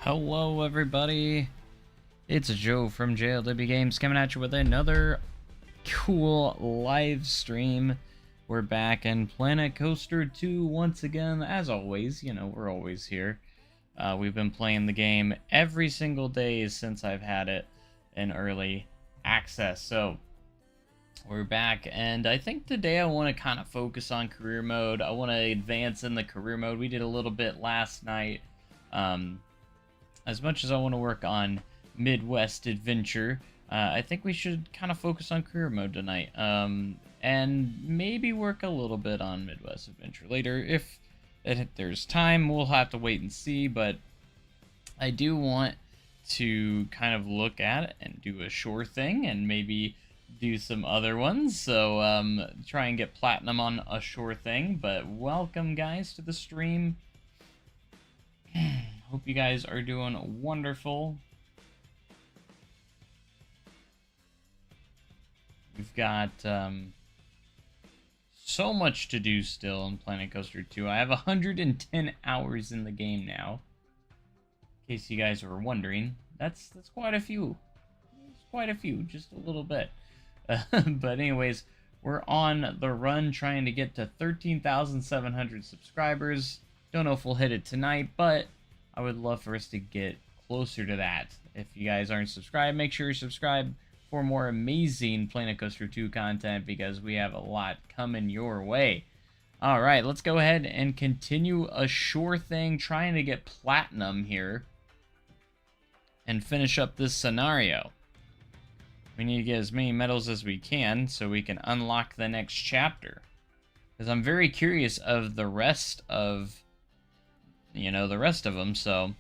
Hello everybody, it's Joe from JLW Games coming at you with another cool live stream. We're back in Planet Coaster 2 once again. As always, we're always here. We've been playing the game every single day since I've had it in early access. So we're back, and I think today I want to kind of focus on career mode. I want to advance in the career mode. We did a little bit last night. As much as I want to work on Midwest Adventure, I think we should kind of focus on career mode tonight. And maybe work a little bit on Midwest Adventure later. If there's time, we'll have to wait and see, but I do want to kind of look at it and do a sure thing and maybe do some other ones. So try and get platinum on a sure thing. But welcome, guys, to the stream. Hope you guys are doing wonderful. We've got so much to do still in Planet Coaster 2. I have 110 hours in the game now. In case you guys were wondering, that's quite a few. It's quite a few, just a little bit. But anyways, we're on the run trying to get to 13,700 subscribers. Don't know if we'll hit it tonight, but I would love for us to get closer to that. If you guys aren't subscribed, make sure you subscribe for more amazing Planet Coaster 2 content, because we have a lot coming your way. Alright, let's go ahead and continue a sure thing, trying to get platinum here and finish up this scenario. We need to get as many medals as we can so we can unlock the next chapter, because I'm very curious of the rest of the rest of them. So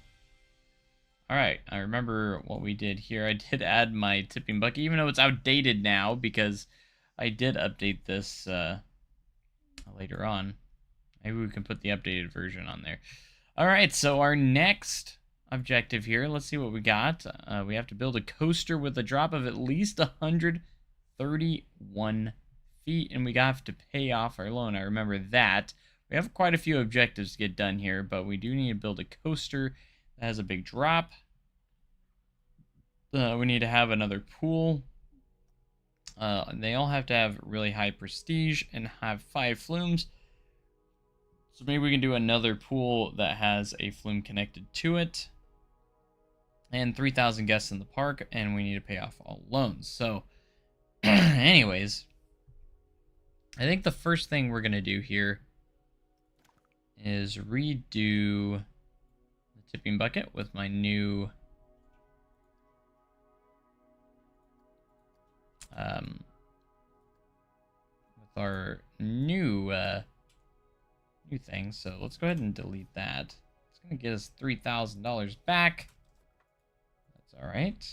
alright, I remember what we did here. I did add my tipping bucket, even though it's outdated now, because I did update this later on. Maybe we can put the updated version on there. Alright, so our next objective here, let's see what we got. We have to build a coaster with a drop of at least 131 feet, and we have to pay off our loan. I remember that. We have quite a few objectives to get done here, but we do need to build a coaster that has a big drop. We need to have another pool. They all have to have really high prestige and have 5 flumes. So maybe we can do another pool that has a flume connected to it. And 3,000 guests in the park, and we need to pay off all loans. So, anyways, I think the first thing we're going to do here is redo the tipping bucket with my new with our new thing. So let's go ahead and delete that. It's gonna get us $3,000 back. That's all right.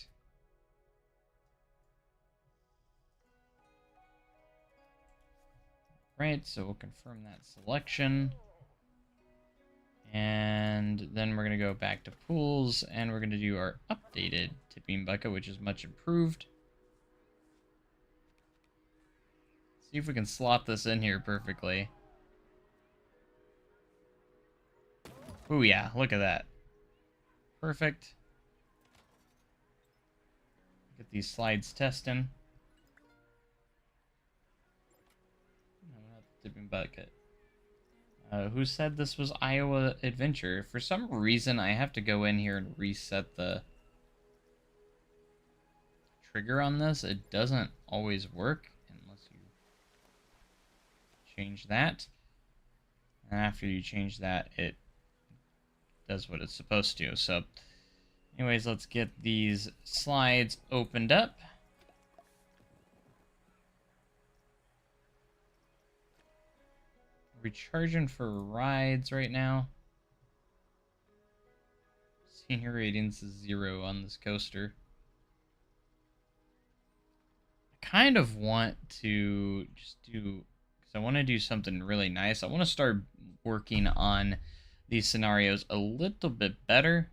Right, so we'll confirm that selection. And then we're going to go back to pools, and we're going to do our updated tipping bucket, which is much improved. See if we can slot this in here perfectly. Ooh, yeah, look at that. Perfect. Get these slides testing. No, not the tipping bucket. Who said this was Iowa Adventure? For some reason, I have to go in here and reset the trigger on this. It doesn't always work unless you change that. And after you change that, it does what it's supposed to. So, anyways, let's get these slides opened up. Are we charging for rides right now? Senior ratings is 0 on this coaster. I kind of want to just do, because I want to do something really nice. I want to start working on these scenarios a little bit better.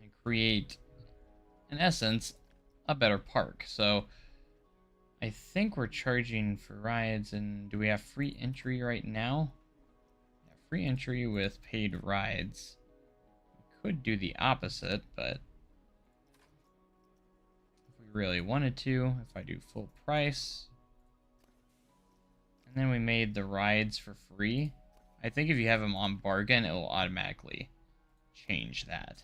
And create, in essence, a better park. So I think we're charging for rides, and do we have free entry right now? Yeah, free entry with paid rides. We could do the opposite, but if we really wanted to, if I do full price, and then we made the rides for free, I think if you have them on bargain, it will automatically change that.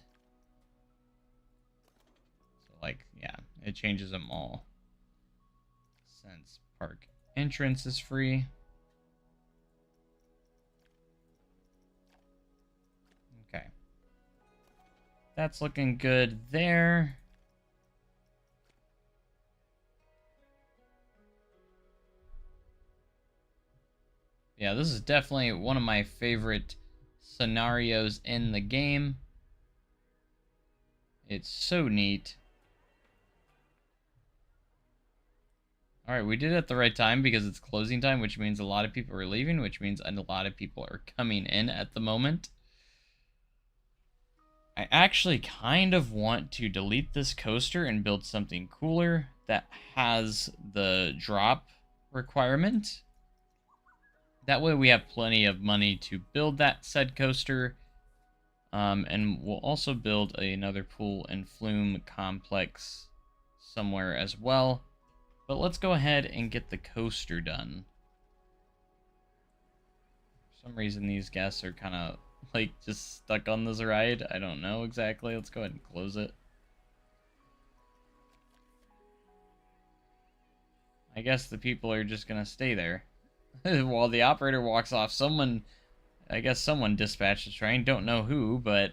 So, like, yeah, it changes them all. Since park entrance is free. Okay. That's looking good there. Yeah, this is definitely one of my favorite scenarios in the game. It's so neat. Alright, we did it at the right time because it's closing time, which means a lot of people are leaving, which means a lot of people are coming in at the moment. I actually kind of want to delete this coaster and build something cooler that has the drop requirement. That way we have plenty of money to build that said coaster. And we'll also build another pool and flume complex somewhere as well. But let's go ahead and get the coaster done. For some reason these guests are kind of like just stuck on this ride. I don't know exactly. Let's go ahead and close it. I guess the people are just gonna stay there. While the operator walks off, I guess someone dispatched the train. Don't know who, but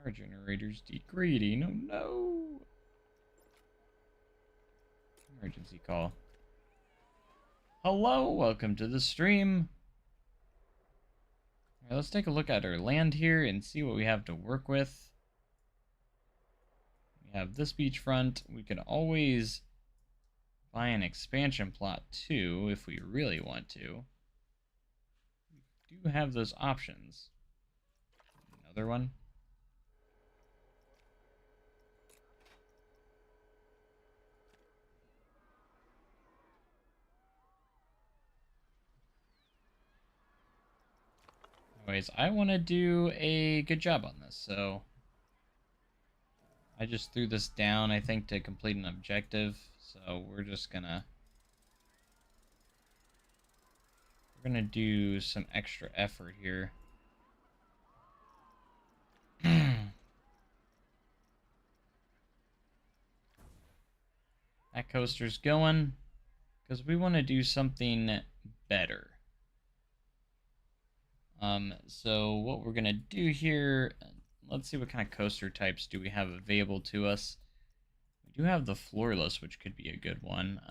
our generator's degrading. Oh no! Emergency call. Hello, welcome to the stream. All right, let's take a look at our land here and see what we have to work with. We have this beachfront. We can always buy an expansion plot too if we really want to. We do have those options. Another one. Anyways, I want to do a good job on this, so I just threw this down, I think, to complete an objective. So we're gonna do some extra effort here. That coaster's going because we want to do something better. So what we're gonna do here, let's see what kind of coaster types do we have available to us. We do have the floorless, which could be a good one.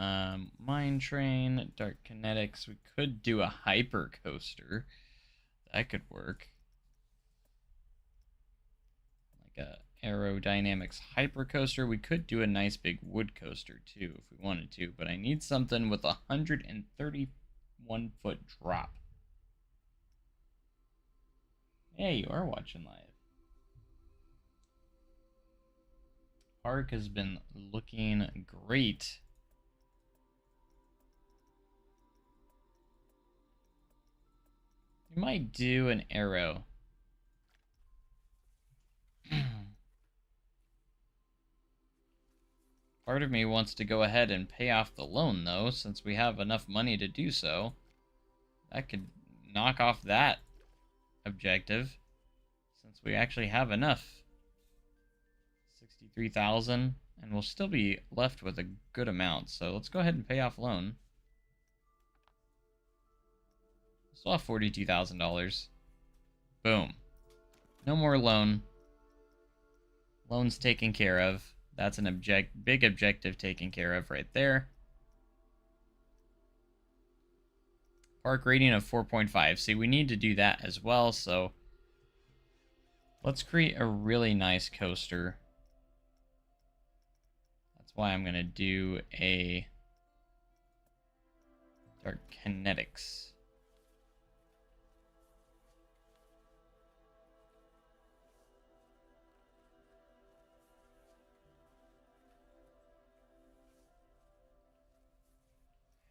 Mine train, dark kinetics. We could do a hyper coaster. That could work. Like a aerodynamics hyper coaster. We could do a nice big wood coaster too if we wanted to, but I need something with a 131-foot drop. Yeah, you are watching live. Park has been looking great. We might do an arrow. Part of me wants to go ahead and pay off the loan, though, since we have enough money to do so. That could knock off that objective, since we actually have enough. 63,000, and we'll still be left with a good amount, so let's go ahead and pay off loan. Still have $42,000. Boom. No more loan. Loan's taken care of. That's an big objective taken care of right there. Park rating of 4.5. See, we need to do that as well, so let's create a really nice coaster. That's why I'm going to do a dark kinetics.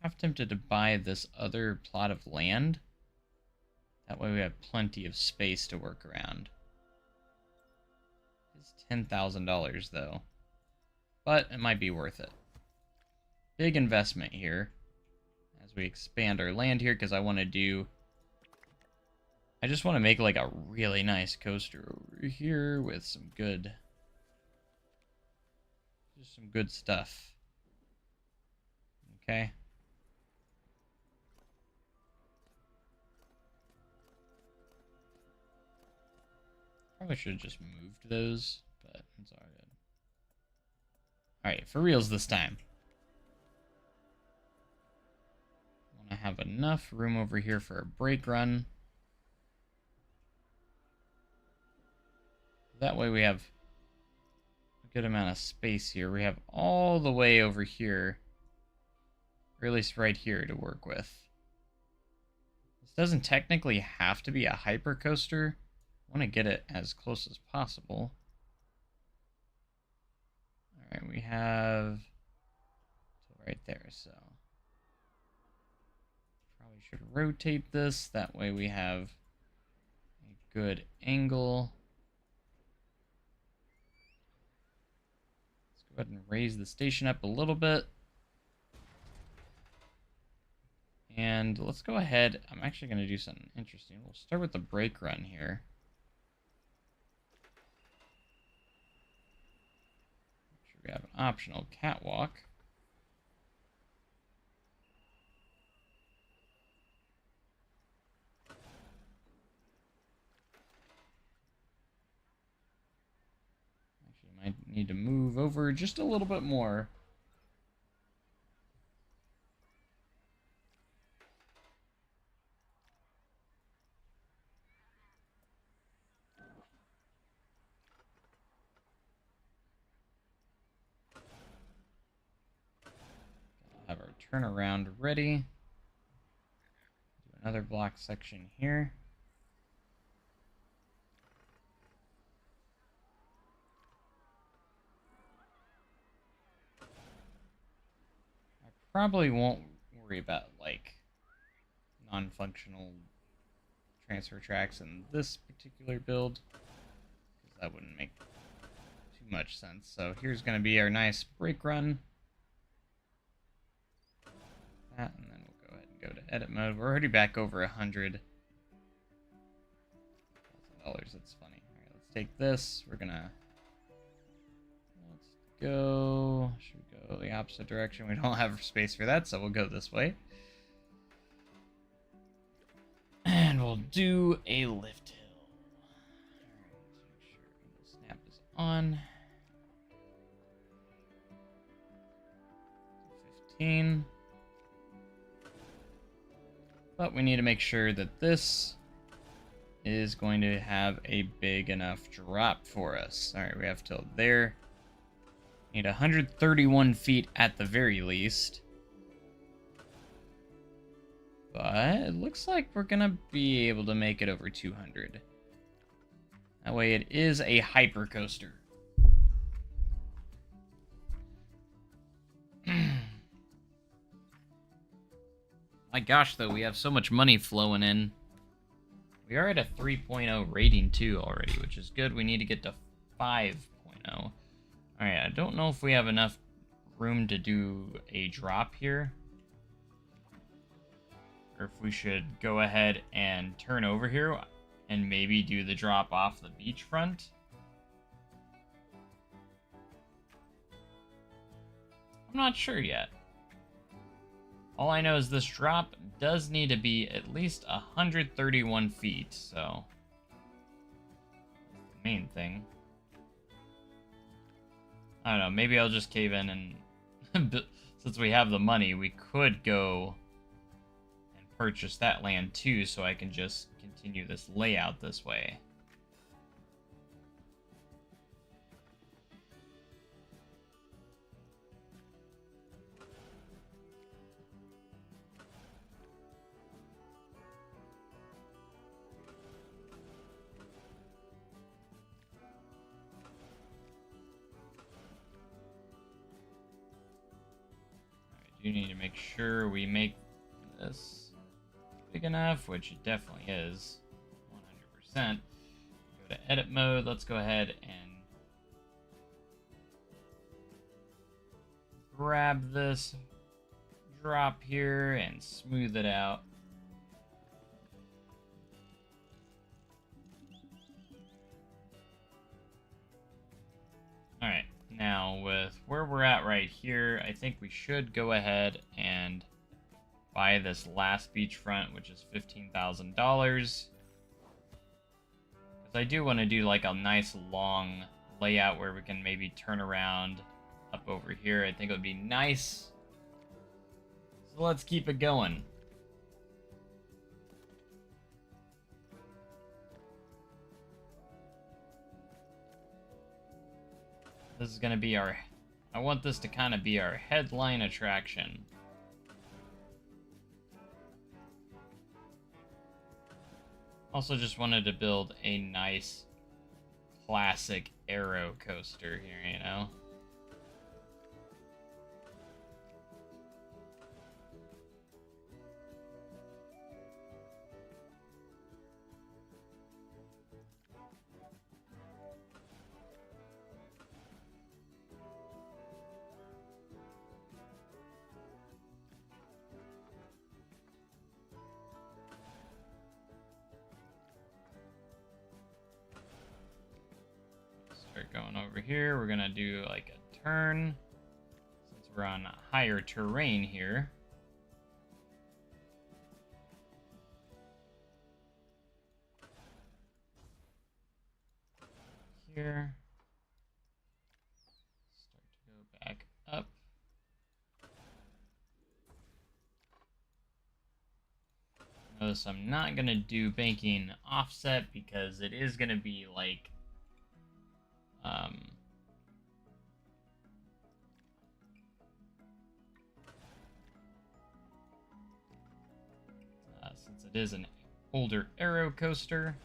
half tempted to buy this other plot of land. That way we have plenty of space to work around. It's $10,000 though, but it might be worth it. Big investment here as we expand our land here, because I just want to make like a really nice coaster over here with some good stuff. Okay. Probably should have just moved those, but it's all good. Alright, for reals this time. I want to have enough room over here for a brake run. That way we have a good amount of space here. We have all the way over here, or at least right here, to work with. This doesn't technically have to be a hypercoaster. I want to get it as close as possible. Alright, we have right there, so probably should rotate this. That way we have a good angle. Let's go ahead and raise the station up a little bit. And let's go ahead. I'm actually going to do something interesting. We'll start with the brake run here. We have an optional catwalk. Actually, might need to move over just a little bit more. Have our turnaround ready. Do another block section here. I probably won't worry about like non-functional transfer tracks in this particular build, because that wouldn't make too much sense. So here's going to be our nice brake run. That, and then we'll go ahead and go to edit mode. We're already back over $100,000. That's funny. All right, let's take this. Let's go. Should we go the opposite direction? We don't have space for that, so we'll go this way. And we'll do a lift hill. All right, make sure the snap is on. 15. But we need to make sure that this is going to have a big enough drop for us. All right, we have till there. Need 131 feet at the very least. But it looks like we're going to be able to make it over 200. That way it is a hypercoaster. My gosh, though, we have so much money flowing in. We are at a 3.0 rating, too, already, which is good. We need to get to 5.0. Alright, I don't know if we have enough room to do a drop here, or if we should go ahead and turn over here and maybe do the drop off the beachfront. I'm not sure yet. All I know is this drop does need to be at least 131 feet, so that's the main thing. I don't know, maybe I'll just cave in and since we have the money, we could go and purchase that land too, so I can just continue this layout this way. do need to make sure we make this big enough, which it definitely is, 100%. Go to edit mode. Let's go ahead and grab this drop here and smooth it out. Alright, now with where we're at right here, I think we should go ahead and buy this last beachfront, which is $15,000. Because I do want to do like a nice long layout where we can maybe turn around up over here. I think it would be nice. So let's keep it going. This is going to be our... I want this to kind of be our headline attraction. Also just wanted to build a nice classic aero coaster here, you know? Start going over here. We're gonna do like a turn since we're on higher terrain here. Here. Start to go back up. Notice I'm not gonna do banking offset because it is gonna be like since it is an older aero coaster.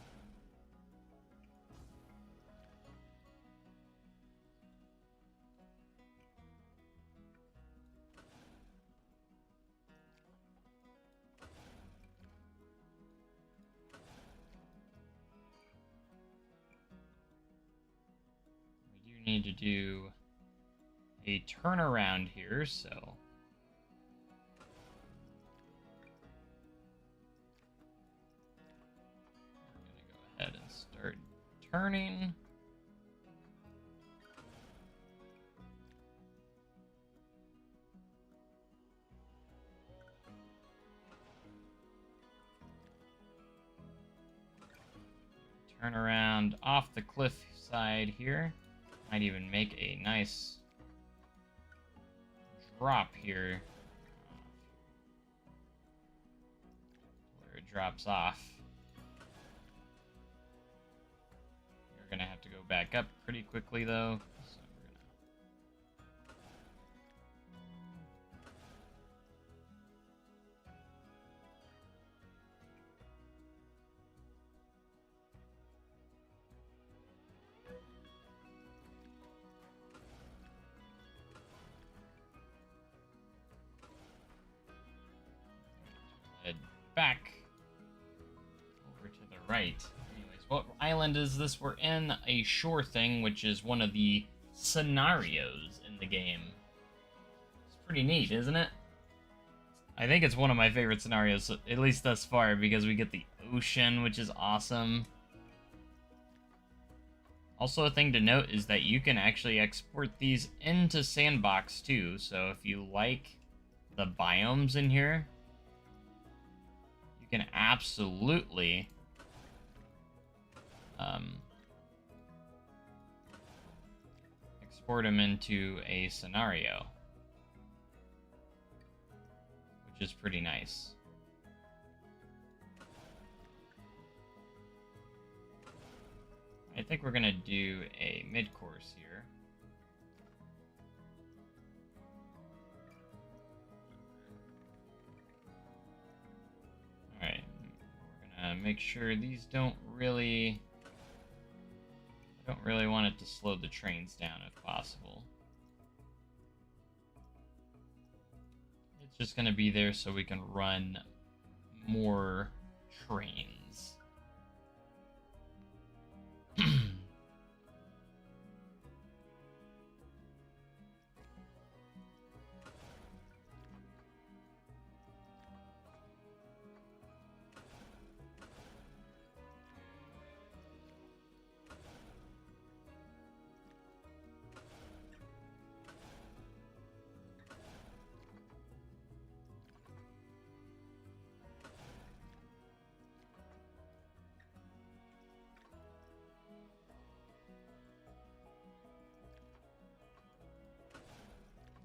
We do need to do a turnaround here, so we're gonna go ahead and start turning. Turn around off the cliff side here. Might even make a nice drop here where it drops off. We're gonna have to go back up pretty quickly though, so we're gonna head back over to the right. Anyways, what island is this? We're in a shore thing, which is one of the scenarios in the game. It's pretty neat, isn't it? I think it's one of my favorite scenarios, at least thus far, because we get the ocean, which is awesome. Also, a thing to note is that you can actually export these into Sandbox too, so if you like the biomes in here, you can absolutely export them into a scenario, which is pretty nice. I think we're gonna do a mid-course here. Alright, we're gonna make sure these don't really want it to slow the trains down if possible. It's just going to be there so we can run more trains.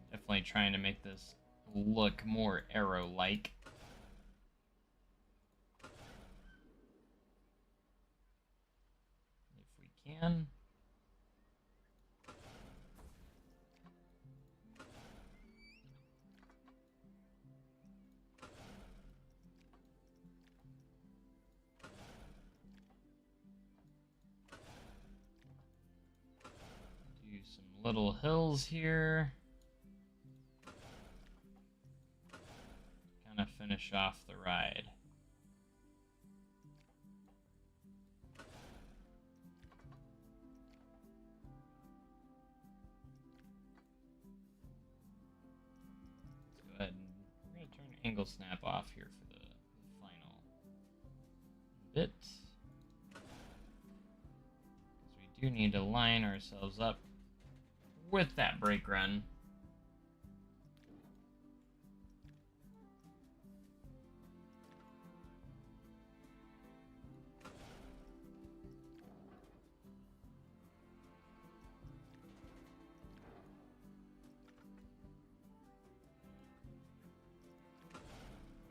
Definitely trying to make this look more arrow-like. If we can. Do some little hills here. Kind of finish off the ride. Let's go ahead and we're going to turn angle snap off here for the final bit. Because we do need to line ourselves up with that brake run.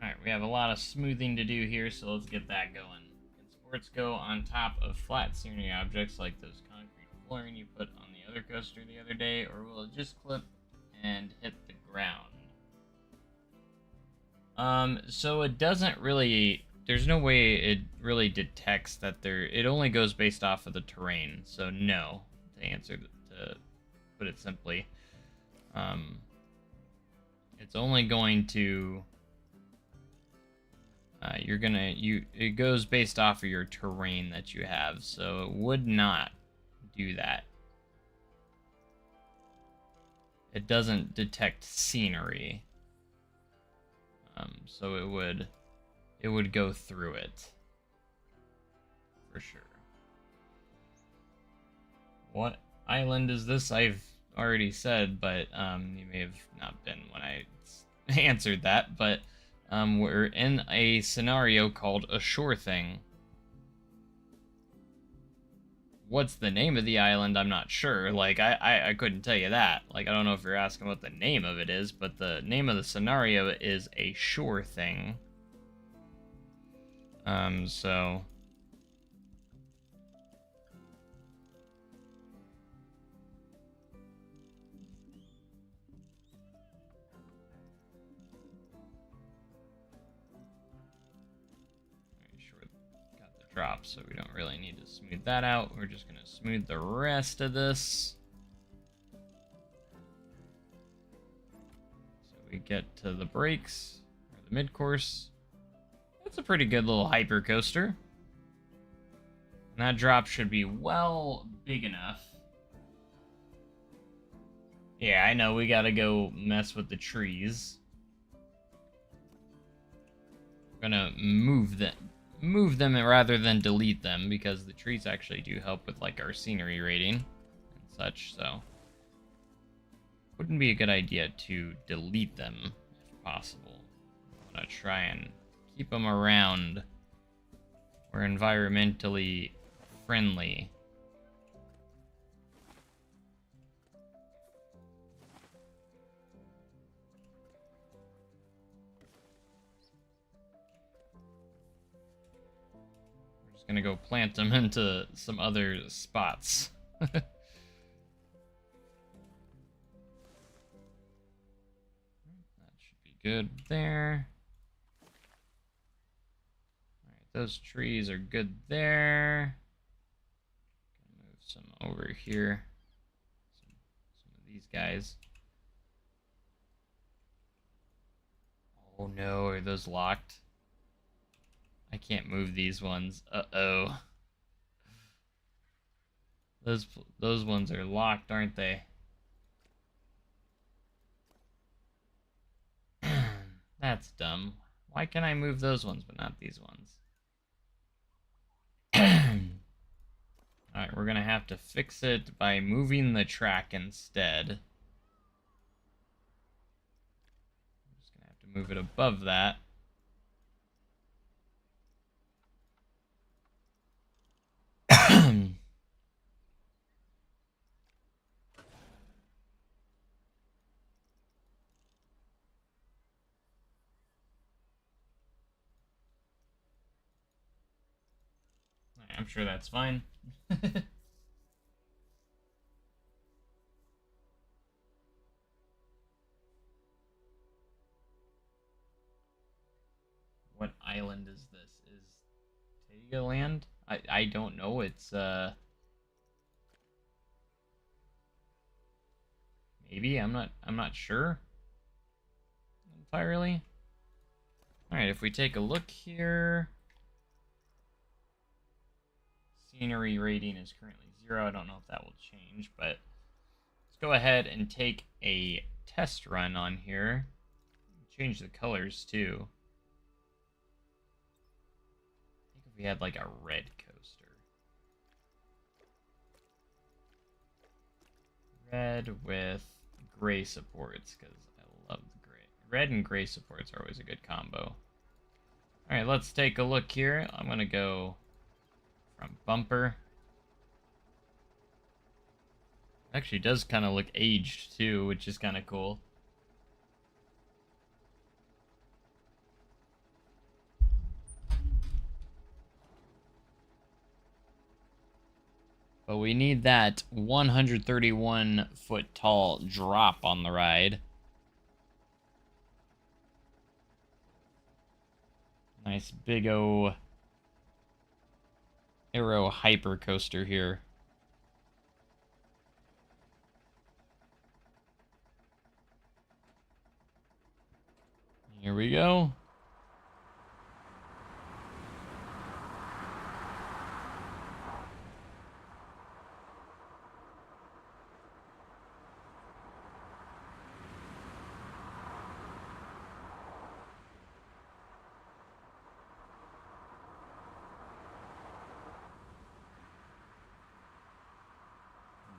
Alright, we have a lot of smoothing to do here, so let's get that going. Can sports go on top of flat scenery objects like those concrete flooring you put on the other coaster the other day, or will it just clip and hit the ground? So it doesn't really... There's no way it really detects that it only goes based off of the terrain, so no, to answer, to put it simply. It's only going to... it goes based off of your terrain that you have, so it would not do that. It doesn't detect scenery, so it would go through it for sure. What island is this? I've already said, but you may have not been when I answered that, but we're in a scenario called A Sure Thing. What's the name of the island? I'm not sure. Like, I couldn't tell you that. Like, I don't know if you're asking what the name of it is, but the name of the scenario is A Sure Thing. So... drop, so we don't really need to smooth that out. We're just going to smooth the rest of this. So we get to the brakes, or the mid-course. That's a pretty good little hyper coaster. And that drop should be well big enough. Yeah, I know, we gotta go mess with the trees. We're gonna move them rather than delete them, because the trees actually do help with like our scenery rating and such, so wouldn't be a good idea to delete them if possible. I want to try and keep them around. We're environmentally friendly. Gonna go plant them into some other spots. That should be good there. Alright, those trees are good there. Gonna move some over here. Some of these guys. Oh no, are those locked? I can't move these ones. Uh-oh. Those ones are locked, aren't they? That's dumb. Why can I move those ones but not these ones? Alright, we're gonna have to fix it by moving the track instead. I'm just gonna have to move it above that. I'm sure that's fine. What island is this? Is Thicket land? I don't know. It's maybe I'm not sure entirely. All right, if we take a look here, scenery rating is currently 0. I don't know if that will change, but let's go ahead and take a test run on here. Change the colors too. I think if we had like a red coaster. Red with gray supports, because I love the gray. Red and gray supports are always a good combo. Alright, let's take a look here. I'm going to go from bumper. Actually does kind of look aged too, which is kind of cool. But we need that 131 foot tall drop on the ride. Nice big O Aero hyper coaster here. Here we go.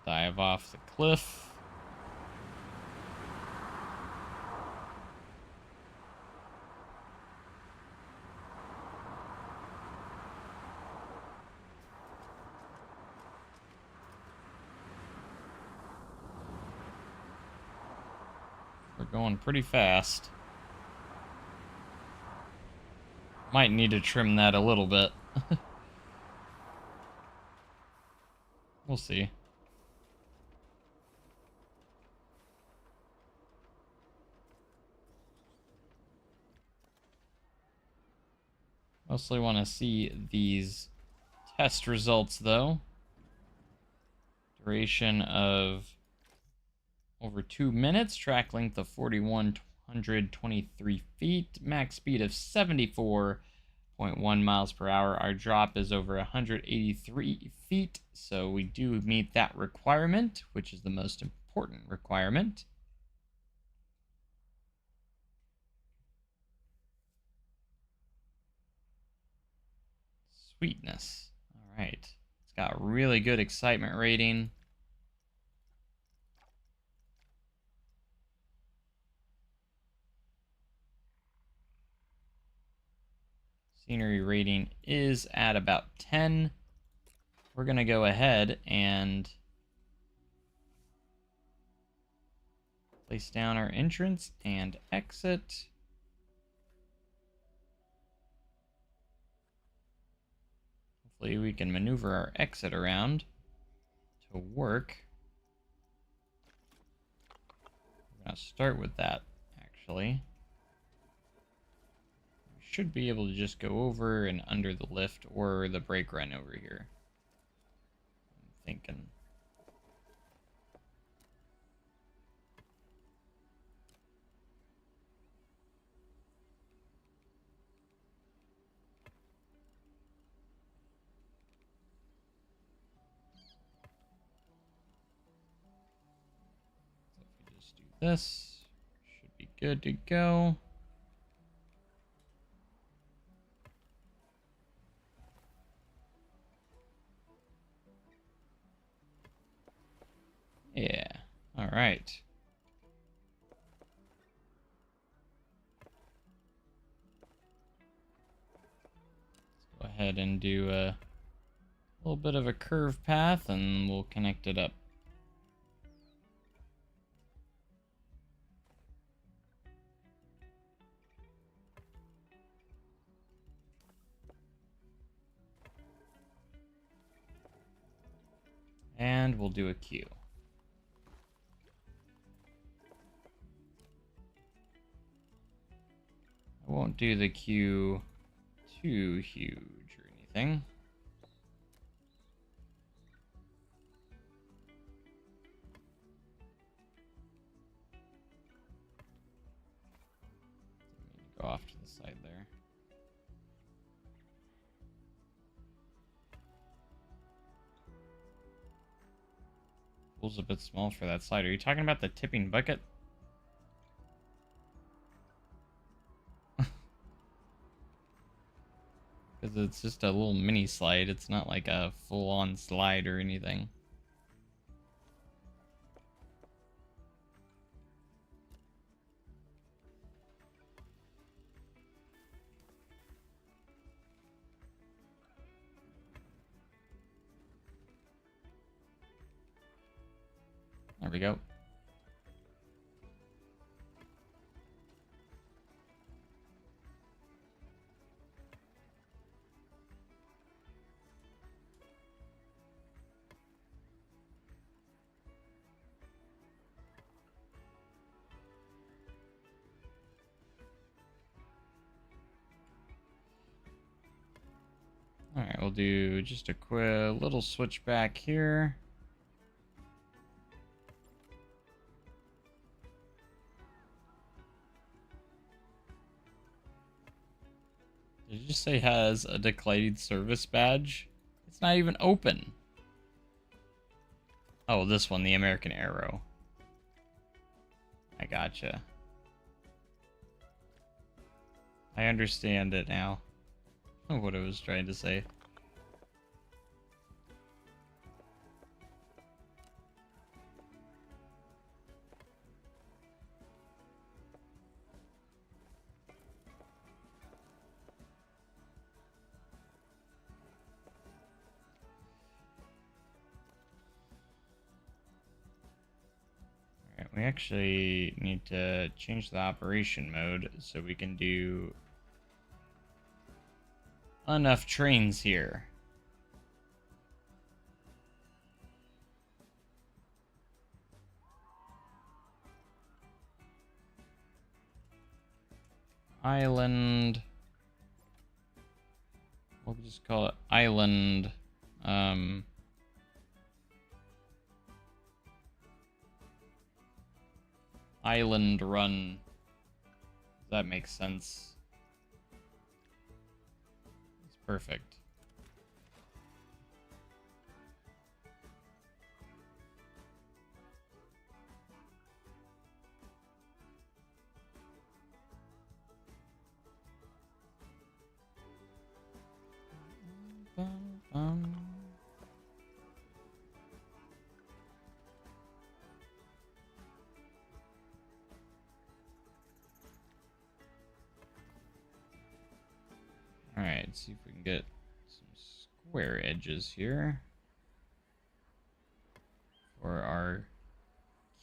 Dive off the cliff. We're going pretty fast. Might need to trim that a little bit. We'll see. Mostly want to see these test results, though. Duration of over 2 minutes. Track length of 4,123 feet. Max speed of 74.1 miles per hour. Our drop is over 183 feet, so we do meet that requirement, which is the most important requirement. Sweetness. All right. It's got really good excitement rating. Scenery rating is at about 10. We're going to go ahead and place down our entrance and exit. Hopefully we can maneuver our exit around to work. We're going to start with that, actually. We should be able to just go over and under the lift or the brake run over here. I'm thinking. Just do this. Should be good to go. Yeah. All right. Let's go ahead and do a little bit of a curve path and we'll connect it up. And we'll do a queue. I won't do the queue too huge or anything. Go off to the side there. Pool's a bit small for that slide. Are you talking about the tipping bucket? Because it's just a little mini slide. It's not like a full-on slide or anything. There we go. Alright, we'll do just a quick little switch back here. Did you just say has a declared service badge? It's not even open. Oh, this one, the American Arrow. I gotcha. I understand it now. What I was trying to say. Alright, we actually need to change the operation mode so we can do enough trains here. Island. We'll just call it Island. Island Run. That makes sense. It's perfect. Alright, see if we can get some square edges here for our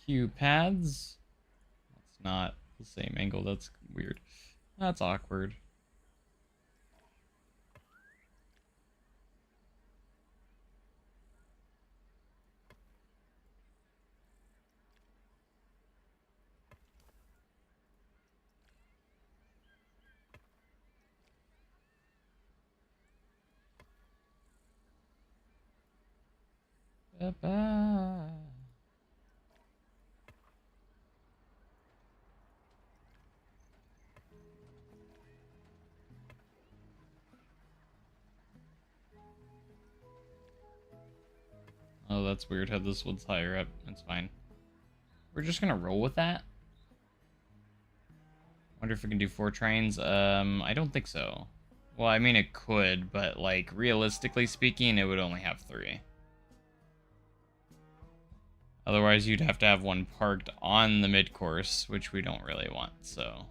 cue paths. That's not the same angle, that's weird. That's awkward. Bye-bye. Oh, that's weird how this one's higher up. That's fine. we're just gonna roll with that. Wonder if we can do 4 trains. I don't think so. Well, I mean, it could, but, like, realistically speaking, it would only have 3. Otherwise, you'd have to have one parked on the mid-course, which we don't really want, so...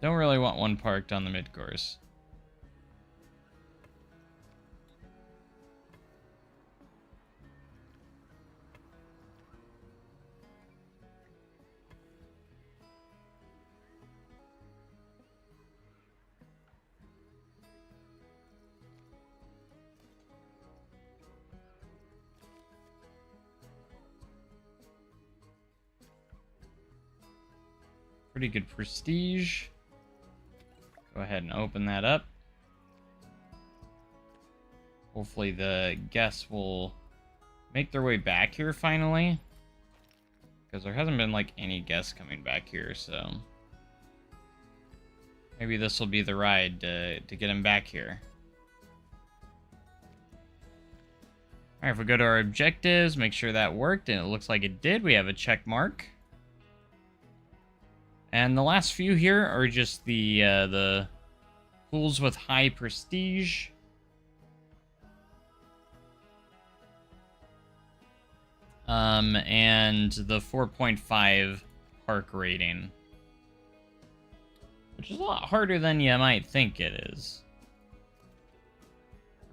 Don't really want one parked on the mid-course. Pretty good prestige. Go ahead and open that up. Hopefully the guests will make their way back here finally. Because there hasn't been, like, any guests coming back here, so... Maybe this will be the ride to get them back here. Alright, if we go to our objectives, make sure that worked, and it looks like it did. We have a check mark. And the last few here are just the pools with high prestige. And the 4.5 park rating. Which is a lot harder than you might think it is.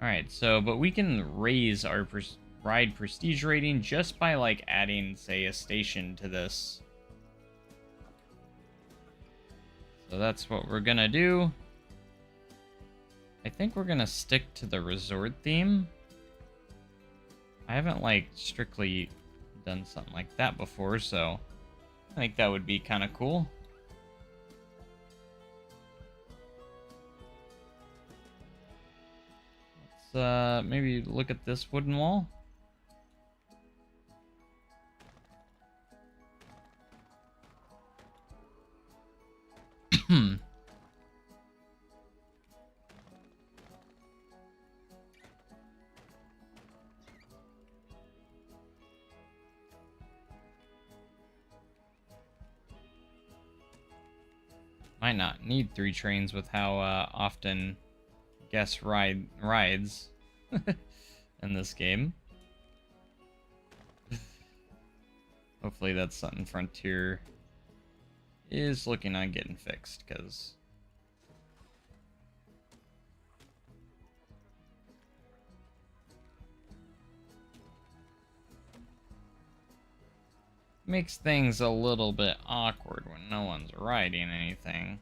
Alright, so, but we can raise our ride prestige rating just by, like, adding, say, a station to this. So that's what we're gonna do. I think we're gonna stick to the resort theme. I haven't, like, strictly done something like that before, so I think that would be kind of cool. Let's maybe look at this wooden wall. Might not need 3 trains with how often guests rides in this game. Hopefully that's something Frontier is looking on getting fixed, because makes things a little bit awkward when no one's riding anything.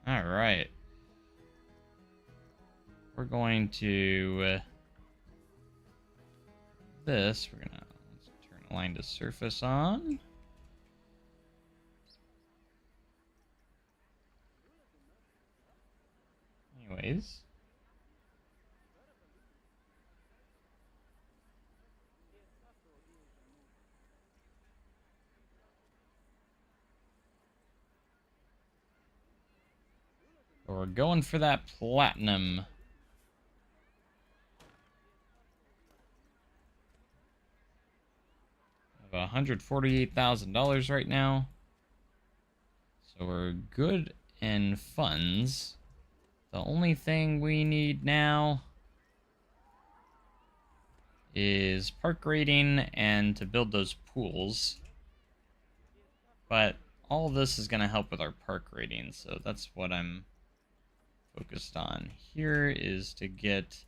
All right. We're going to let's turn align to surface on. Anyways. So we're going for that platinum. $148,000 right now. So we're good in funds. The only thing we need now is park rating and to build those pools. But all of this is going to help with our park rating, so that's what I'm focused on. Here is to get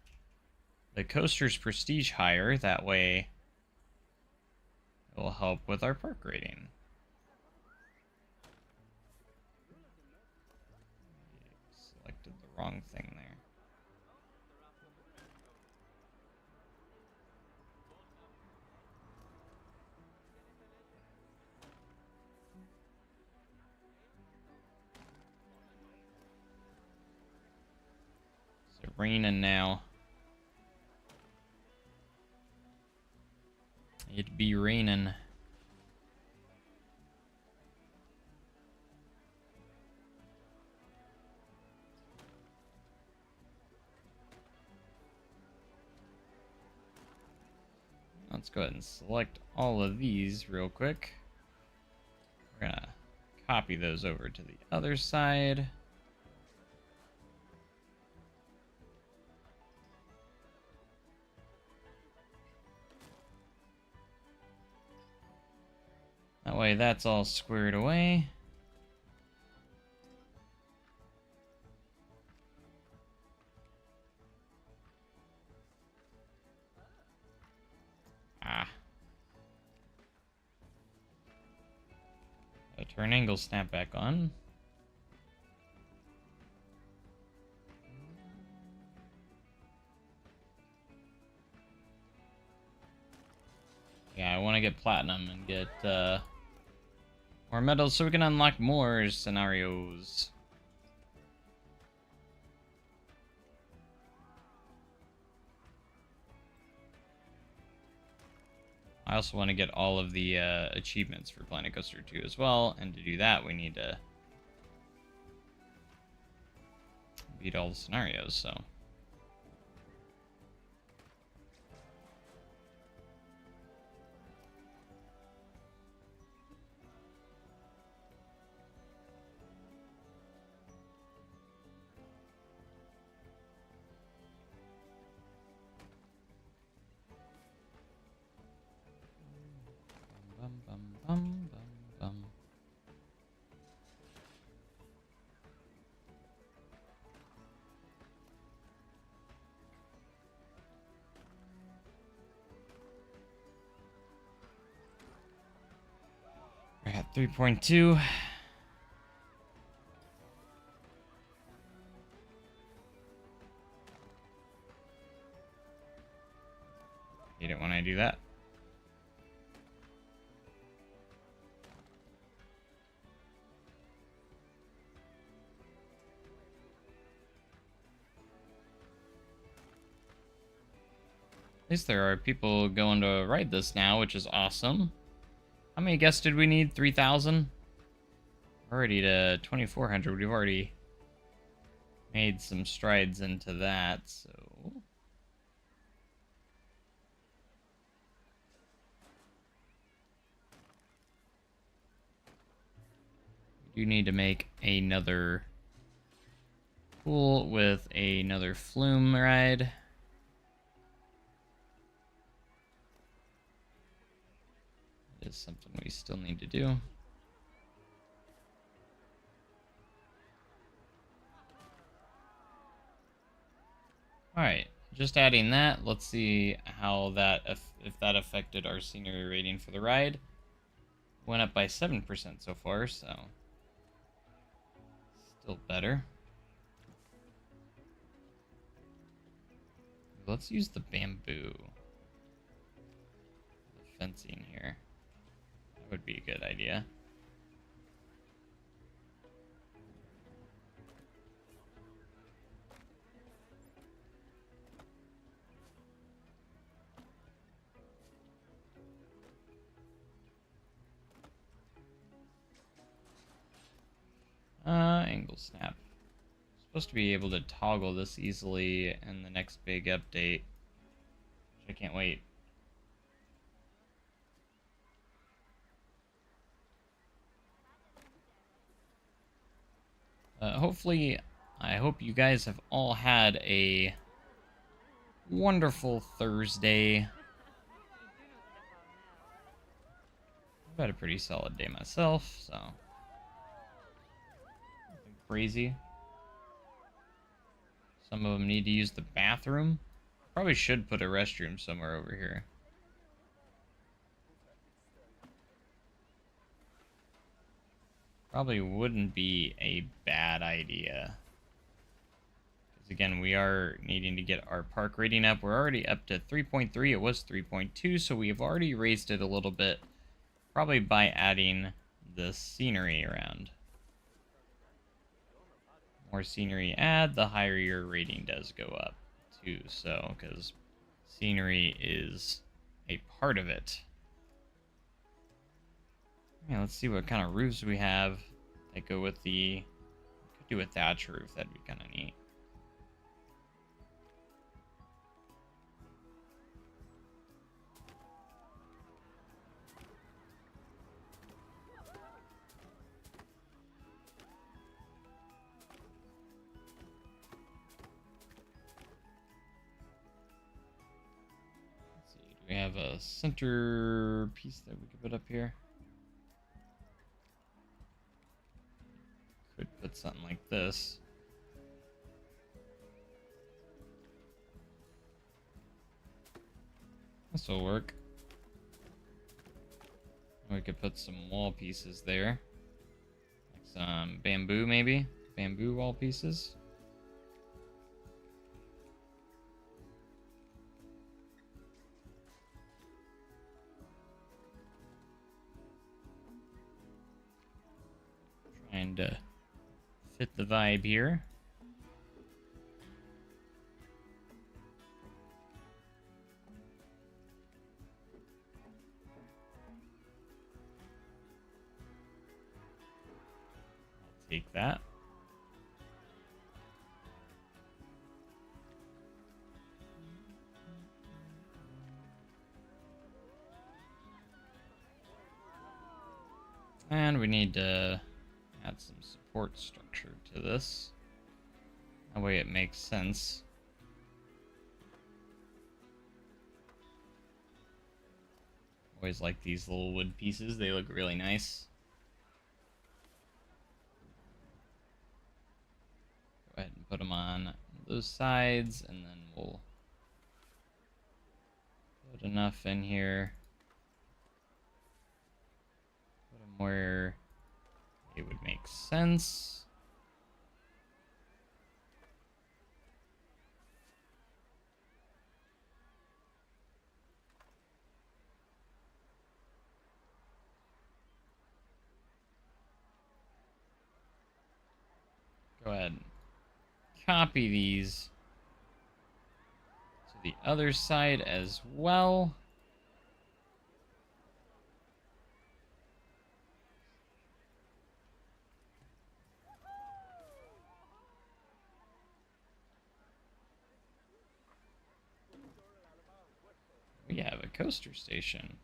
the coaster's prestige higher. That way it will help with our park rating. Selected the wrong thing there. raining now. It be raining. Let's go ahead and select all of these real quick. We're gonna copy those over to the other side. That way that's all squared away. Turn angle snap back on. Yeah, I want to get platinum and get more medals so we can unlock more scenarios. I also want to get all of the achievements for Planet Coaster 2 as well, and to do that we need to beat all the scenarios, so... We're at 3.2. Hate it when I do that. At least there are people going to ride this now, which is awesome. How many guests did we need? 3,000? Already to 2,400. We've already made some strides into that, so... We do need to make another pool with another flume ride. Is something we still need to do. Alright, just adding that. Let's see how that, if that affected our scenery rating for the ride. Went up by 7% so far, so still better. Let's use the bamboo. The fencing here. Would be a good idea. Angle snap. Supposed to be able to toggle this easily in the next big update. Which I can't wait. Hopefully, I hope you guys have all had a wonderful Thursday. I've had a pretty solid day myself, so nothing crazy. Some of them need to use the bathroom. Probably should put a restroom somewhere over here. Probably wouldn't be a bad idea. Because again, we are needing to get our park rating up. We're already up to 3.3. It was 3.2, so we've already raised it a little bit. Probably by adding the scenery around. more scenery you add, the higher your rating does go up too. So, because scenery is a part of it. Yeah, let's see what kind of roofs we have that go with the... Could do a thatch roof, that'd be kind of neat. Let's see, do we have a center piece that we could put up here? Could put something like this. This will work. We could put some wall pieces there. Like some bamboo, maybe? Bamboo wall pieces. Trying to fit the vibe here. I'll take that. And we need to add some support structure to this. That way it makes sense. Always like these little wood pieces, they look really nice. Go ahead and put them on those sides, and then we'll put enough in here. Put them where it would make sense. Go ahead and copy these to the other side as well. We have a coaster station.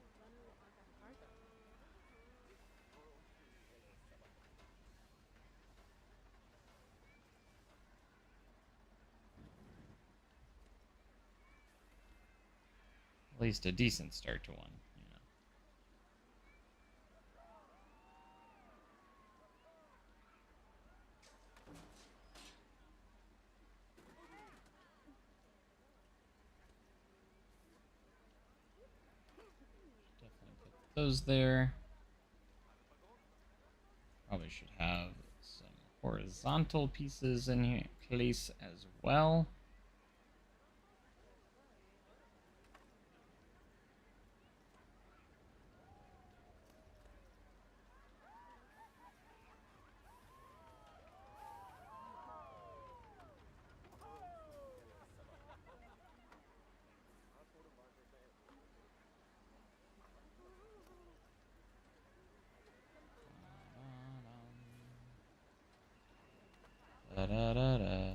At least a decent start to one, you know. Definitely put those there. Probably should have some horizontal pieces in here, place as well. Da da da da.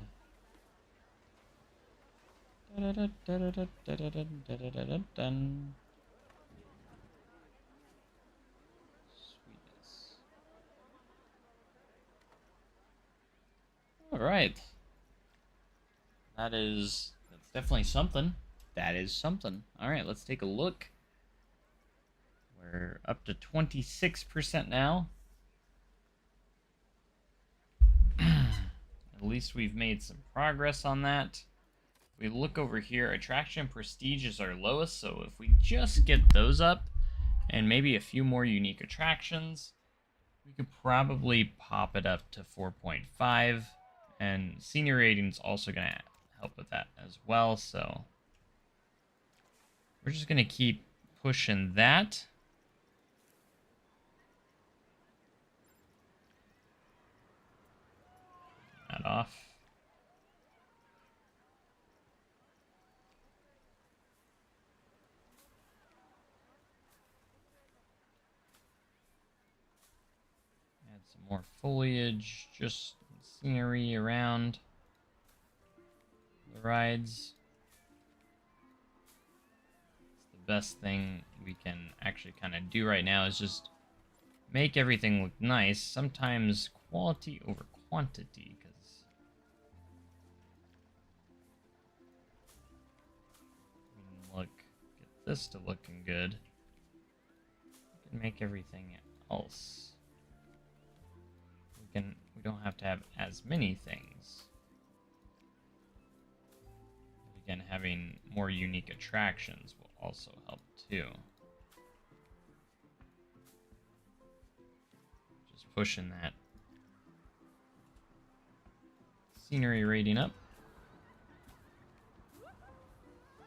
Da da da da da da da da da da da da. Sweetness. All right. That's definitely something. That is something. All right, let's take a look. We're up to 26% now. At least we've made some progress on that. We look over here, attraction prestige is our lowest, so if we just get those up and maybe a few more unique attractions, we could probably pop it up to 4.5, and senior rating's also going to help with that as well, so we're just going to keep pushing that. That off. Add some more foliage, just scenery around the rides. It's the best thing we can actually kind of do right now is just make everything look nice. Sometimes quality over quantity, because look, get this to looking good. We can make everything else. We don't have to have as many things. Again, having more unique attractions will also help too. Just pushing that scenery rating up.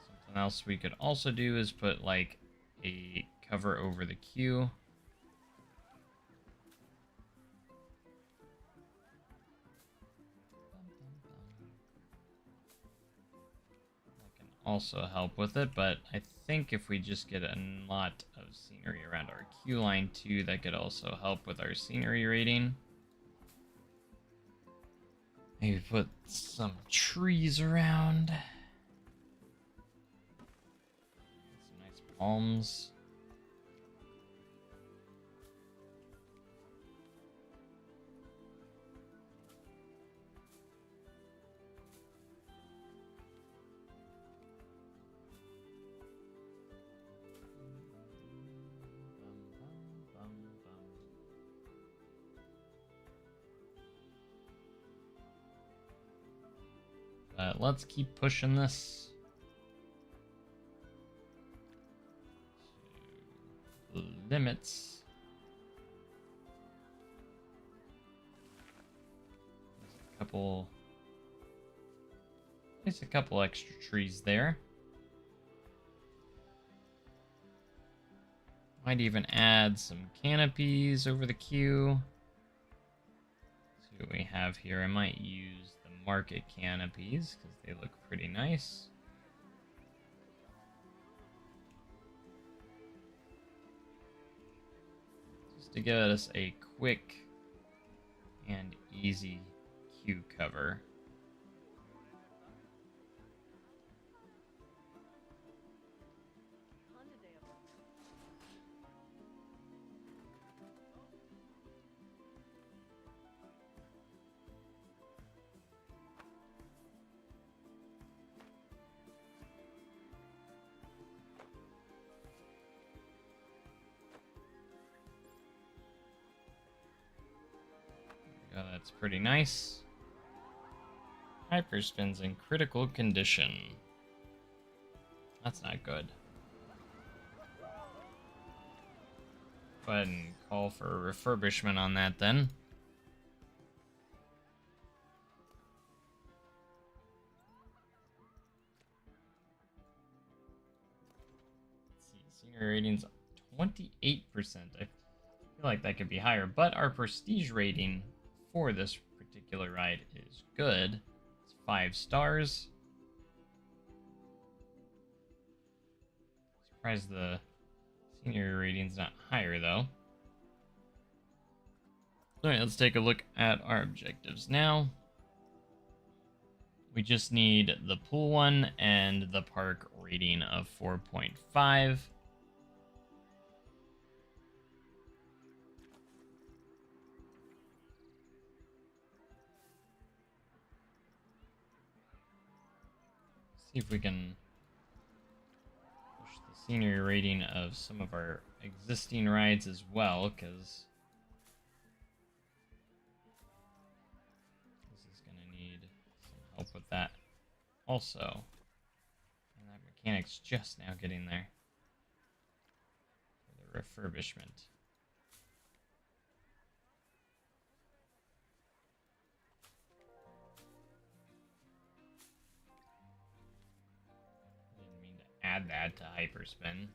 Something else we could also do is put like a cover over the queue. Also help with it, but I think if we just get a lot of scenery around our queue line too, that could also help with our scenery rating. Maybe put some trees around. Some nice palms. Let's keep pushing this to limits. There's a couple extra trees there. Might even add some canopies over the queue. Let's see what we have here. I might use the market canopies because they look pretty nice. Just to give us a quick and easy queue cover. That's pretty nice. Hyperspin's in critical condition. That's not good. Go ahead and call for a refurbishment on that then. Let's see, senior rating's 28%. I feel like that could be higher, but our prestige rating for this particular ride is good. It's 5 stars. Surprised the senior rating's not higher though. Alright, let's take a look at our objectives now. We just need the pool one and the park rating of 4.5. See if we can push the scenery rating of some of our existing rides as well, because this is going to need some help with that also. And that mechanic's just now getting there for the refurbishment. Add that to Hyperspin.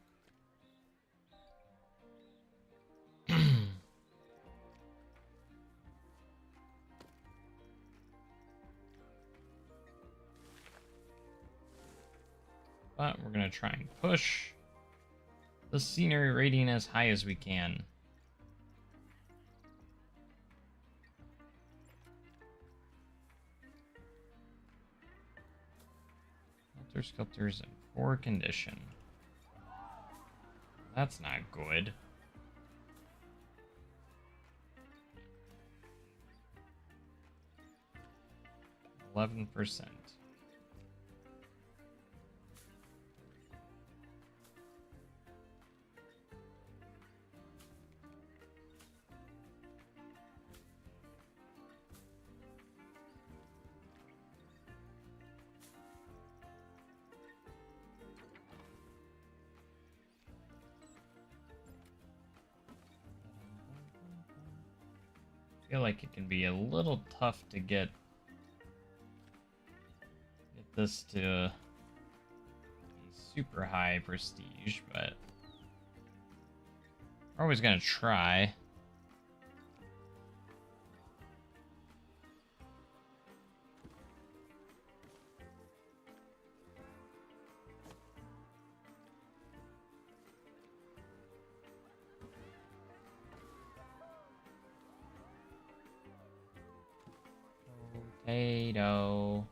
but we're going to try and push the scenery rating as high as we can. Sculptors in poor condition. That's not good. 11%. I feel like it can be a little tough to get this to be super high prestige, but we're always gonna try. Potato.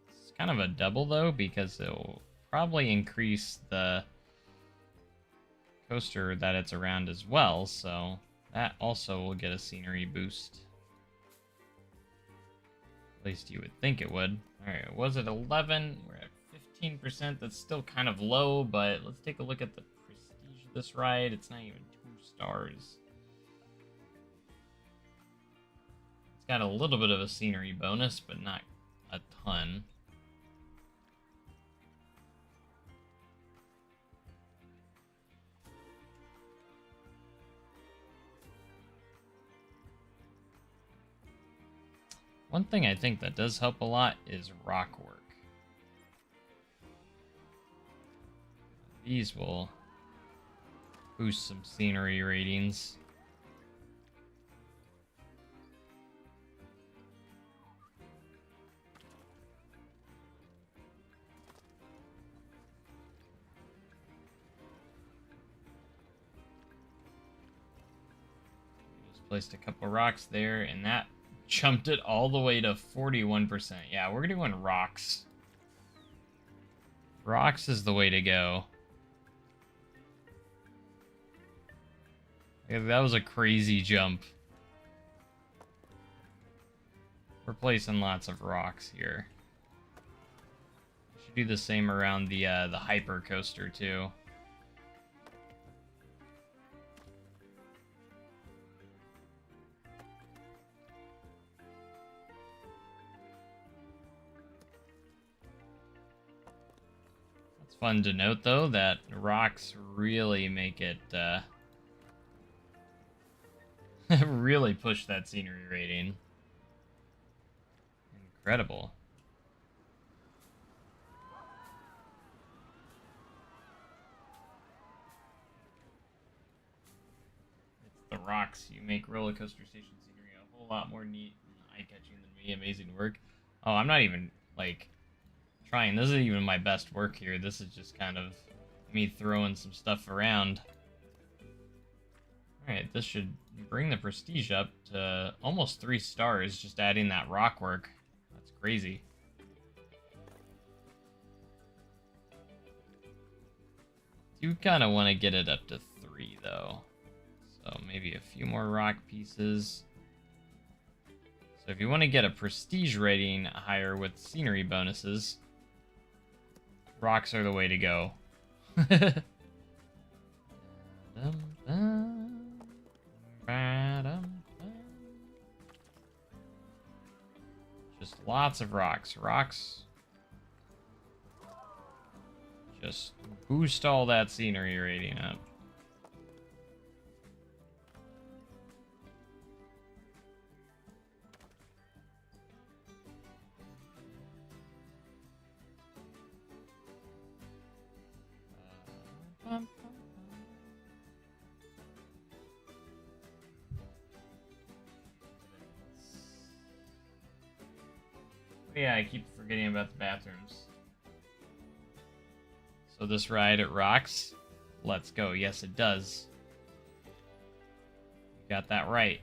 It's kind of a double though, because it'll probably increase the coaster that it's around as well, so that also will get a scenery boost. At least you would think it would. Alright, was it 11? We're at 15%. That's still kind of low, but let's take a look at the prestige of this ride. It's not even 2 stars. Got a little bit of a scenery bonus, but not a ton. One thing I think that does help a lot is rock work. These will boost some scenery ratings. Placed a couple rocks there, and that jumped it all the way to 41%. Yeah, we're doing rocks. Rocks is the way to go. That was a crazy jump. We're placing lots of rocks here. Should do the same around the hyper coaster too. Fun to note, though, that rocks really make it, really push that scenery rating. Incredible. It's the rocks. You make roller coaster station scenery a whole lot more neat and eye-catching than me. Amazing work. Oh, I'm not even, like, trying. This isn't even my best work here. This is just kind of me throwing some stuff around. Alright, this should bring the prestige up to almost 3 stars, just adding that rock work. That's crazy. You kind of want to get it up to 3, though. So maybe a few more rock pieces. So if you want to get a prestige rating higher with scenery bonuses, rocks are the way to go. Just lots of rocks. Rocks just boost all that scenery rating up. Oh yeah, I keep forgetting about the bathrooms. So this ride, it rocks. Let's go. Yes, it does. You got that right.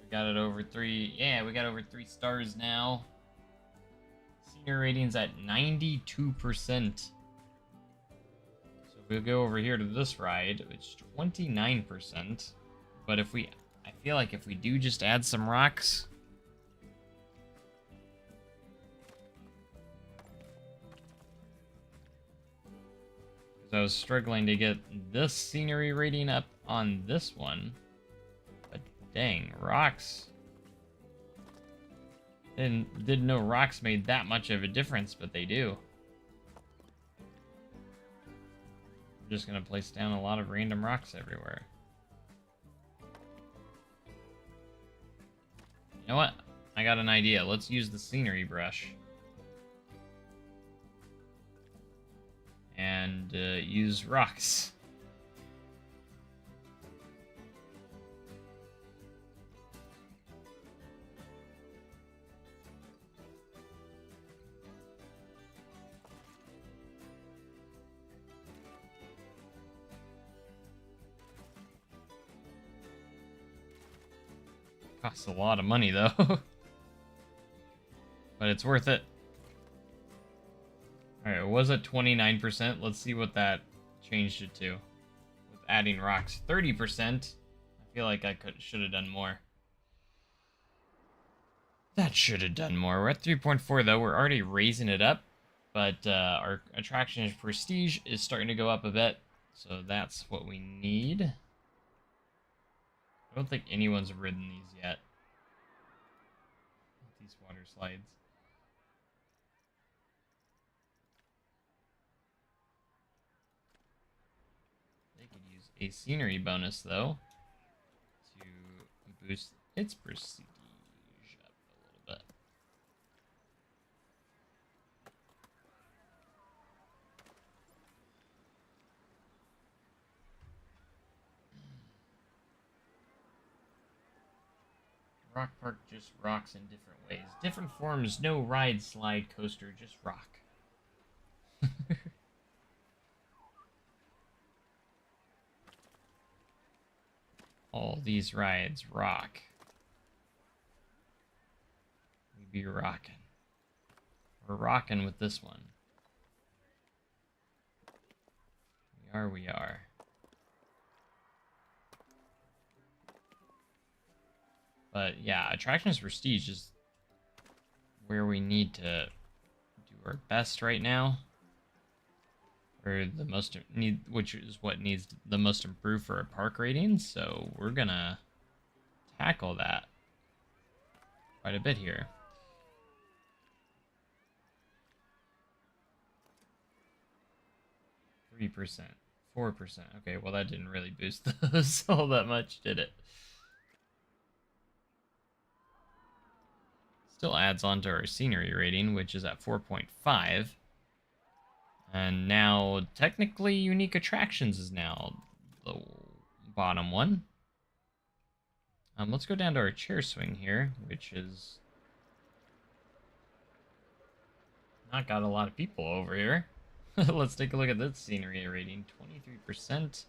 We got it over 3. Yeah, we got over 3 stars now. Senior rating's at 92%. So if we go over here to this ride, it's 29%. But if we... I feel like if we do just add some rocks... Because I was struggling to get this scenery rating up on this one. But dang, rocks... Didn't know rocks made that much of a difference, but they do. I'm just gonna place down a lot of random rocks everywhere. You know what? I got an idea. Let's use the scenery brush. And use rocks. Costs a lot of money though. But it's worth it. Alright, it was at 29%. Let's see what that changed it to. With adding rocks. 30%. I feel like I should have done more. That should have done more. We're at 3.4 though. We're already raising it up. But our attraction prestige is starting to go up a bit. So that's what we need. I don't think anyone's ridden these yet. These water slides. They could use a scenery bonus, though, to boost its prestige up a little bit. Rock Park just rocks in different ways. Different forms, no ride, slide, coaster, just rock. All these rides rock. We be rocking. We're rocking with this one. We are. But yeah, Attractions Prestige is where we need to do our best right now. Or the most which is what needs the most improved for our park ratings. So we're gonna tackle that quite a bit here. %, 4%. Okay, well that didn't really boost those all that much, did it? Still adds on to our scenery rating, which is at 4.5. And now, technically, unique attractions is now the bottom one. Let's go down to our chair swing here, which is not got a lot of people over here. Let's take a look at this scenery rating, 23%.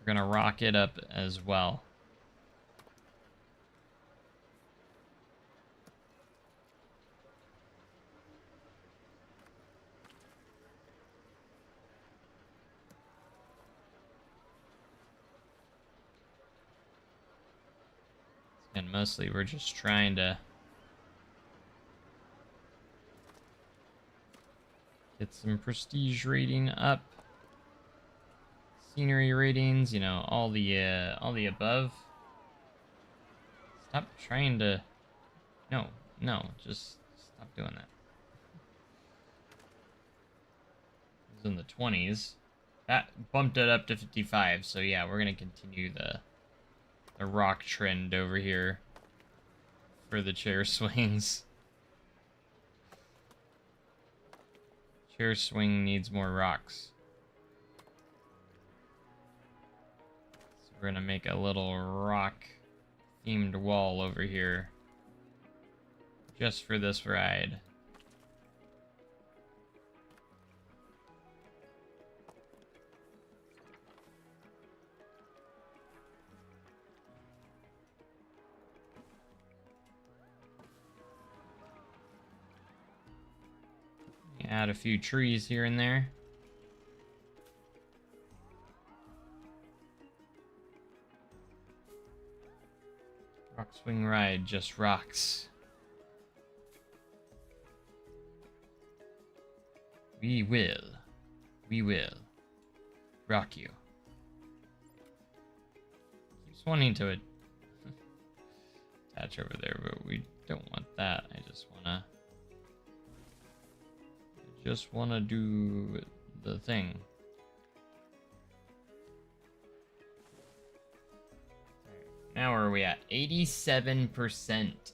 We're gonna rock it up as well. And mostly we're just trying to get some prestige rating up. Scenery ratings, you know, all the above. Stop trying to... No, just stop doing that. It was in the 20s. That bumped it up to 55, so yeah, we're gonna continue the rock trend over here for the chair swings. Chair swing needs more rocks. So we're gonna make a little rock themed wall over here just for this ride. Add a few trees here and there. Rock swing ride, just rocks. We will rock you. Keeps wanting to attach over there, but we don't want that. I just wanna do the thing. Now where are we at? 87%.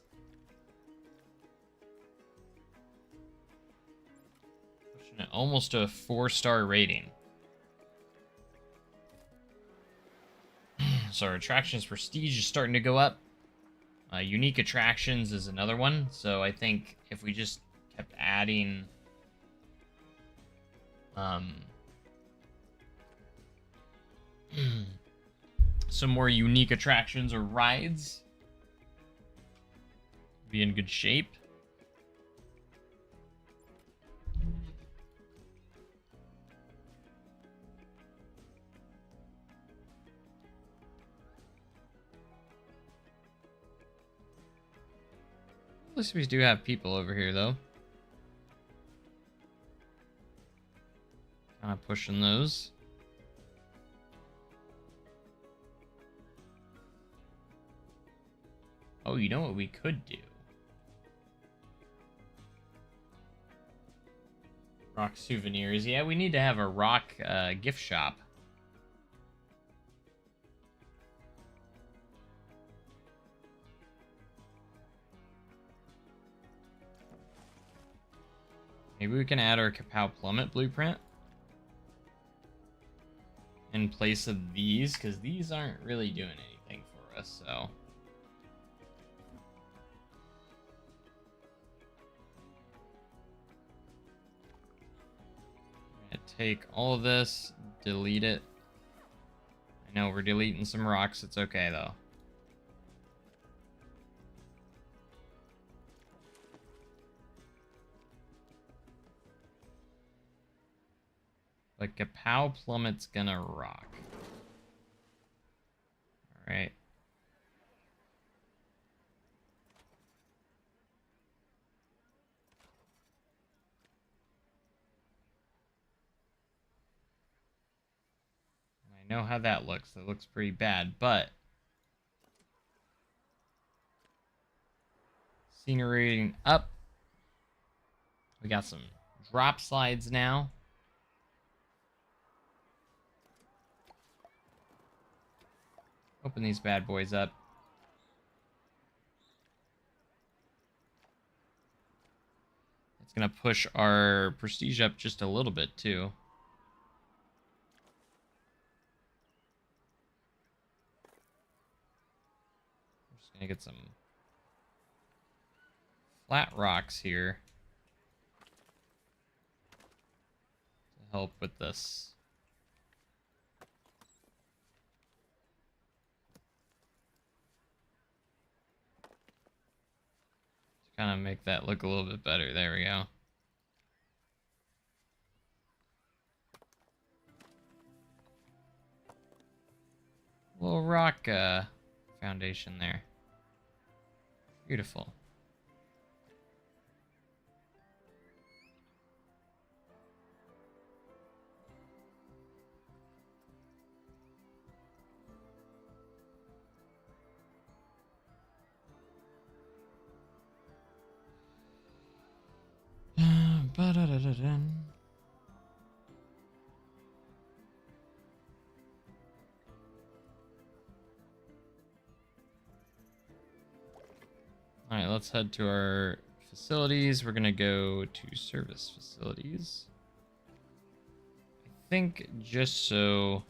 Pushing it almost to a 4-star rating. So our attractions prestige is starting to go up. Unique attractions is another one. So I think if we just kept adding some more unique attractions or rides, be in good shape. At least we do have people over here, though. Kind of pushing those. Oh, you know what we could do? Rock souvenirs. Yeah, we need to have a rock gift shop. Maybe we can add our Kapow Plummet blueprint in place of these, because these aren't really doing anything for us, so. I'm gonna take all of this, delete it. I know we're deleting some rocks, it's okay though. But Kapow Plummet's gonna rock. Alright. I know how that looks. That looks pretty bad, but scenery rating up. We got some drop slides now. Open these bad boys up. It's gonna push our prestige up just a little bit too. We're just gonna get some flat rocks here to help with this. Kind of make that look a little bit better. There we go. Little rock foundation there. Beautiful. Alright, let's head to our facilities. We're gonna go to service facilities. think just so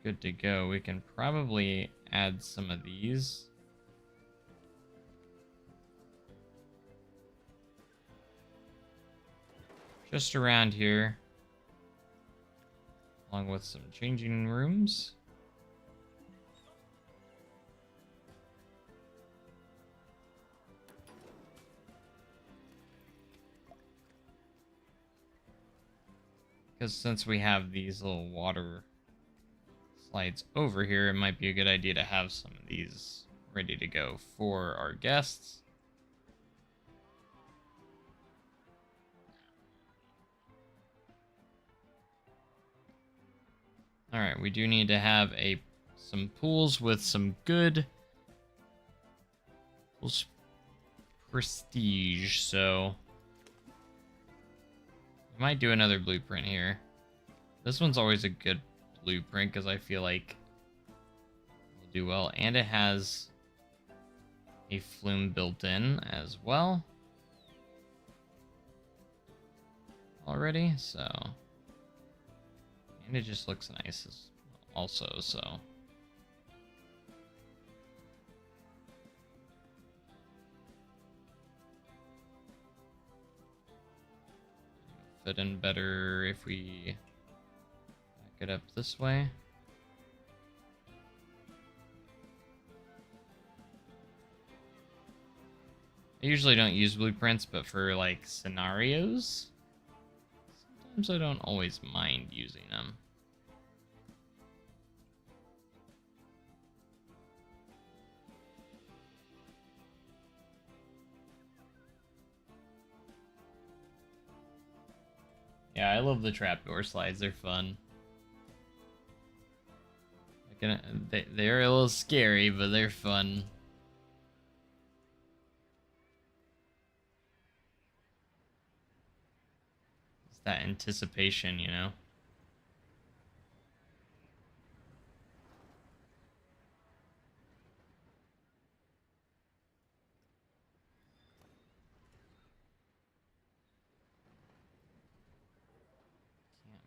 good to go, we can probably add some of these. Just around here. Along with some changing rooms. Because since we have these little water slides over here, it might be a good idea to have some of these ready to go for our guests. Alright, we do need to have some pools with some good prestige, so we might do another blueprint here. This one's always a good blueprint because I feel like we'll do well, and it has a flume built in as well already, so, and it just looks nice also, so fit in better if we back it up this way. I usually don't use blueprints, but for like scenarios, sometimes I don't always mind using them. Yeah, I love the trapdoor slides. They're fun. They're a little scary, but they're fun. It's that anticipation, you know?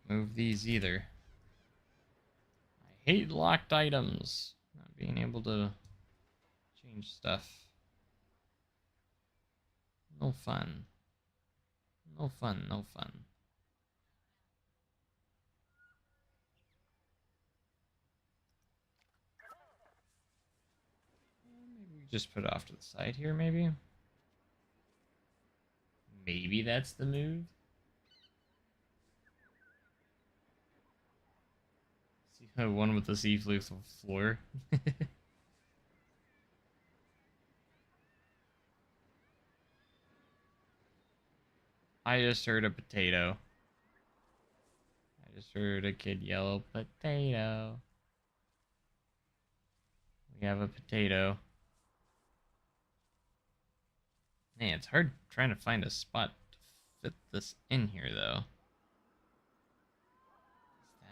Can't move these either. I hate locked items. Not being able to change stuff. No fun. No fun, no fun. Maybe we just put it off to the side here, maybe? Maybe that's the move? See how one with the sea-flute floor? I just heard a potato. I just heard a kid yell, potato. We have a potato. Man, it's hard trying to find a spot to fit this in here, though.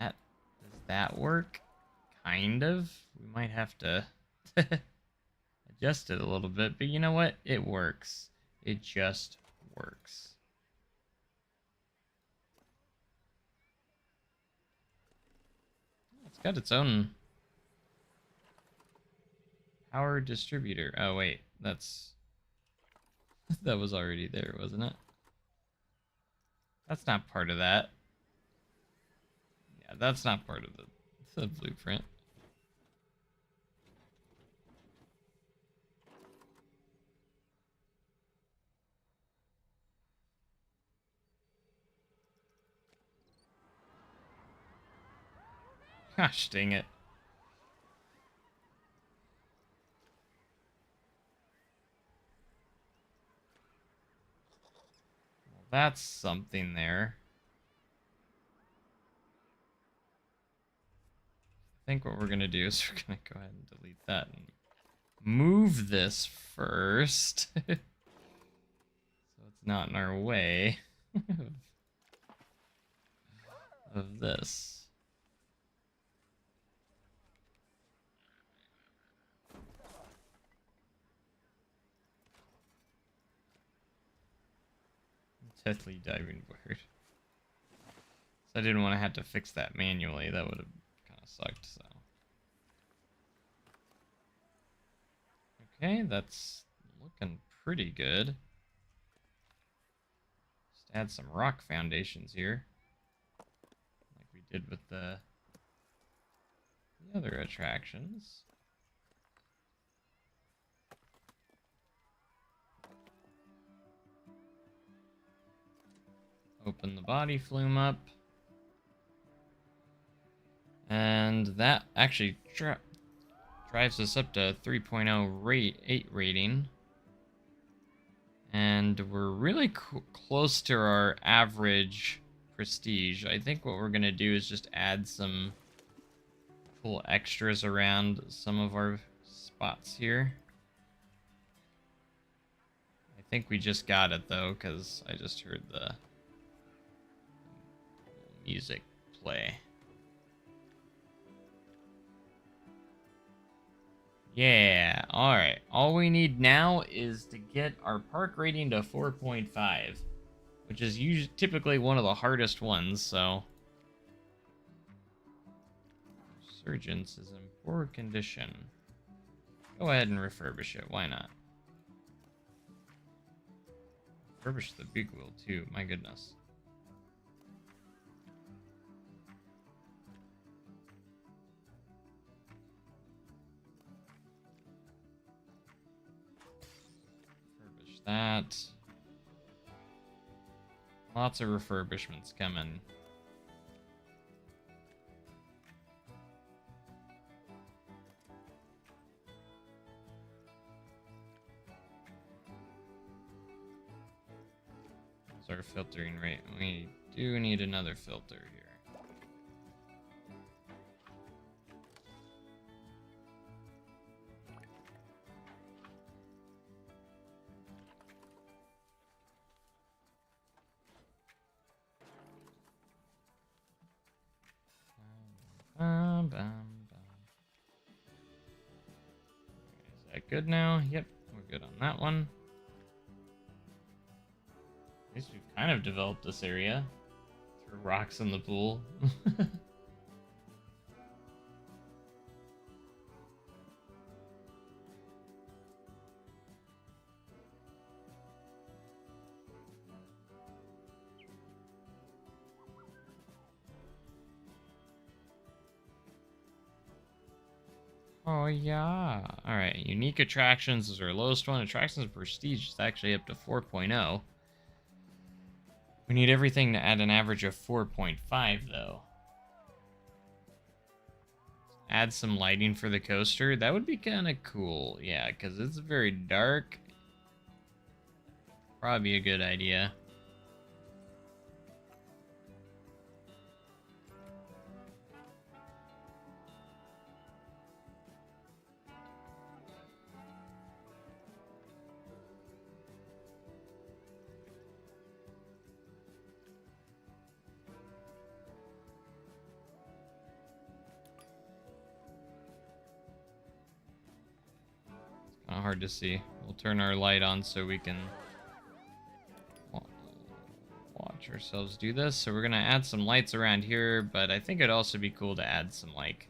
Does that work? Kind of. We might have to adjust it a little bit, but you know what? It works. It just works. It's got its own power distributor. Oh, wait. That's... that was already there, wasn't it? That's not part of that. Yeah, that's not part of the blueprint. Gosh dang it. Well, that's something there. I think what we're going to do is we're going to go ahead and delete that and move this first. So it's not in our way of this. Deathly diving board. So I didn't want to have to fix that manually. That would have kind of sucked, so. Okay, that's looking pretty good. Just add some rock foundations here. Like we did with the other attractions. Open the body flume up. And that actually drives us up to 3.0 8 rating. And we're really close to our average prestige. I think what we're going to do is just add some cool extras around some of our spots here. I think we just got it though, because I just heard the music play. Yeah, alright. All we need now is to get our park rating to 4.5, which is typically one of the hardest ones, so. Resurgence is in poor condition. Go ahead and refurbish it, why not? Refurbish the big wheel too, my goodness. That. Lots of refurbishments coming. How's our filtering rate? We do need another filter here. Is that good now? Yep, we're good on that one. At least we've kind of developed this area. Threw rocks in the pool. Oh, yeah. Alright, unique attractions is our lowest one. Attractions of prestige is actually up to 4.0. We need everything to add an average of 4.5, though. Add some lighting for the coaster. That would be kind of cool. Yeah, because it's very dark. Probably a good idea. Kind of hard to see. We'll turn our light on so we can watch ourselves do this. So we're gonna add some lights around here, but I think it'd also be cool to add some like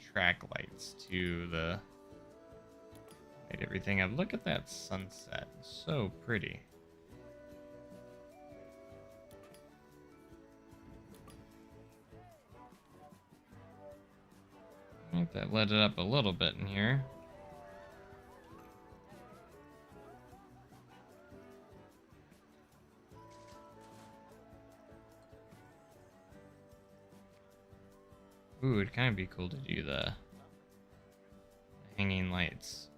track lights to the light everything up. Look at that sunset, so pretty. I think that lit it up a little bit in here. Ooh, it'd kind of be cool to do the hanging lights.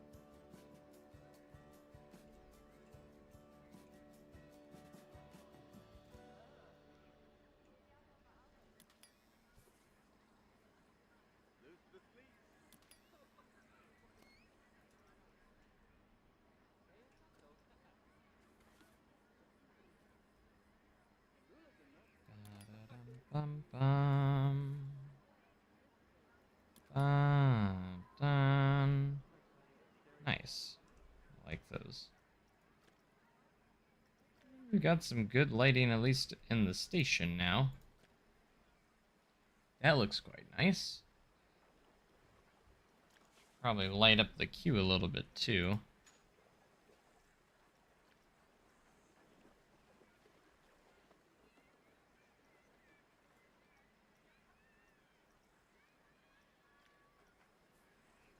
Bum, bum. Dun. Nice. I like those. We got some good lighting, at least in the station now. That looks quite nice. Probably light up the queue a little bit too.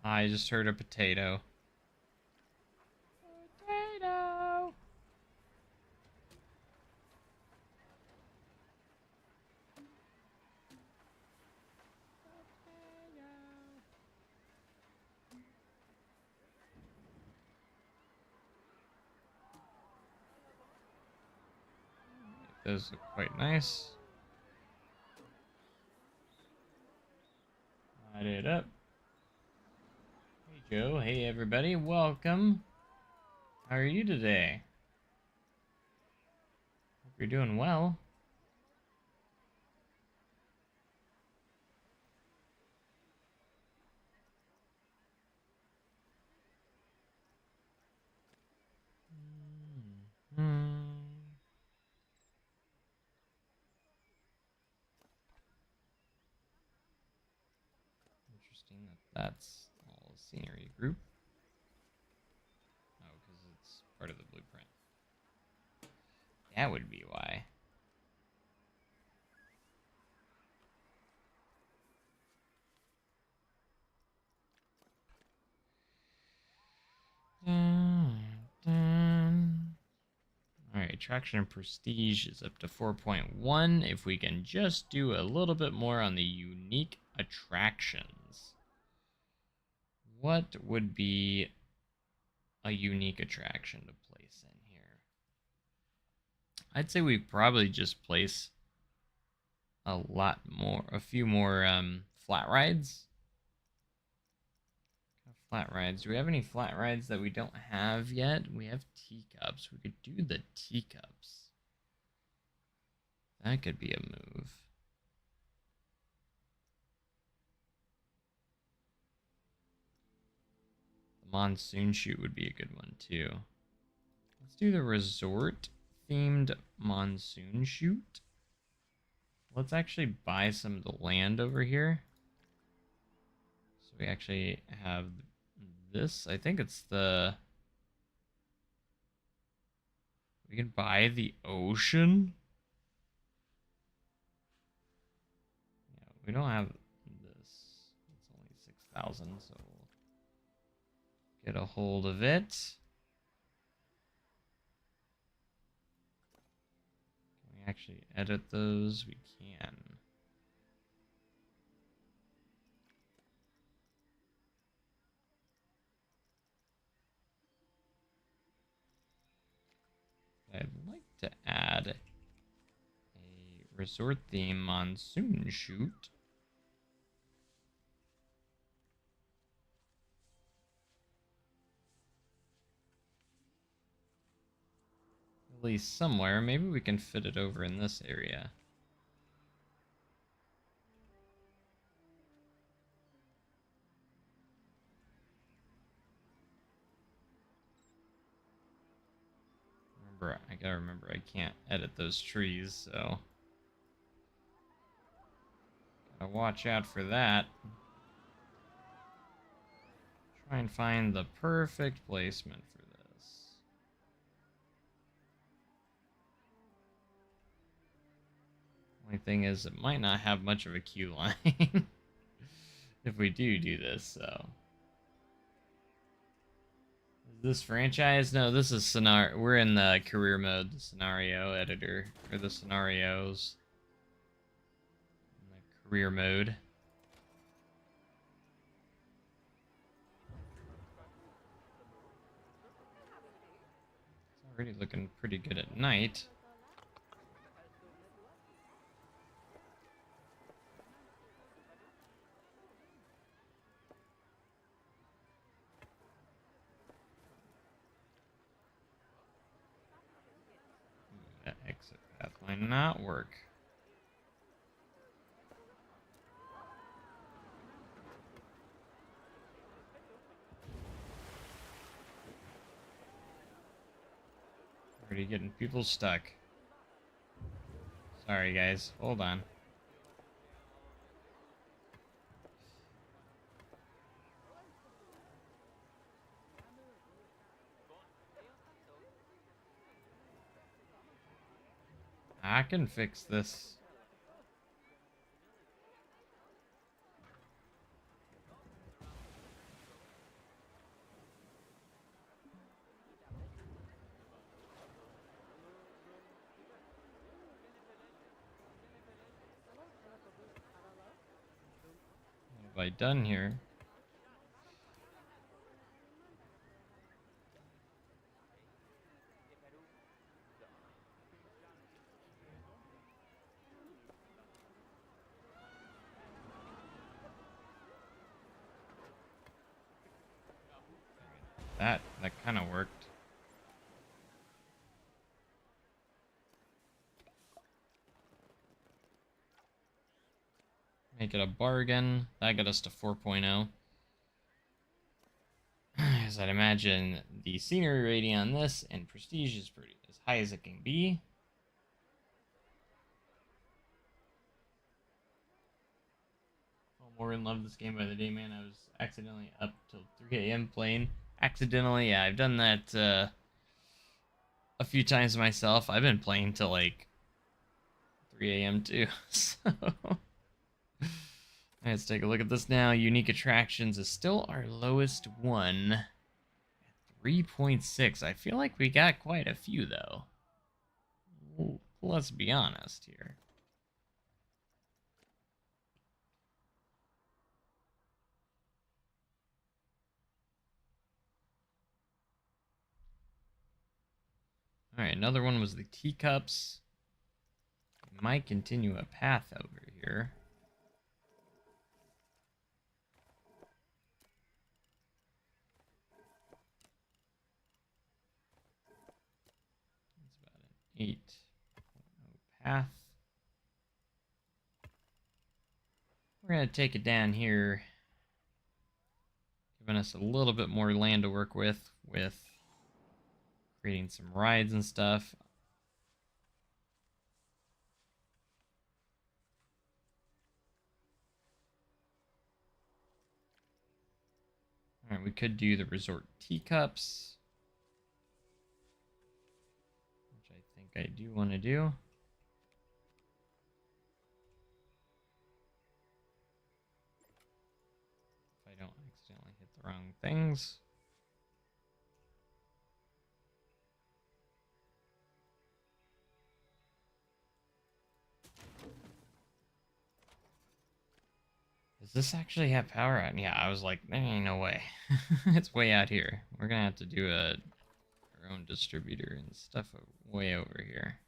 I just heard a potato. Potato! Those look quite nice. Light it up. Hey Joe, hey everybody, welcome. How are you today? Hope you're doing well. Interesting that that's all a scenery group. Oh, because it's part of the blueprint. That would be why. Alright, attraction and prestige is up to 4.1. If we can just do a little bit more on the unique attractions. What would be a unique attraction to place in here? I'd say we probably just place a few more flat rides. Flat rides. Do we have any flat rides that we don't have yet? We have teacups. We could do the teacups. That could be a move. The monsoon chute would be a good one too. Let's do the resort themed monsoon chute. Let's actually buy some of the land over here. So we actually have this. I think it's the... We can buy the ocean. Yeah, we don't have this. It's only 6,000, so we'll get a hold of it. Can we actually edit those? We can. I'd like to add a resort theme monsoon chute. At least somewhere. Maybe we can fit it over in this area. I gotta remember I can't edit those trees, so gotta watch out for that. Try and find the perfect placement for this. Only thing is, it might not have much of a queue line if we do this, so. This franchise? No, this is scenario. We're in the career mode, the scenario editor, or the scenarios. In the career mode. It's already looking pretty good at night. That exit path might not work. Already getting people stuck. Sorry guys, hold on. I can fix this. What have I done here? That kind of worked. Make it a bargain. That got us to 4.0. As I'd imagine, the scenery rating on this and prestige is pretty as high as it can be. Oh, Morgan loved this game by the day, man. I was accidentally up till 3 a.m. playing. Accidentally, yeah, I've done that a few times myself. I've been playing till like 3 a.m. too. So let's take a look at this now. Unique attractions is still our lowest one at 3.6. I feel like we got quite a few though. Ooh, let's be honest here. All right, another one was the teacups. We might continue a path over here. It's about an 8.0 path. We're going to take it down here, giving us a little bit more land to work with creating some rides and stuff. All right, we could do the resort teacups, which I think I do want to do. If I don't accidentally hit the wrong things. Does this actually have power on? Yeah, I was like, there ain't no way. It's way out here. We're gonna have to do our own distributor and stuff way over here.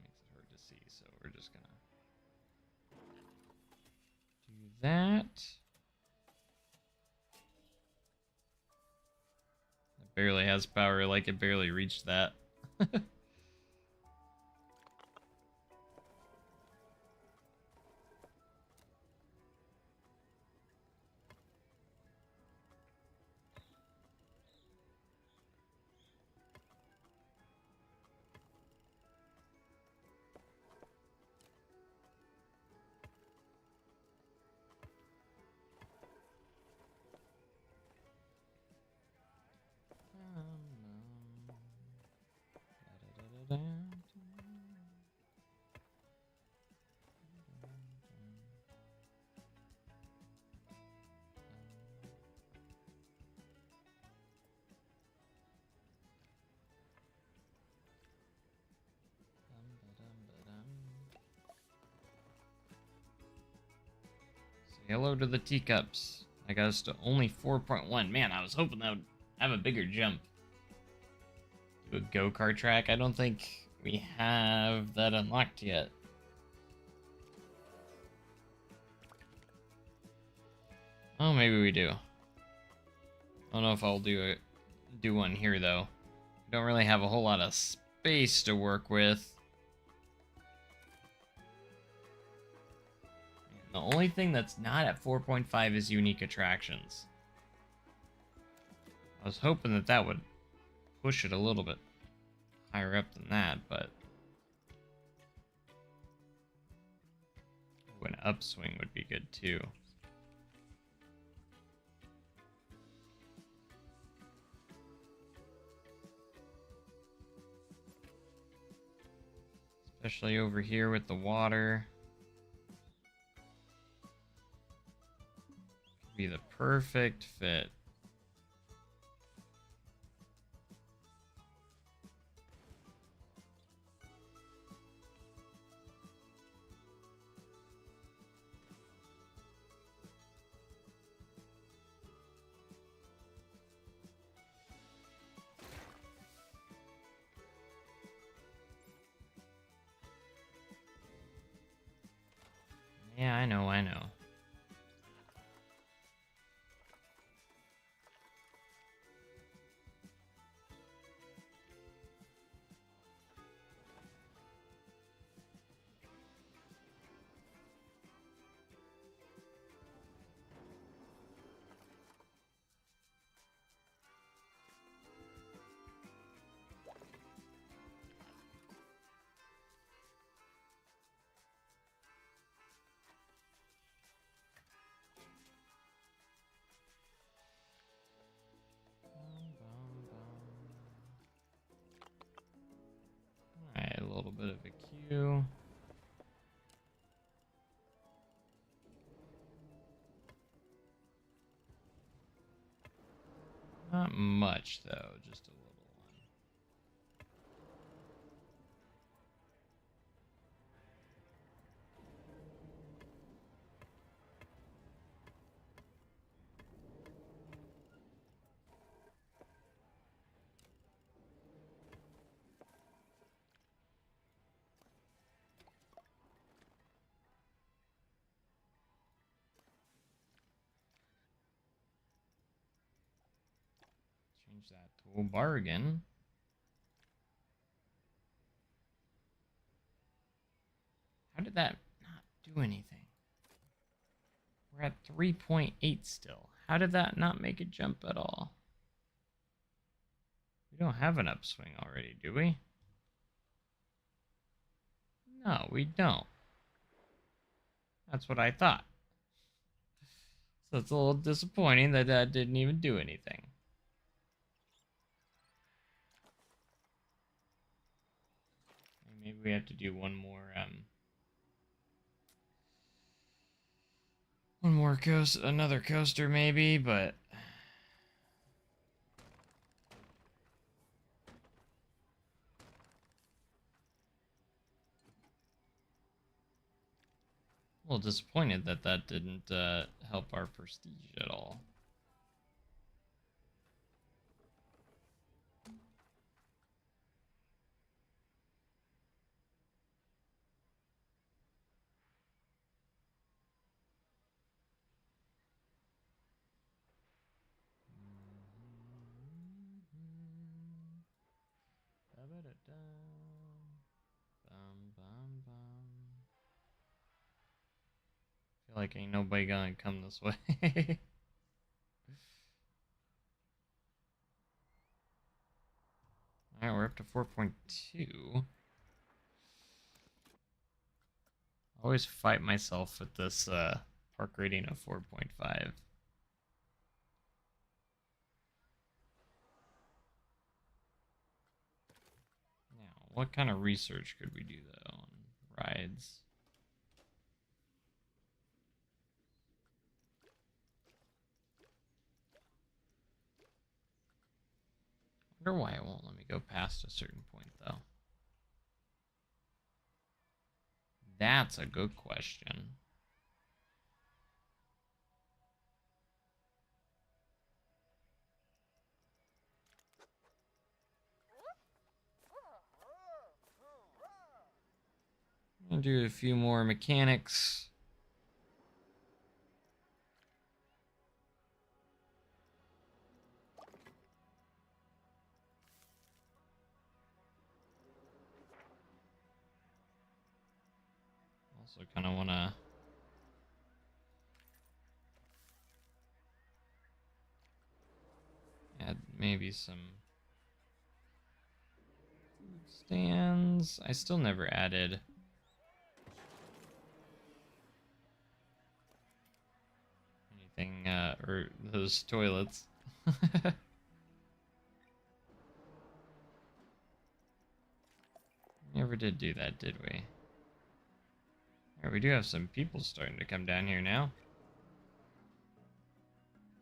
Makes it hard to see, so we're just gonna do that. It barely has power, like it barely reached that. Say hello to the teacups. I got us to only 4.1. Man, I was hoping that would have a bigger jump. Do a go-kart track? I don't think we have that unlocked yet. Oh, maybe we do. I don't know if I'll do one here though. Don't really have a whole lot of space to work with. The only thing that's not at 4.5 is unique attractions. I was hoping that would push it a little bit higher up than that, but an upswing would be good too. Especially over here with the water. Could be the perfect fit. Yeah, I know, I know. Alright, a little bit of a queue. Not much, though, just a little one. Change that to a bargain. How did that not do anything? We're at 3.8 still. How did that not make it jump at all? We don't have an upswing already, do we? No, we don't. That's what I thought. So it's a little disappointing that that didn't even do anything. Maybe we have to do one more another coaster maybe, but a little disappointed that that didn't help our prestige at all. Feel like ain't nobody gonna come this way. Alright, we're up to 4.2. Always fight myself with this park rating of 4.5. Now, what kind of research could we do though on rides? I wonder why it won't let me go past a certain point though. That's a good question. I'm gonna do a few more mechanics. Also kind of want to add maybe some food stands. I still never added anything, or those toilets. Yeah, never did do that, did we? Alright, we do have some people starting to come down here now.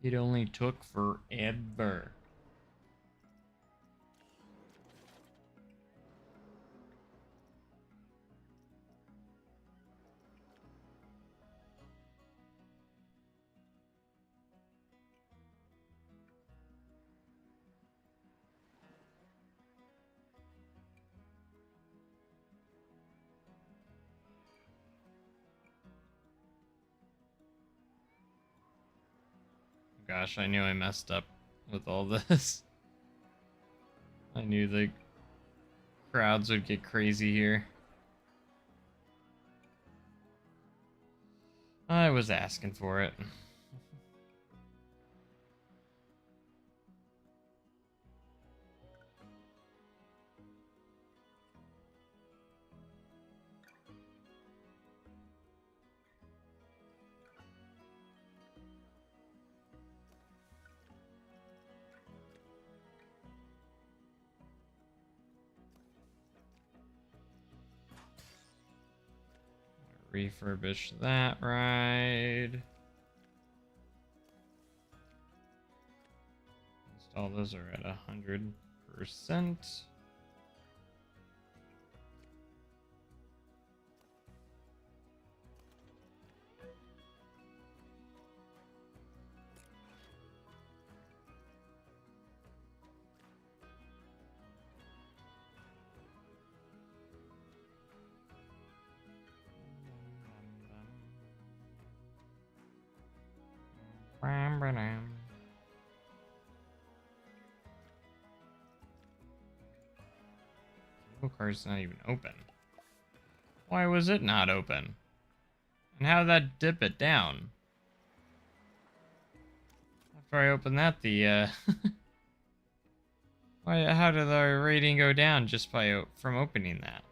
It only took forever. Gosh, I knew I messed up with all this. I knew the crowds would get crazy here. I was asking for it. Refurbish that ride. All those are at 100%. Cable car's not even open. Why was it not open? And how did that dip it down? After I opened that, why? How did our rating go down just from opening that?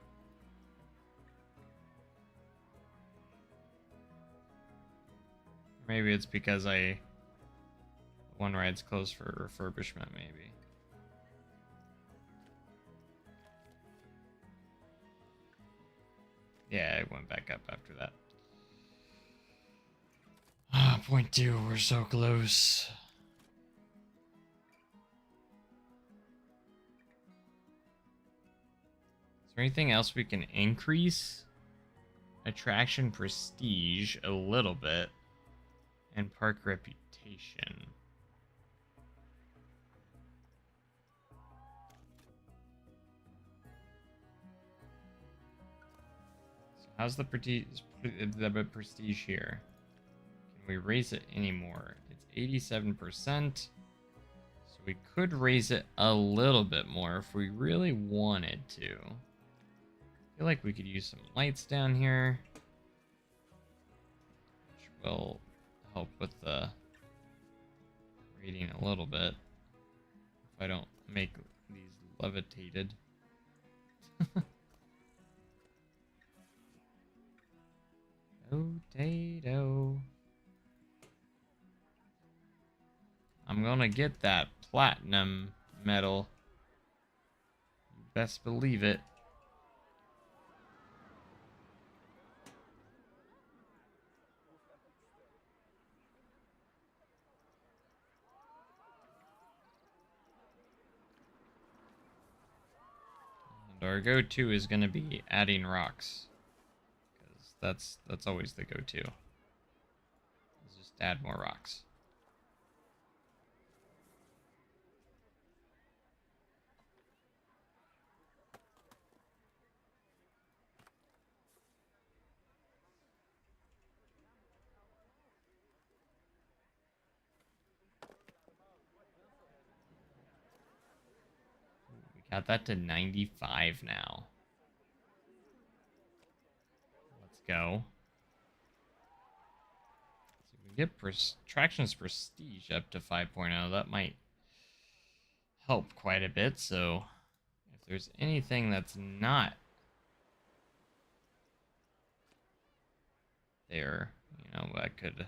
Maybe it's because one ride's closed for refurbishment, maybe. Yeah, it went back up after that. Ah, point 2, we're so close. Is there anything else we can increase? Attraction prestige a little bit. And park reputation. So how's the prestige here? Can we raise it anymore? It's 87%. So we could raise it a little bit more if we really wanted to. I feel like we could use some lights down here, which will help with the rating a little bit if I don't make these levitated. Potato. I'm gonna get that platinum medal. You best believe it. Our go-to is going to be adding rocks, because that's always the go-to. Just add more rocks. Got that to 95 now. Let's go. So we get Traction's prestige up to 5.0. That might help quite a bit. So if there's anything that's not there, you know, I could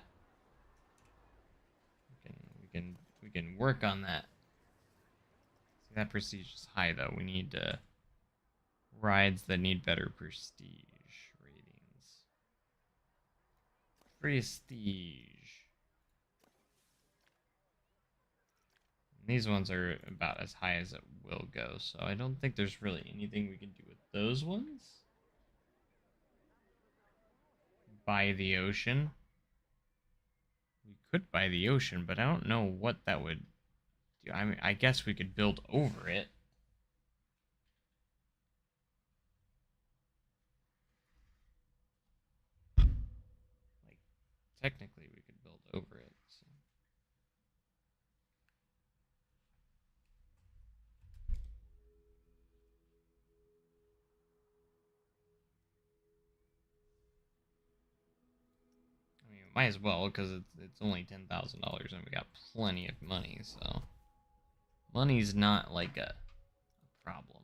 we can work on that. That prestige is high, though. We need to rides that need better prestige ratings. Prestige. These ones are about as high as it will go, so I don't think there's really anything we can do with those ones. Buy the ocean. We could buy the ocean, but I don't know what that would do. I mean, I guess we could build over it. Like, technically, we could build over it. So. I mean, might as well, because it's only $10,000 and we got plenty of money, so money's not like a problem.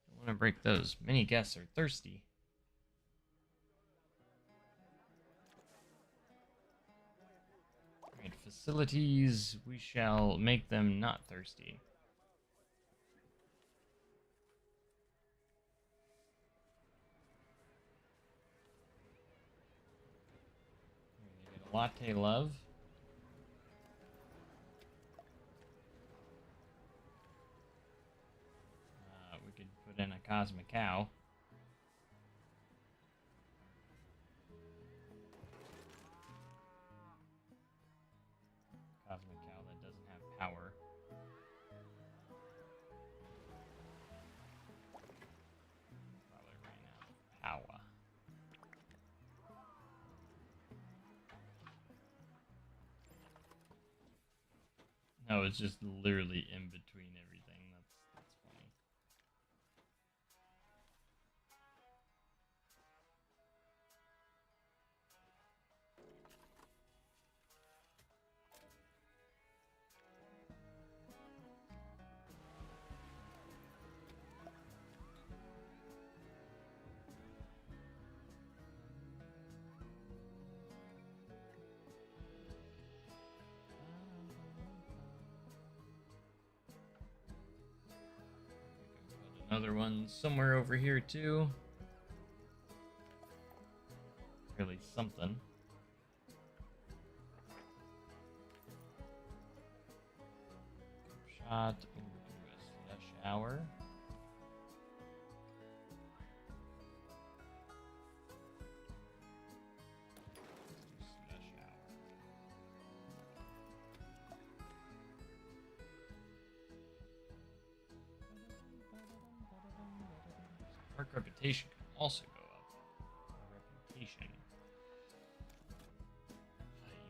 Don't want to break those. Many guests are thirsty. Alright, facilities, we shall make them not thirsty. Get a latte love. We could put in a cosmic cow. Cosmic cow that doesn't have power. Probably ran out of power. No, it's just literally in between everything. That's funny. Another one somewhere over here too. Really something. Shot. Ooh, a slush hour. Park reputation can also go up. Reputation.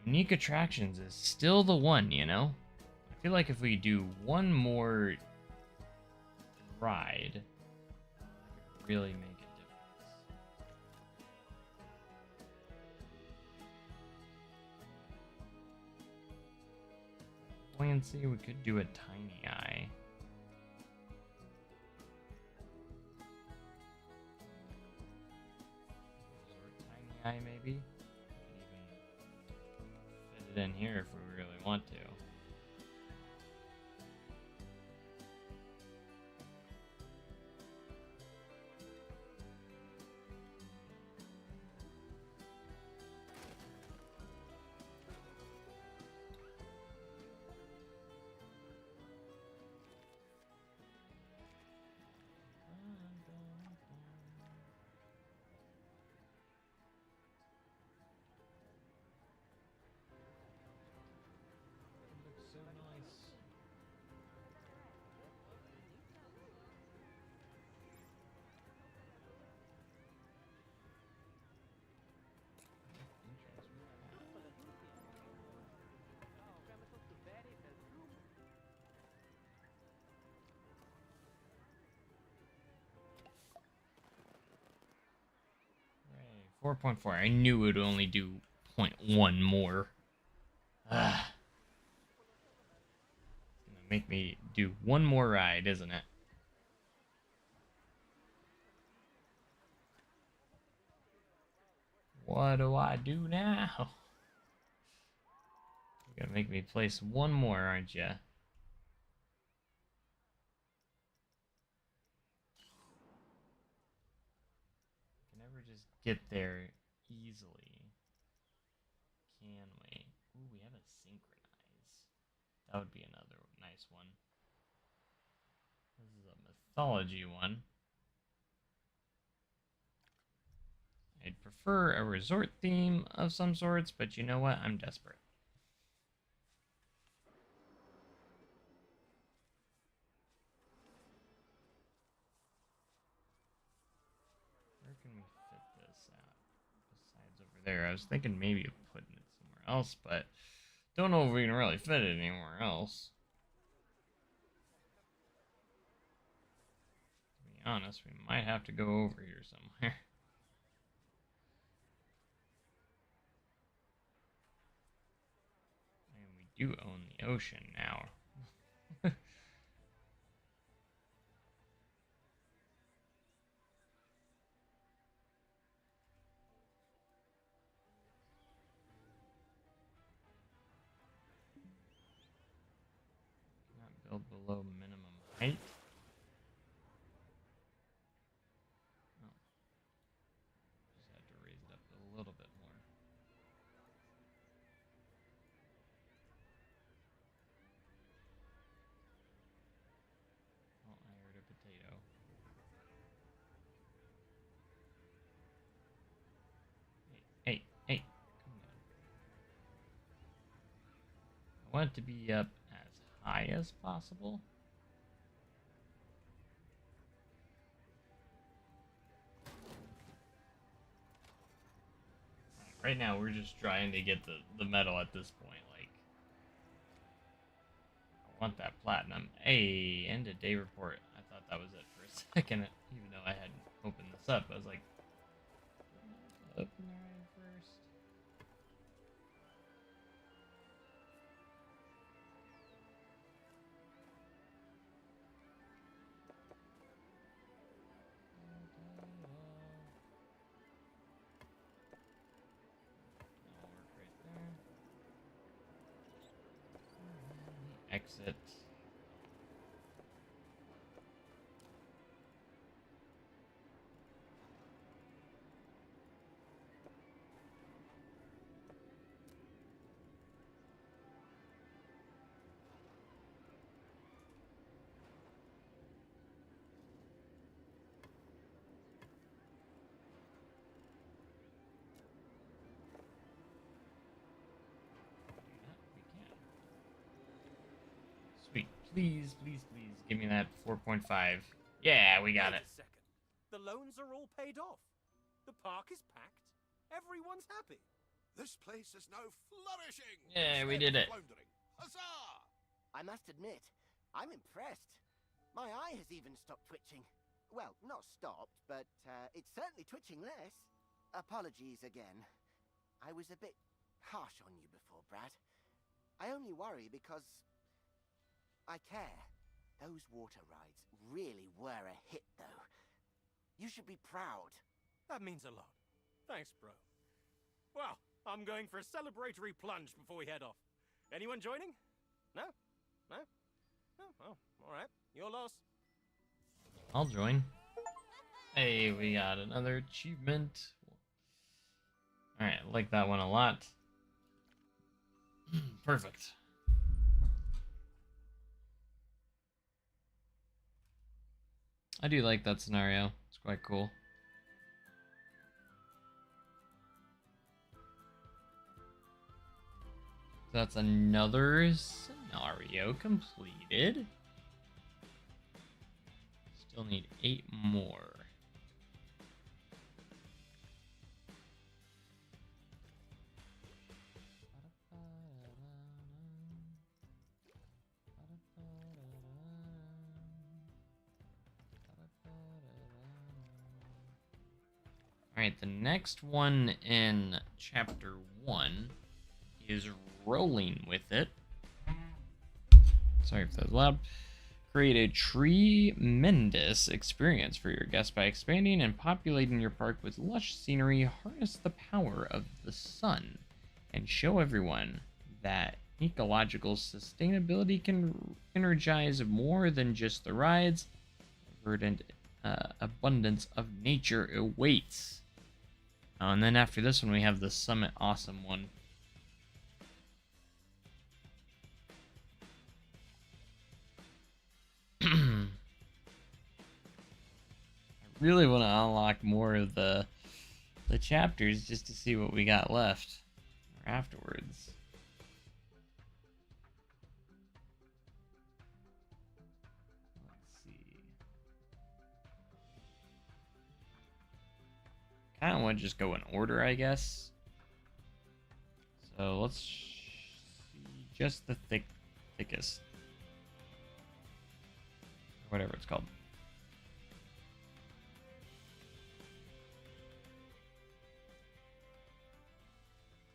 Unique attractions is still the one, you know? I feel like if we do one more ride, it could really make a difference. Buoyancy, we could do a tiny eye. Eye maybe? We can even fit it in here if we really want to. So nice. Right, 4.4. I knew it would only do 0.1 more. It's gonna Make me do one more ride, isn't it? What do I do now? You're gonna make me place one more, aren't you? Can never just get there easily. Can we? Ooh, we have a synchronize. That would be another nice one. This is a mythology one. I'd prefer a resort theme of some sorts, but you know what? I'm desperate. Where can we fit this at? Besides over there. I was thinking maybe of putting it somewhere else, but don't know if we can really fit it anywhere else. To be honest, we might have to go over here somewhere. And we do own the ocean now. Cannot build below minimum height. Oh. Just had to raise it up a little bit more. Oh, I heard a potato. Hey, hey, hey. Come down. I want it to be up as high as possible. Right now, we're just trying to get the metal at this point. Like, I want that platinum. Hey, end of day report. I thought that was it for a second, even though I hadn't opened this up. I was like, open the ride first. That'll work right there. Exit. Sweet. Please, please, please give me that 4.5. Yeah, we got it. Wait a second. The loans are all paid off. The park is packed. Everyone's happy. This place is now flourishing. Yeah, we did it. Floundering. Huzzah! I must admit, I'm impressed. My eye has even stopped twitching. Well, not stopped, but it's certainly twitching less. Apologies again. I was a bit harsh on you before, Brad. I only worry because I care. Those water rides really were a hit, though. You should be proud. That means a lot. Thanks, bro. Well, I'm going for a celebratory plunge before we head off. Anyone joining? No? No? Oh, well, alright. Your loss. I'll join. Hey, we got another achievement. Alright, I like that one a lot. Perfect. I do like that scenario. It's quite cool. That's another scenario completed. Still need 8 more. Alright, the next one in chapter 1 is rolling with it. Sorry if that was loud. Create a tremendous experience for your guests by expanding and populating your park with lush scenery. Harness the power of the sun and show everyone that ecological sustainability can energize more than just the rides. Verdant abundance of nature awaits. Oh, and then after this one, we have the Summit Awesome one. I really want to unlock more of the chapters just to see what we got left afterwards. Let's see. Kind of want to just go in order, I guess. So let's see just the thickest. Whatever it's called.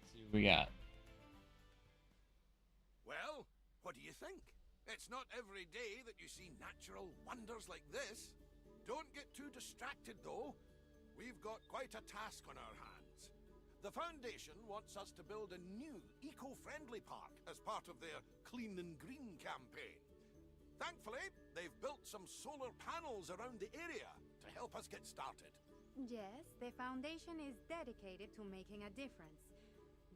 Let's see what we got. Well, what do you think? It's not every day that you see natural wonders like this. Don't get too distracted, though. We've got quite a task on our hands. The Foundation wants us to build a new, eco-friendly park as part of their Clean and Green campaign. Thankfully, they've built some solar panels around the area to help us get started. Yes, the Foundation is dedicated to making a difference.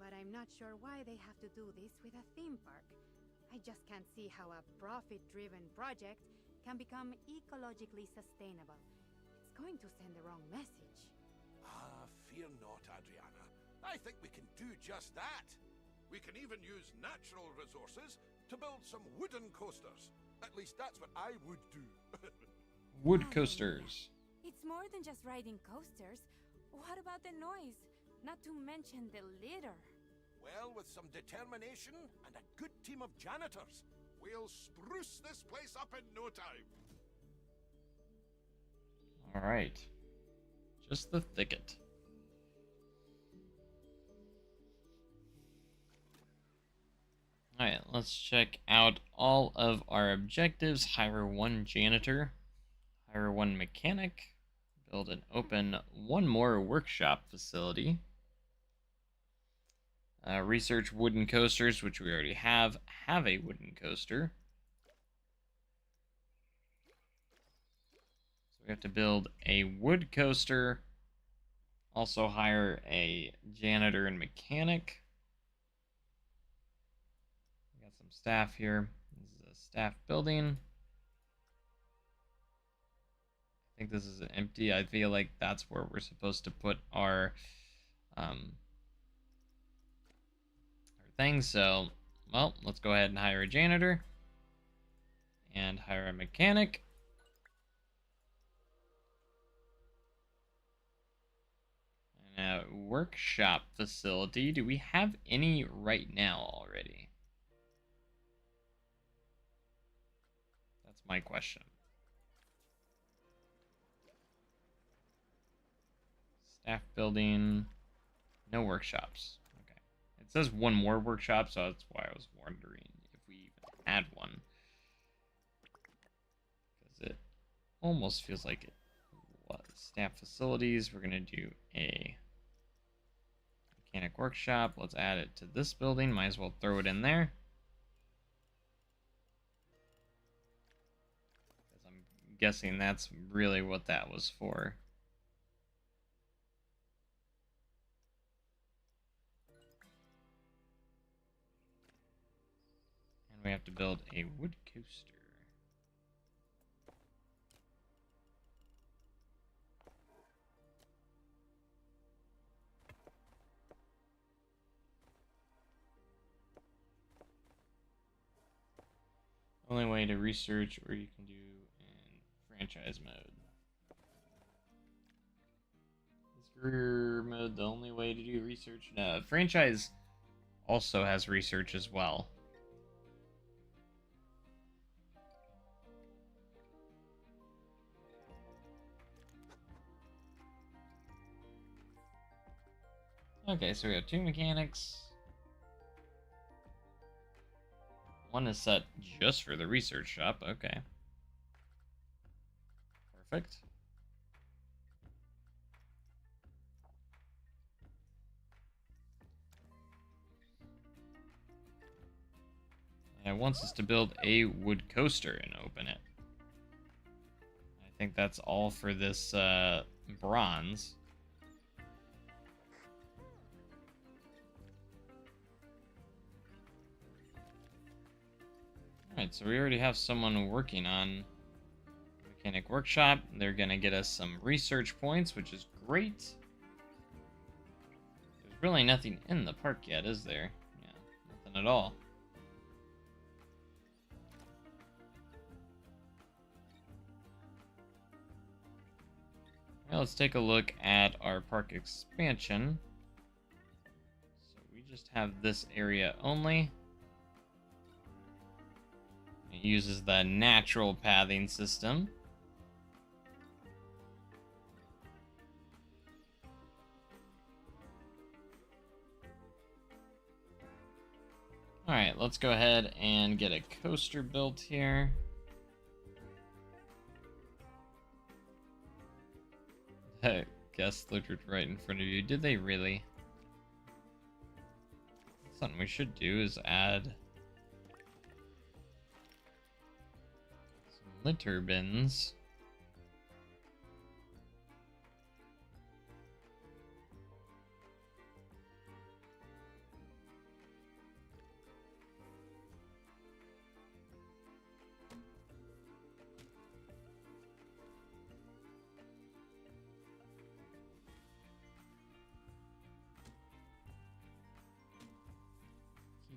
But I'm not sure why they have to do this with a theme park. I just can't see how a profit-driven project can become ecologically sustainable. It's going to send the wrong message. Ah, fear not, Adriana. I think we can do just that. We can even use natural resources to build some wooden coasters. At least that's what I would do. Wood coasters. It's more than just riding coasters. What about the noise? Not to mention the litter. Well, with some determination and a good team of janitors, we'll spruce this place up in no time. All right. Just the Thicket. Alright, let's check out all of our objectives. Hire one janitor, hire one mechanic, build and open one more workshop facility, research wooden coasters, which we already have a wooden coaster. So we have to build a wood coaster, also hire a janitor and mechanic. Staff here. This is a staff building. I think this is empty. I feel like that's where we're supposed to put our things. So, well, let's go ahead and hire a janitor and hire a mechanic. And a workshop facility. Do we have any right now already? My question. Staff building, no workshops. Okay. It says one more workshop, so that's why I was wondering if we even had one. Because it almost feels like it was. Staff facilities, we're going to do a mechanic workshop. Let's add it to this building. Might as well throw it in there. Guessing that's really what that was for. And we have to build a wood coaster. Only way to research, or you can do franchise mode. Is career mode the only way to do research? No, franchise also has research as well. Okay, so we have two mechanics. One is set just for the research shop. Okay. Perfect. And it wants us to build a wood coaster and open it. I think that's all for this bronze. Alright, so we already have someone working on Mechanic Workshop. They're going to get us some research points, which is great. There's really nothing in the park yet, is there? Yeah, nothing at all. Now let's take a look at our park expansion. So we just have this area only. It uses the natural pathing system. Alright, let's go ahead and get a coaster built here. Guest literally right in front of you. Did they really? Something we should do is add some litter bins.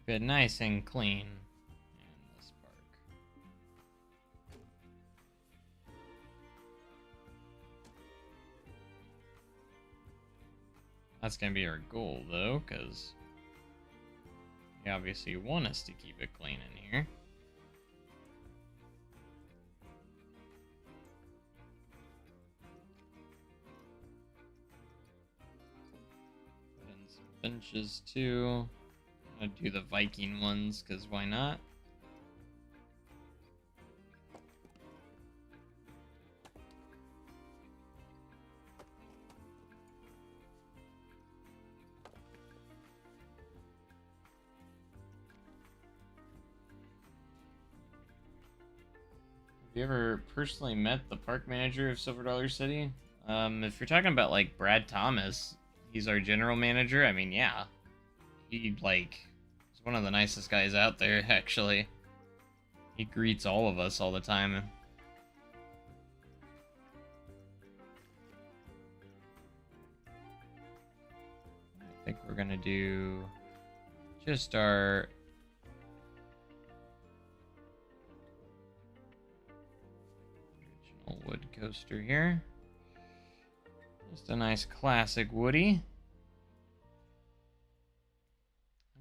Keep it nice and clean in this park. That's going to be our goal, though, because you obviously want us to keep it clean in here. Put in some benches, too. I'm gonna do the Viking ones, because why not? Have you ever personally met the park manager of Silver Dollar City? If you're talking about, like, Brad Thomas, he's our general manager, I mean, yeah. He's one of the nicest guys out there, actually. He greets all of us all the time. I think we're gonna do just our original wood coaster here. Just a nice classic woody.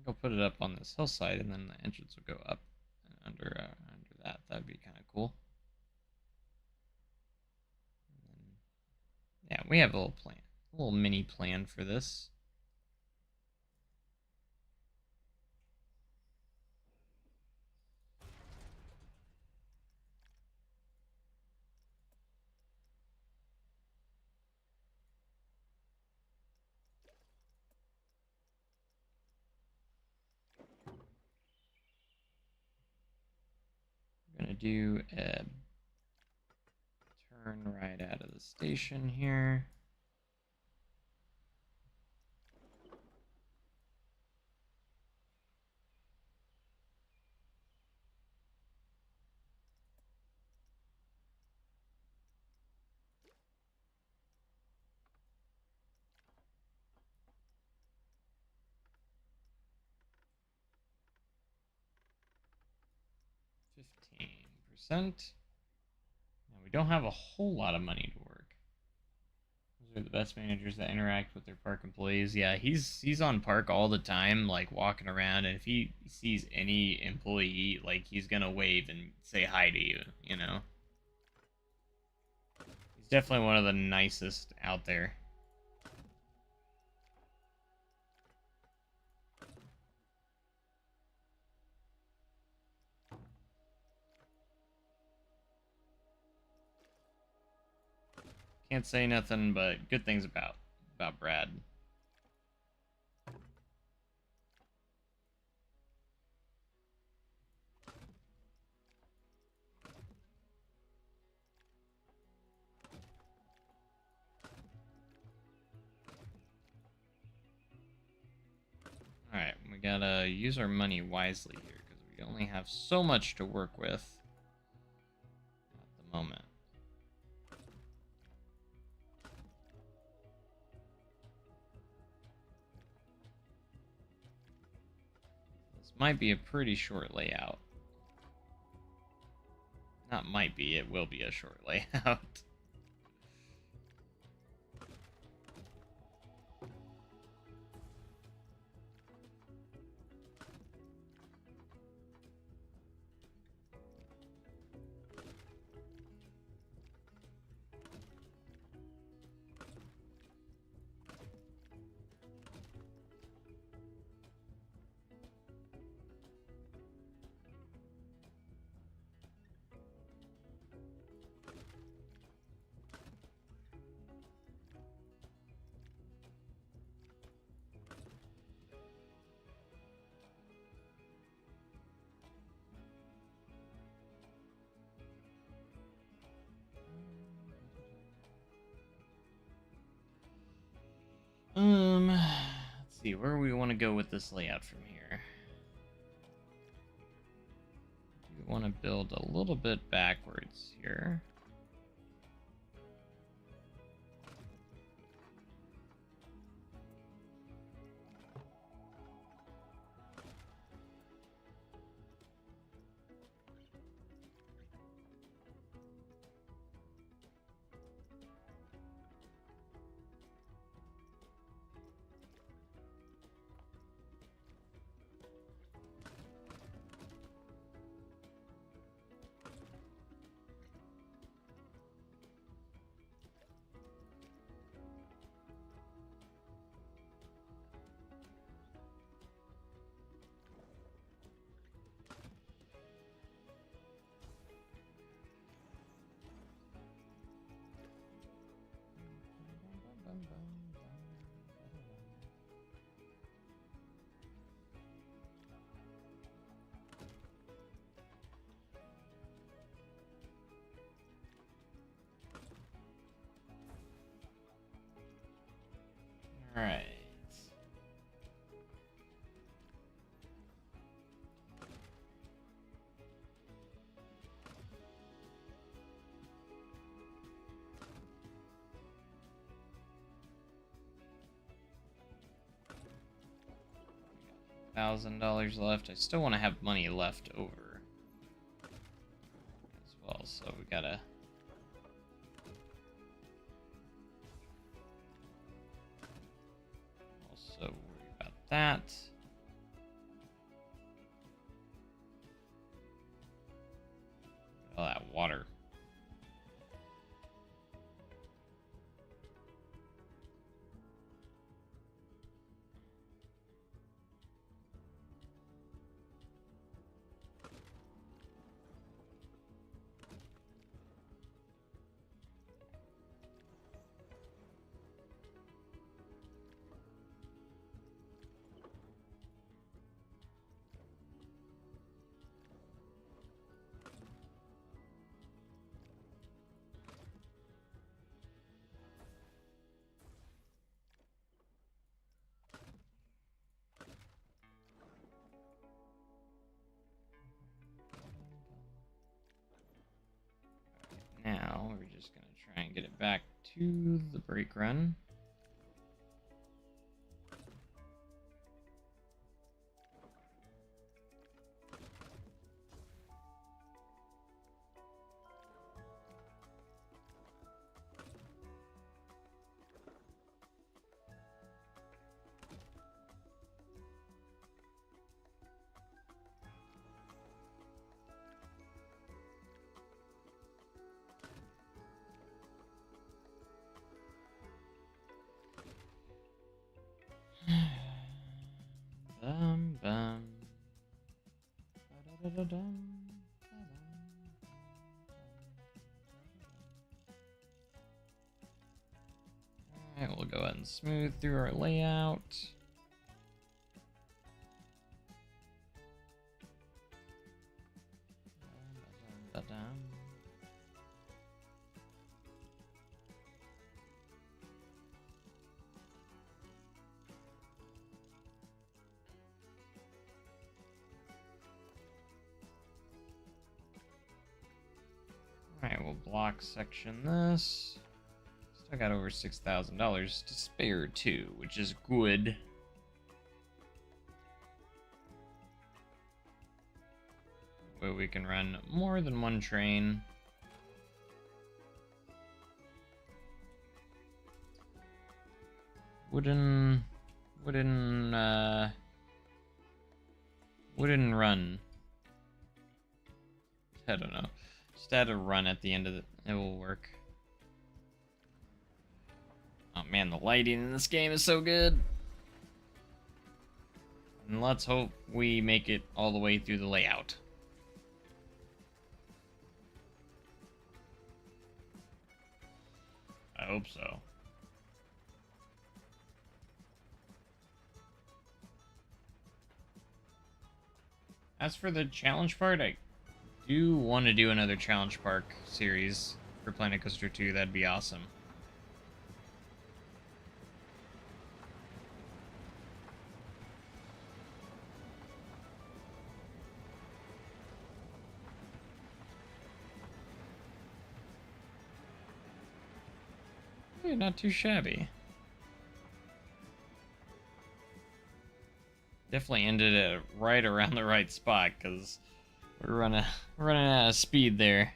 I'll put it up on this hillside, and then the entrance will go up and under that. That'd be kind of cool. Yeah, we have a little plan, a little mini plan for this. We're gonna do a turn right out of the station here. Now, we don't have a whole lot of money to work. Those are the best managers that interact with their park employees. Yeah, he's on park all the time, like walking around, and if he sees any employee, like he's gonna wave and say hi to you, you know. He's definitely one of the nicest out there. Can't say nothing but good things about Brad. Alright, we gotta use our money wisely here, because we only have so much to work with at the moment. This might be a pretty short layout. Not might be, it will be a short layout. Let's see, where do we want to go with this layout from here? We want to build a little bit backwards here. All right. $1,000 left. I still want to have money left over as well, so we gotta also worry about that. All that water. Now we're just going to try and get it back to the brake run. Bum, bum. Ba-da-da-da-dum. we'll go ahead and smooth through our layout. Alright, we'll block section this. Still got over $6,000 to spare too, which is good. Where we can run more than one train. Wooden run. I don't know. Just add a run at the end of it. It will work. Oh man, the lighting in this game is so good. And let's hope we make it all the way through the layout. I hope so. As for the challenge part, I do want to do another challenge park series for Planet Coaster 2. That'd be awesome. Hey, not too shabby. Definitely ended it right around the right spot because we're running out of speed there.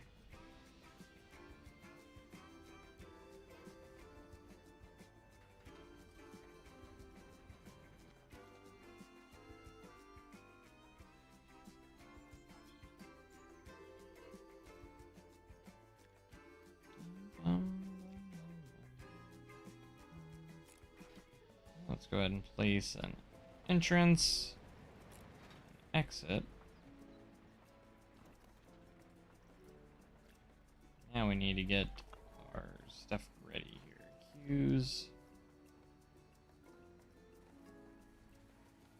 Let's go ahead and place an entrance, exit. Now we need to get our stuff ready here. Queues.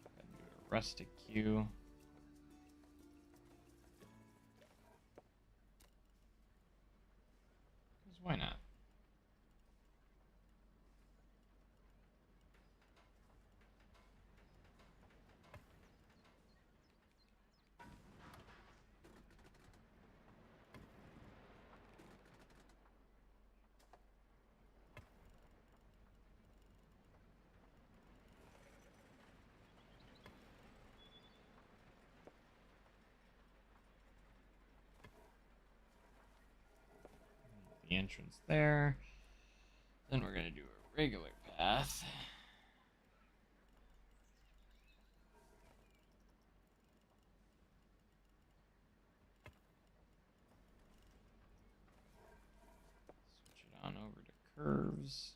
Do a rustic queue. Because why not? The entrance there. Then we're going to do a regular path. Switch it on over to curves.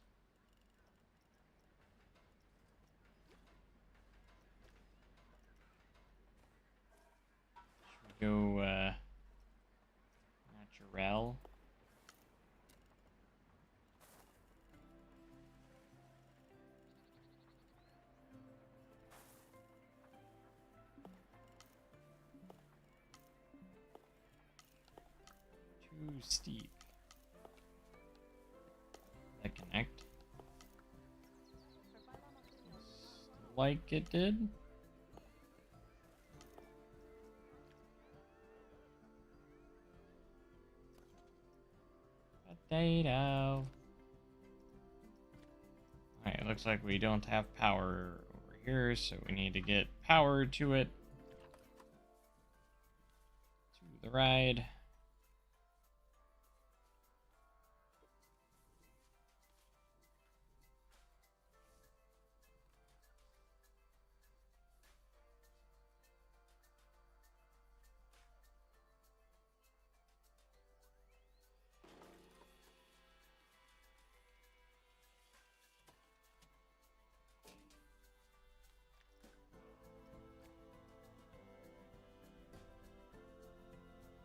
Should we go natural? Too steep. That connect? Like it did? Potato. Alright, it looks like we don't have power over here, so we need to get power to it. To the ride.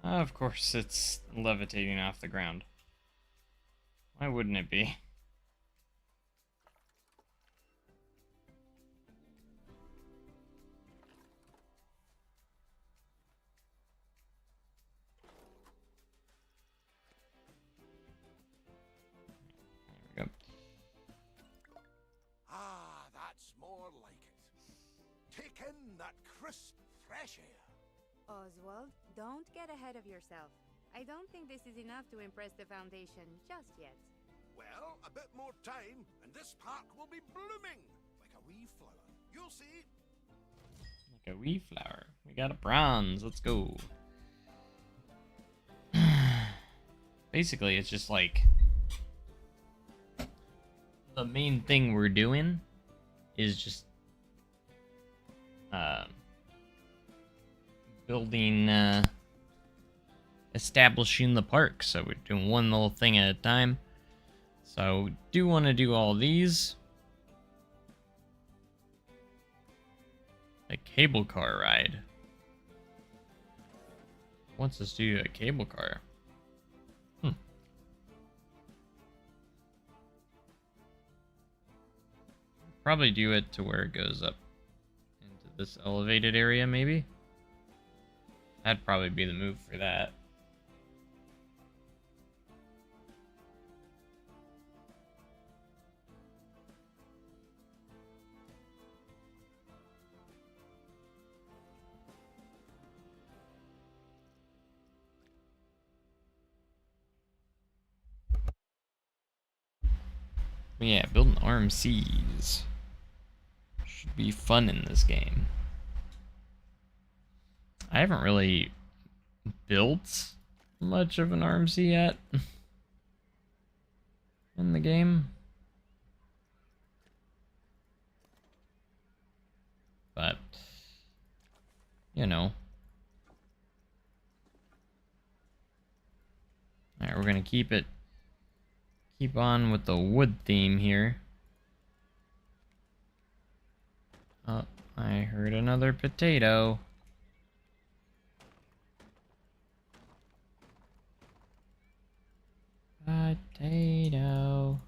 Of course, it's levitating off the ground. Why wouldn't it be? that crisp, fresh air. Oswald, don't get ahead of yourself. I don't think this is enough to impress the Foundation just yet. Well, a bit more time, and this park will be blooming like a wee flower. You'll see. Like a wee flower. We got a bronze. Let's go. Basically, it's just like the main thing we're doing is just building, establishing the park. So we're doing one little thing at a time. So we do want to do all these. A cable car ride. Wants us to do a cable car. Probably do it to where it goes up into this elevated area, maybe. That'd probably be the move for that. But yeah, building RMCs should be fun in this game. I haven't really built much of an RMC yet in the game. But, you know. Alright, we're gonna keep on with the wood theme here. Oh, I heard another potato. Potato.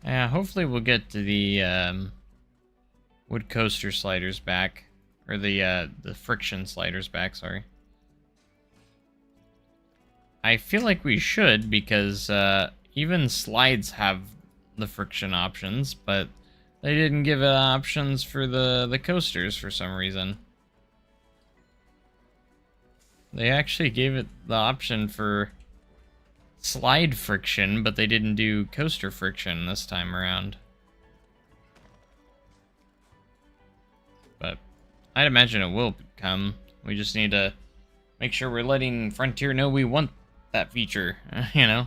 Yeah, hopefully we'll get to the wood coaster sliders back, or the friction sliders back. Sorry. I feel like we should, because even slides have the friction options, but they didn't give it options for the coasters for some reason. They actually gave it the option for slide friction, but they didn't do coaster friction this time around. But I'd imagine it will come. We just need to make sure we're letting Frontier know we want that feature, you know?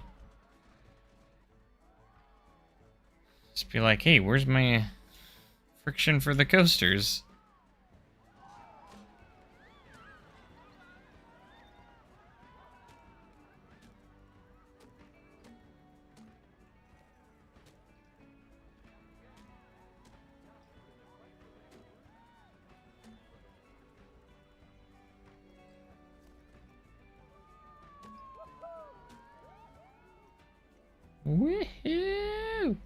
Just be like, hey, where's my friction for the coasters? Woohoo!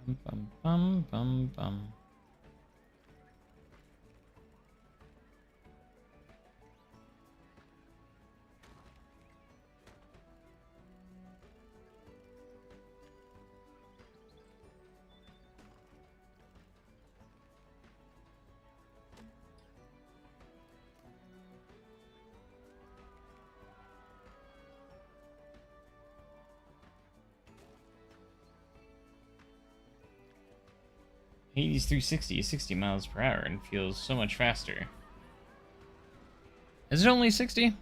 Bum bum bum bum. Hades 360 is 60 miles per hour and feels so much faster. Is it only 60?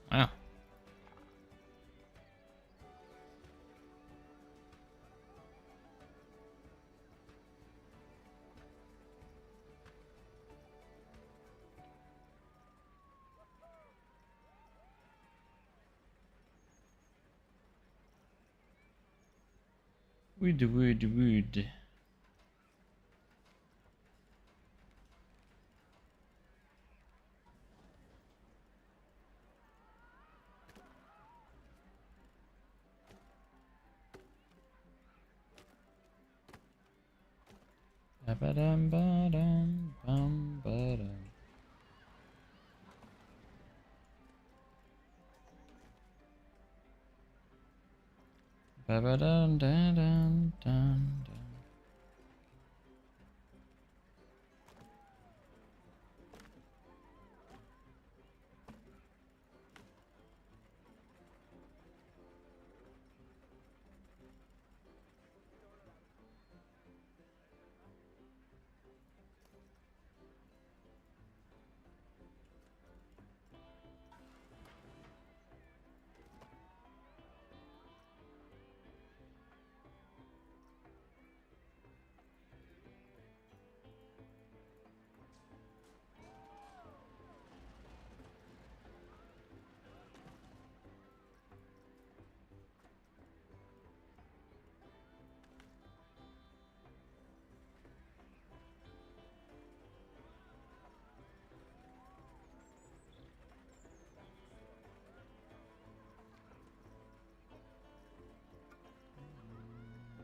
Wow. Wood. Ba-ba-dum, ba-dum, bum, ba-dum. Ba-ba-dum, dun, dun, dun, dun.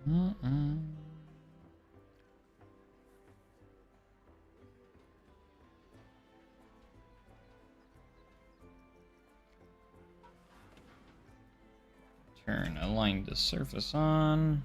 Mm-mm. Turn align the surface on.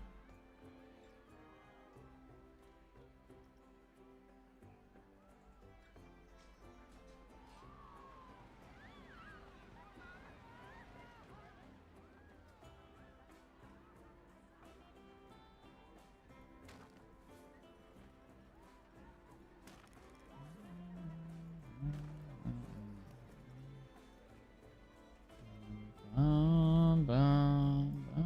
Bum, bum, bum.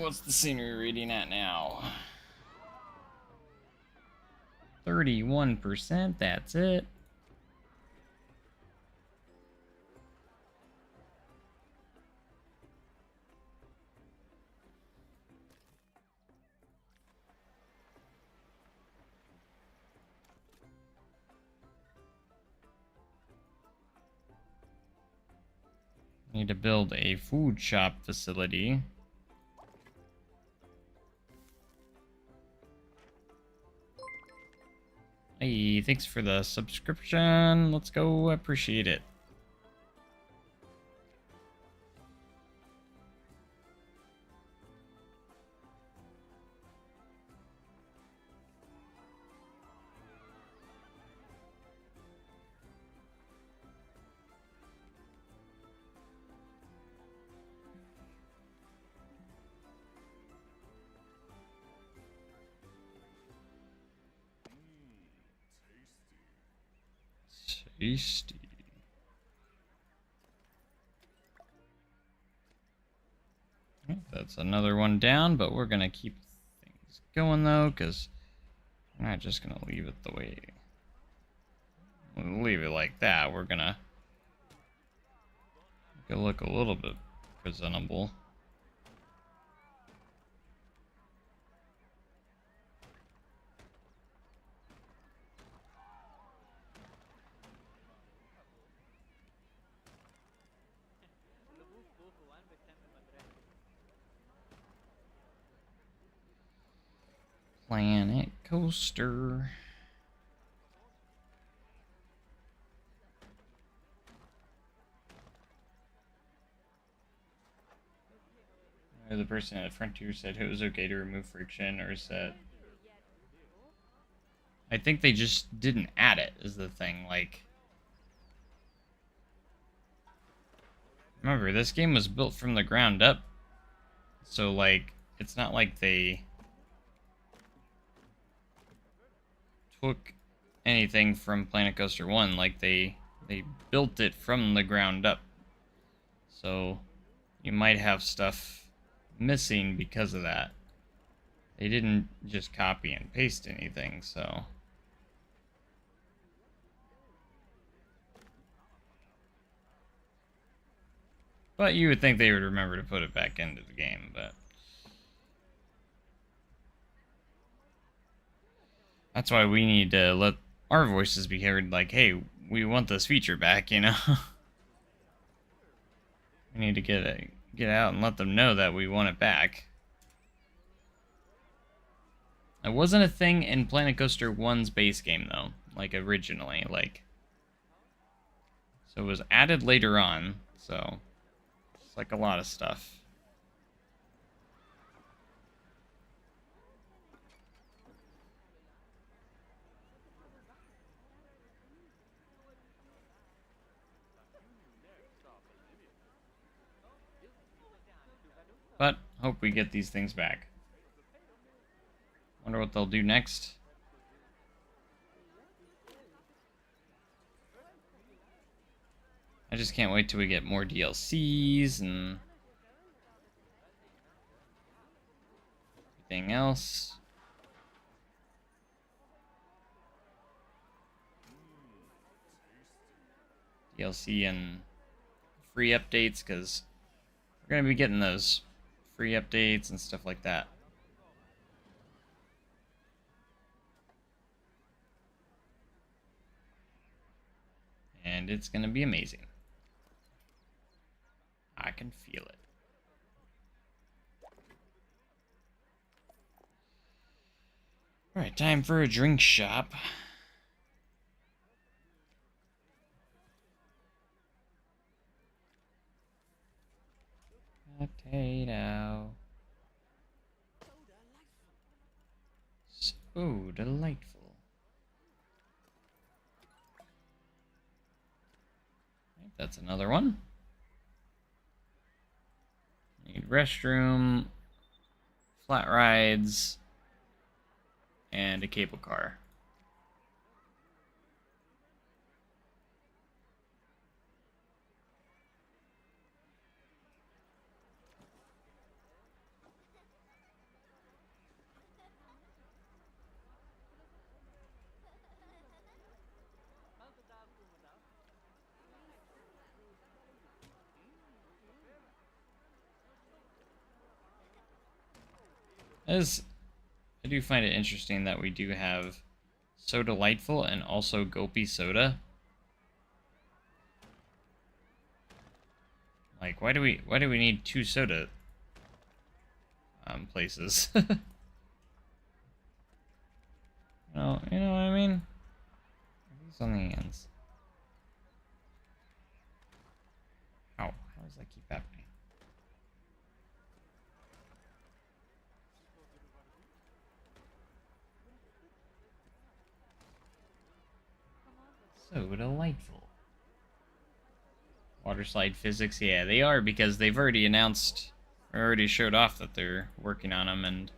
What's the scenery reading at now? 31%, that's it. Need to build a food shop facility. Hey, thanks for the subscription. Let's go, appreciate it. Tasty. That's another one down, but we're gonna keep things going though, because we're not just gonna leave it the way. We'll leave it like that. We're gonna make it look a little bit presentable. Planet Coaster. The person at Frontier said it was okay to remove friction, or said... I think they just didn't add it, is the thing. Like, remember, this game was built from the ground up. So, like, it's not like they took anything from Planet Coaster 1. Like, they built it from the ground up. So, you might have stuff missing because of that. They didn't just copy and paste anything, so... But you would think they would remember to put it back into the game, but... That's why we need to let our voices be heard, like, hey, we want this feature back, you know? We need to get out and let them know that we want it back. It wasn't a thing in Planet Coaster 1's base game, though, like, originally, like... So it was added later on, so... It's like a lot of stuff. But, hope we get these things back. Wonder what they'll do next. I just can't wait till we get more DLCs and everything else. DLC and free updates, because we're going to be getting those free updates and stuff like that. And it's going to be amazing. I can feel it. Alright, time for a drink shop. Potato. So delightful. Right, that's another one. Need restroom, flat rides, and a cable car. I do find it interesting that we do have So Delightful and also Gulpy Soda. Like, why do we need two soda places? No, you know what I mean? These on the ends. Ow, how does that keep happening? So delightful. Water slide physics, yeah, they are, because they've already announced, or already showed off that they're working on them, and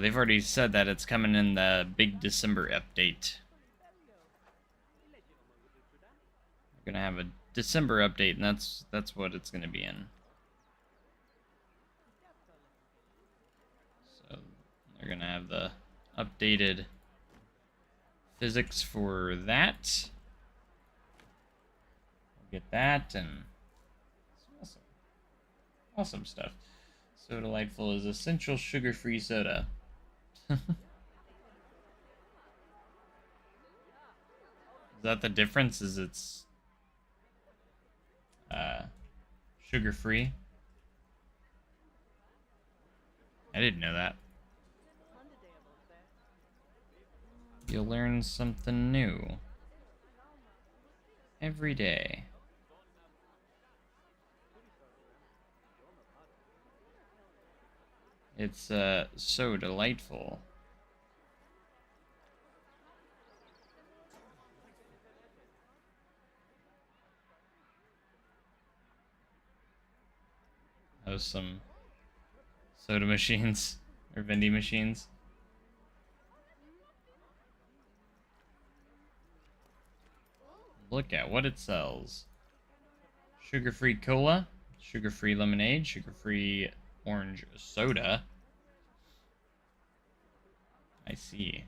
they've already said that it's coming in the big December update. We're gonna have a December update, and that's what it's gonna be in. So they're gonna have the updated physics for that. We'll get that, and it's awesome. Awesome stuff. So Delightful is essential sugar-free soda. Is that the difference? Is it's sugar-free? I didn't know that. You'll learn something new every day. It's so delightful. Those some soda machines or vending machines. Look at what it sells. Sugar-free cola, sugar-free lemonade, sugar-free orange soda. I see.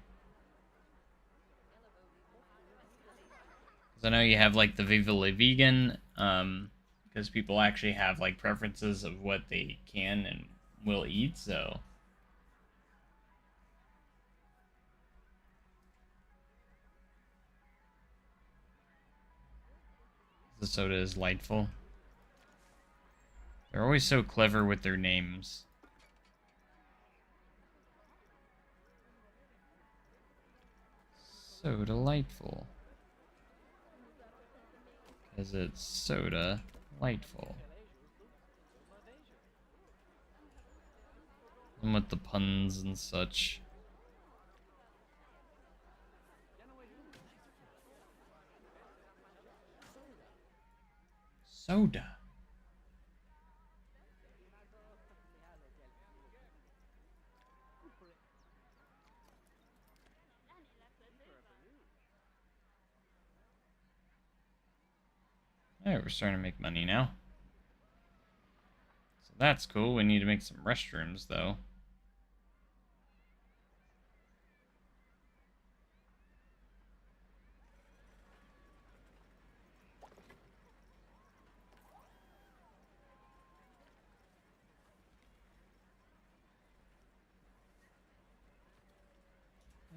Because I know you have like the Viva La Vegan, because people actually have like preferences of what they can and will eat, so. The soda is delightful. They're always so clever with their names. So delightful. Because it's soda delightful. And with the puns and such. Soda. Alright, we're starting to make money now. So that's cool. We need to make some restrooms, though.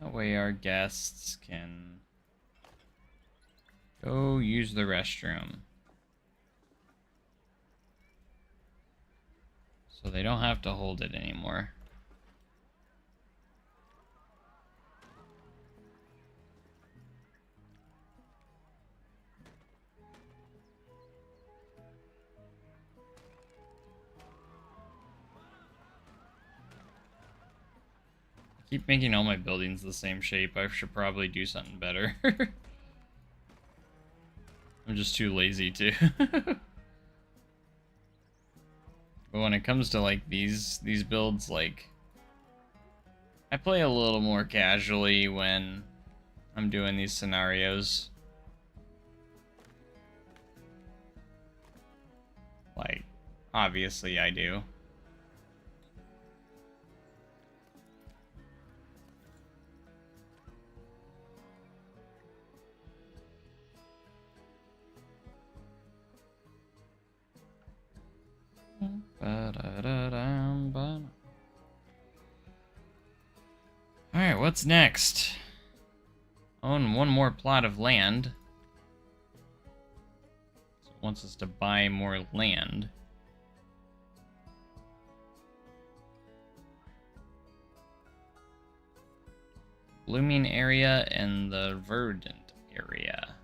That way our guests can go use the restroom. So they don't have to hold it anymore. I keep making all my buildings the same shape. I should probably do something better. I'm just too lazy to. But when it comes to like these builds, like I play a little more casually when I'm doing these scenarios. Like, obviously I do. Alright, what's next? Own one more plot of land. So it wants us to buy more land. Blooming area and the verdant area.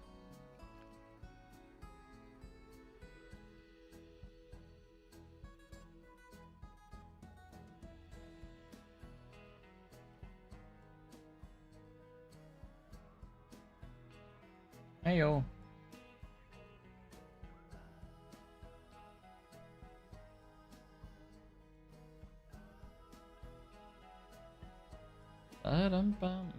Heyo. Ba-dum-bum.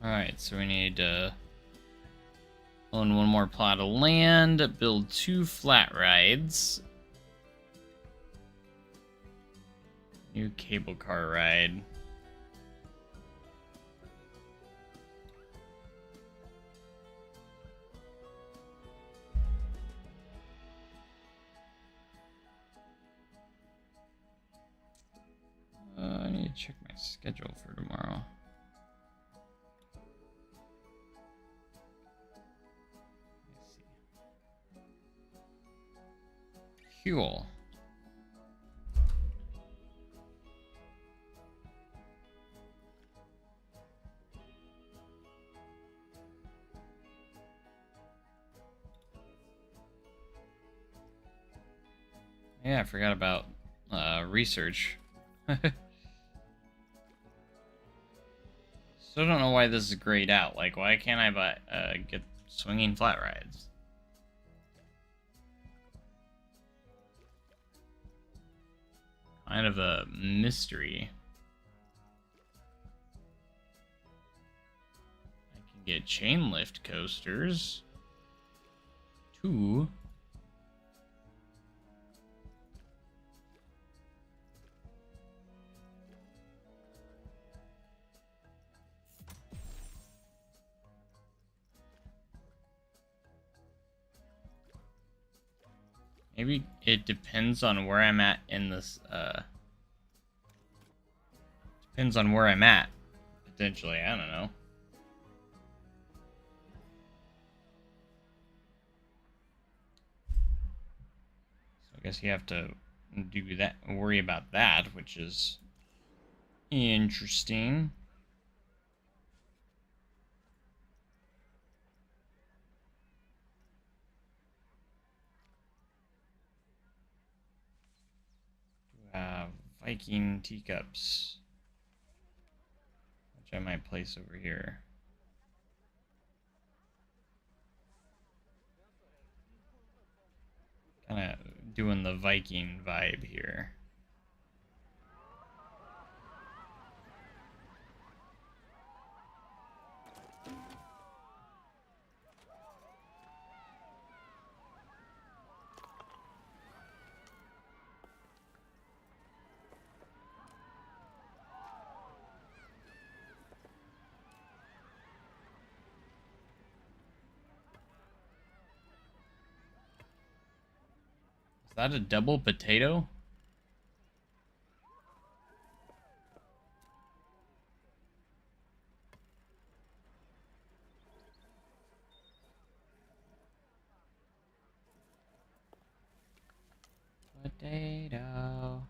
Alright, so we need to own one more plot of land, build 2 flat rides. New cable car ride. I need to check my schedule for tomorrow. Let's see. Fuel. Yeah, I forgot about research. Still don't know why this is grayed out. Like, why can't I get swinging flat rides? Kind of a mystery. I can get chain lift coasters. 2. Maybe it depends on where I'm at in this, depends on where I'm at, potentially, I don't know. So I guess you have to do that, worry about that, which is interesting. Viking teacups, which I might place over here. Kind of doing the Viking vibe here. Is that a double potato? Potato.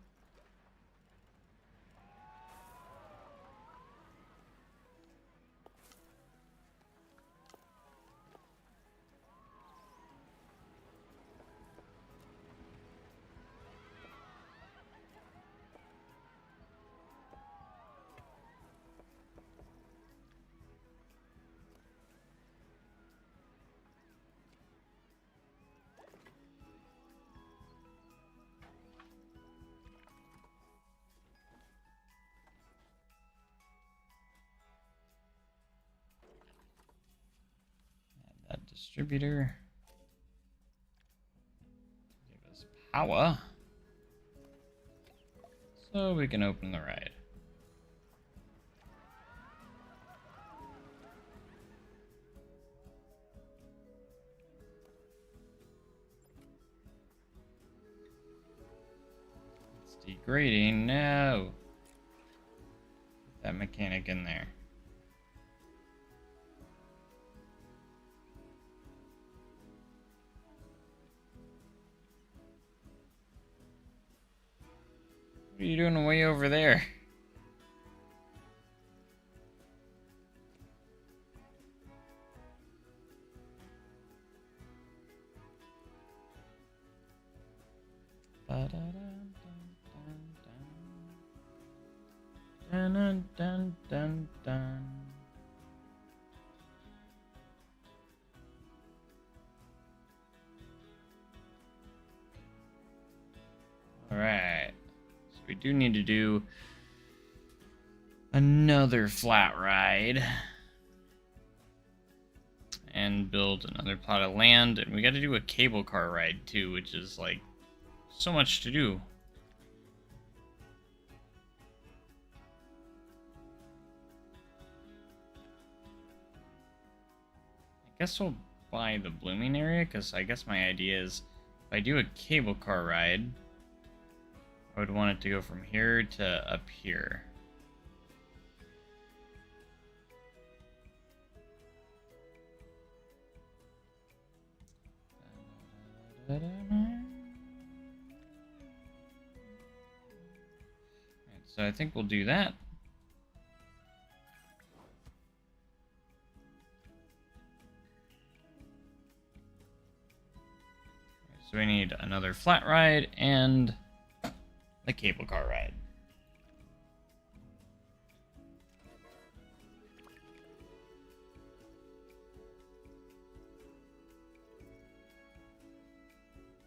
Add that distributor. Give us power. So we can open the ride. It's degrading. No. Put that mechanic in there. What are you doing way over there? Dun, dun, dun, dun, dun. All right. So we do need to do another flat ride and build another plot of land, and we got to do a cable car ride too, which is like so much to do. I guess we'll buy the blooming area, because I guess my idea is if I do a cable car ride, I would want it to go from here to up here. So I think we'll do that. So we need another flat ride and the cable car ride.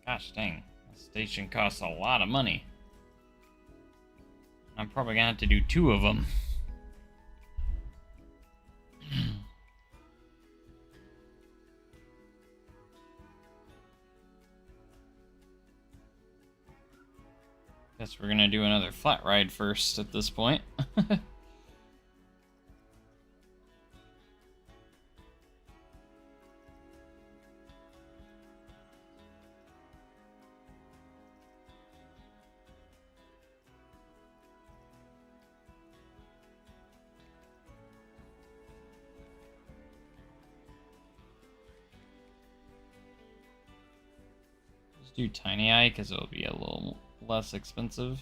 Gosh dang, the station costs a lot of money. I'm probably gonna have to do 2 of them. Guess we're gonna do another flat ride first at this point. Just do Tiny Eye because it'll be a little less expensive.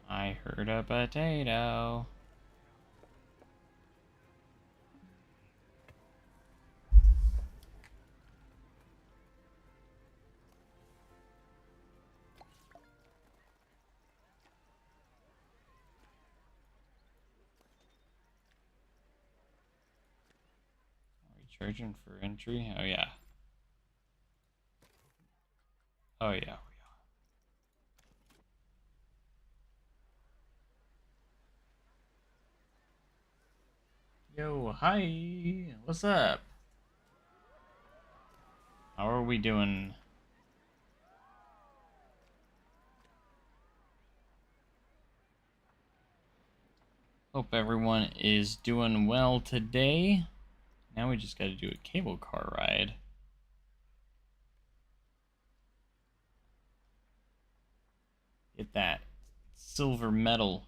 I heard a potato. Are we charging for entry? Oh yeah. Oh yeah, we are. Yo, hi. What's up? How are we doing? Hope everyone is doing well today. Now we just got to do a cable car ride. Get that silver medal.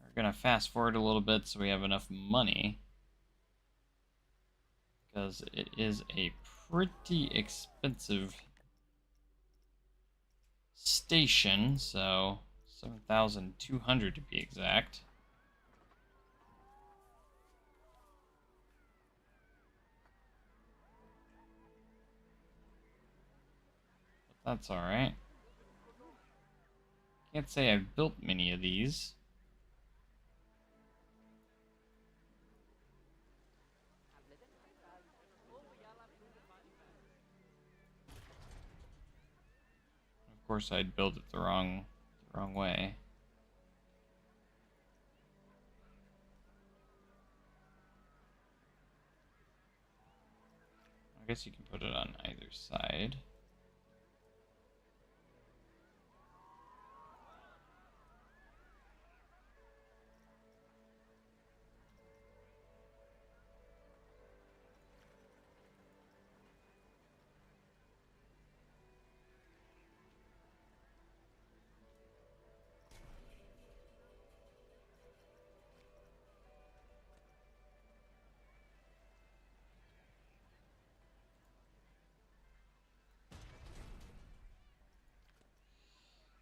We're gonna fast forward a little bit so we have enough money, because it is a pretty expensive station, so 7,200 to be exact. But that's alright. Can't say I've built many of these. Of course, I'd build it the wrong way. I guess you can put it on either side.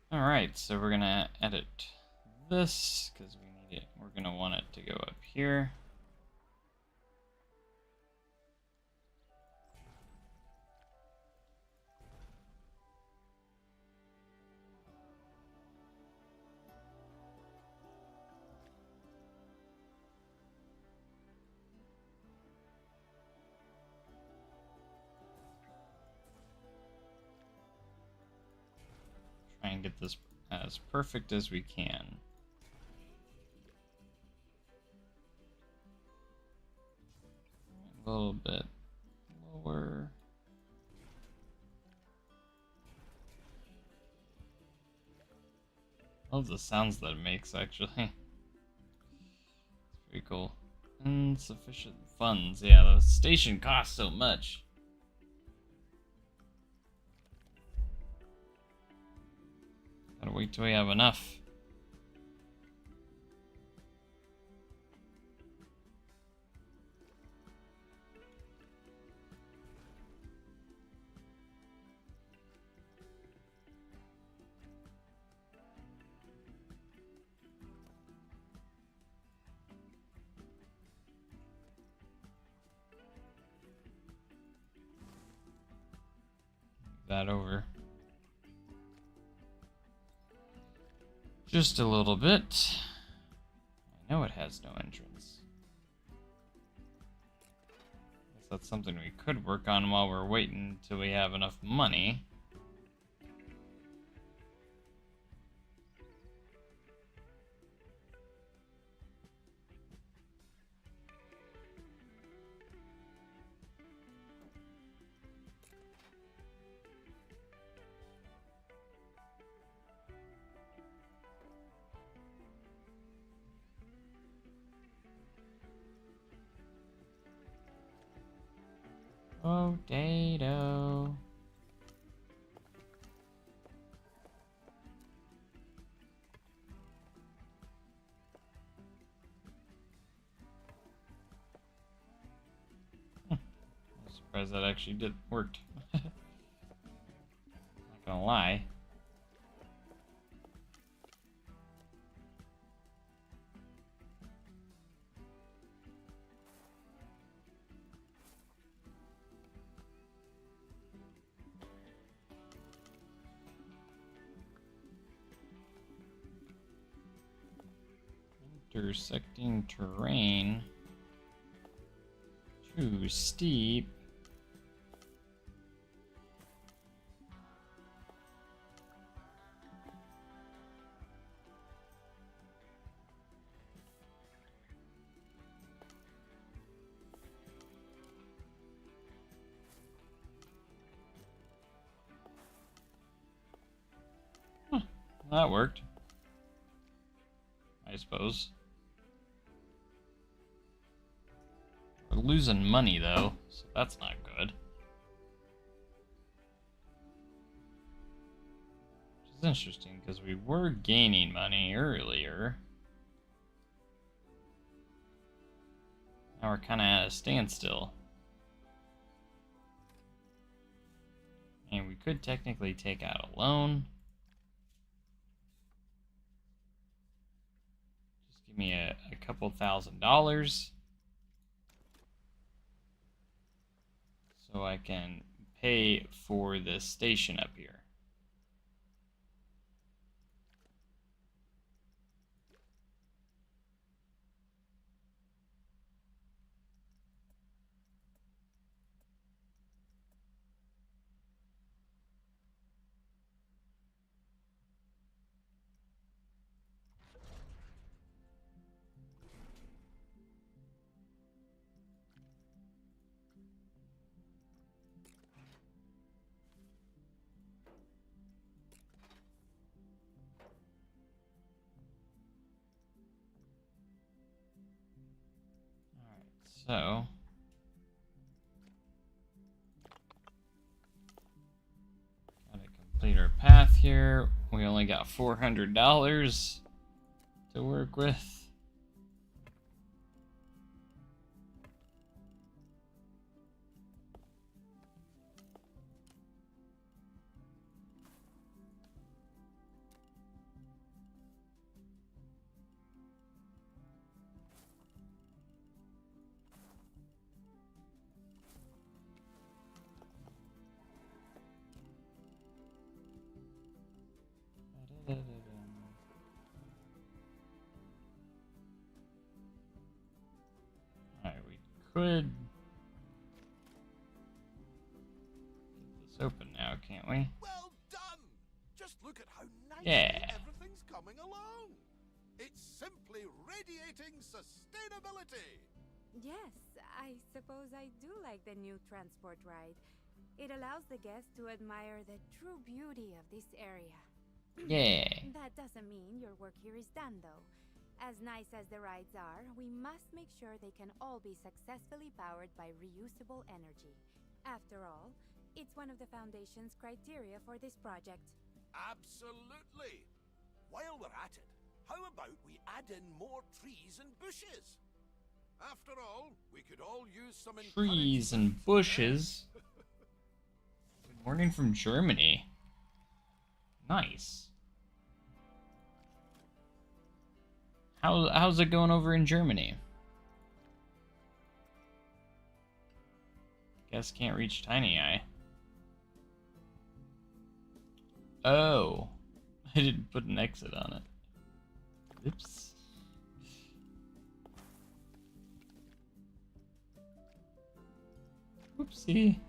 Alright, so we're gonna edit this because we need it. We're gonna want it to go up here. Try and get this as perfect as we can. A little bit lower. Love the sounds that it makes, actually. It's pretty cool. Insufficient funds. Yeah, the station costs so much. Gotta wait till we have enough. That over. Just a little bit. I know it has no entrance. Guess that's something we could work on while we're waiting until we have enough money. Potato. I'm surprised that actually worked. Not gonna lie. Intersecting terrain. Too steep. Huh, that worked. I suppose. We're losing money though, so that's not good. Which is interesting because we were gaining money earlier. Now we're kind of at a standstill. And we could technically take out a loan. Just give me a couple $1,000. So I can pay for this station up here. So, gotta complete our path here. We only got $400 to work with. Alright, we could get this open now, can't we? Well done! Just look at how nicely Yeah. everything's coming along. It's simply radiating sustainability. Yes, I suppose I do like the new transport ride. It allows the guests to admire the true beauty of this area. Yeah. That doesn't mean your work here is done, though. As nice as the rides are, we must make sure they can all be successfully powered by reusable energy. After all, it's one of the Foundation's criteria for this project. Absolutely. while we're at it, how about we add in more trees and bushes? After all, we could all use some Trees encouragement. and bushes. Good morning from Germany. Nice. How's it going over in Germany? Guess can't reach Tiny Eye. Oh, I didn't put an exit on it. Oops. Whoopsie.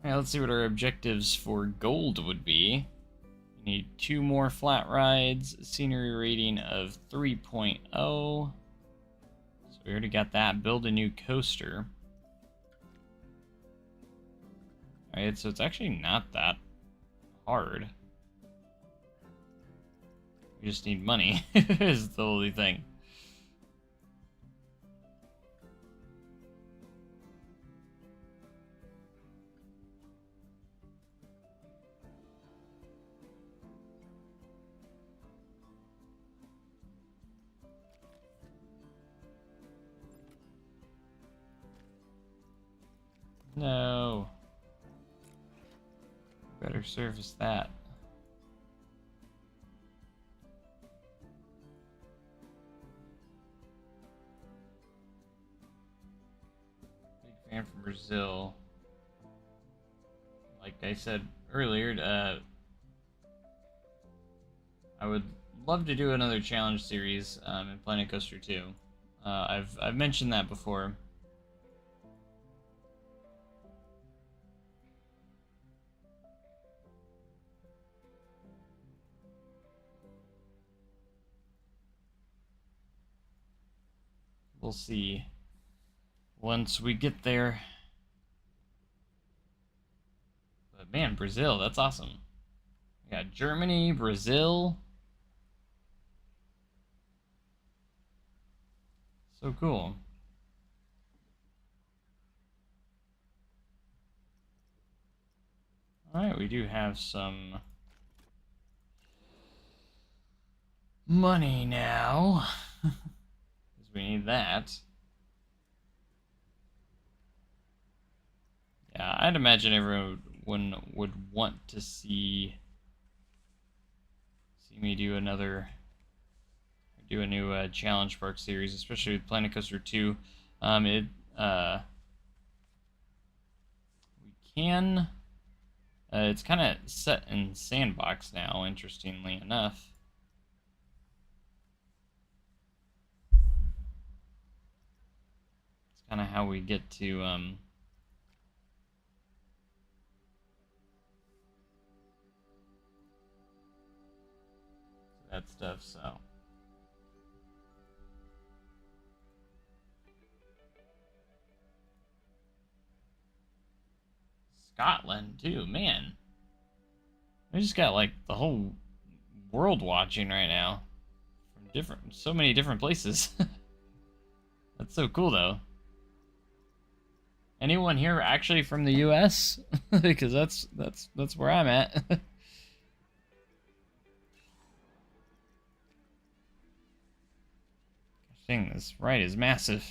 Alright, let's see what our objectives for gold would be. We need 2 more flat rides, scenery rating of 3.0. So we already got that. Build a new coaster. Alright, so it's actually not that hard. We just need money, is the only thing. No. Better service that. Big fan from Brazil. Like I said earlier, I would love to do another challenge series in Planet Coaster 2. I've mentioned that before. We'll see once we get there. But man, Brazil, that's awesome. We got Germany, Brazil. So cool. Alright, we do have some money now. We need that. Yeah, I'd imagine everyone would want to see me do a new Challenge Park series, especially with Planet Coaster 2. We can. It's kind of set in sandbox now, interestingly enough. Kind of how we get to that stuff. So Scotland too, man. We just got like the whole world watching right now from so many different places. That's so cool though. Anyone here actually from the U.S.? Because that's where I'm at. Dang, this ride is massive.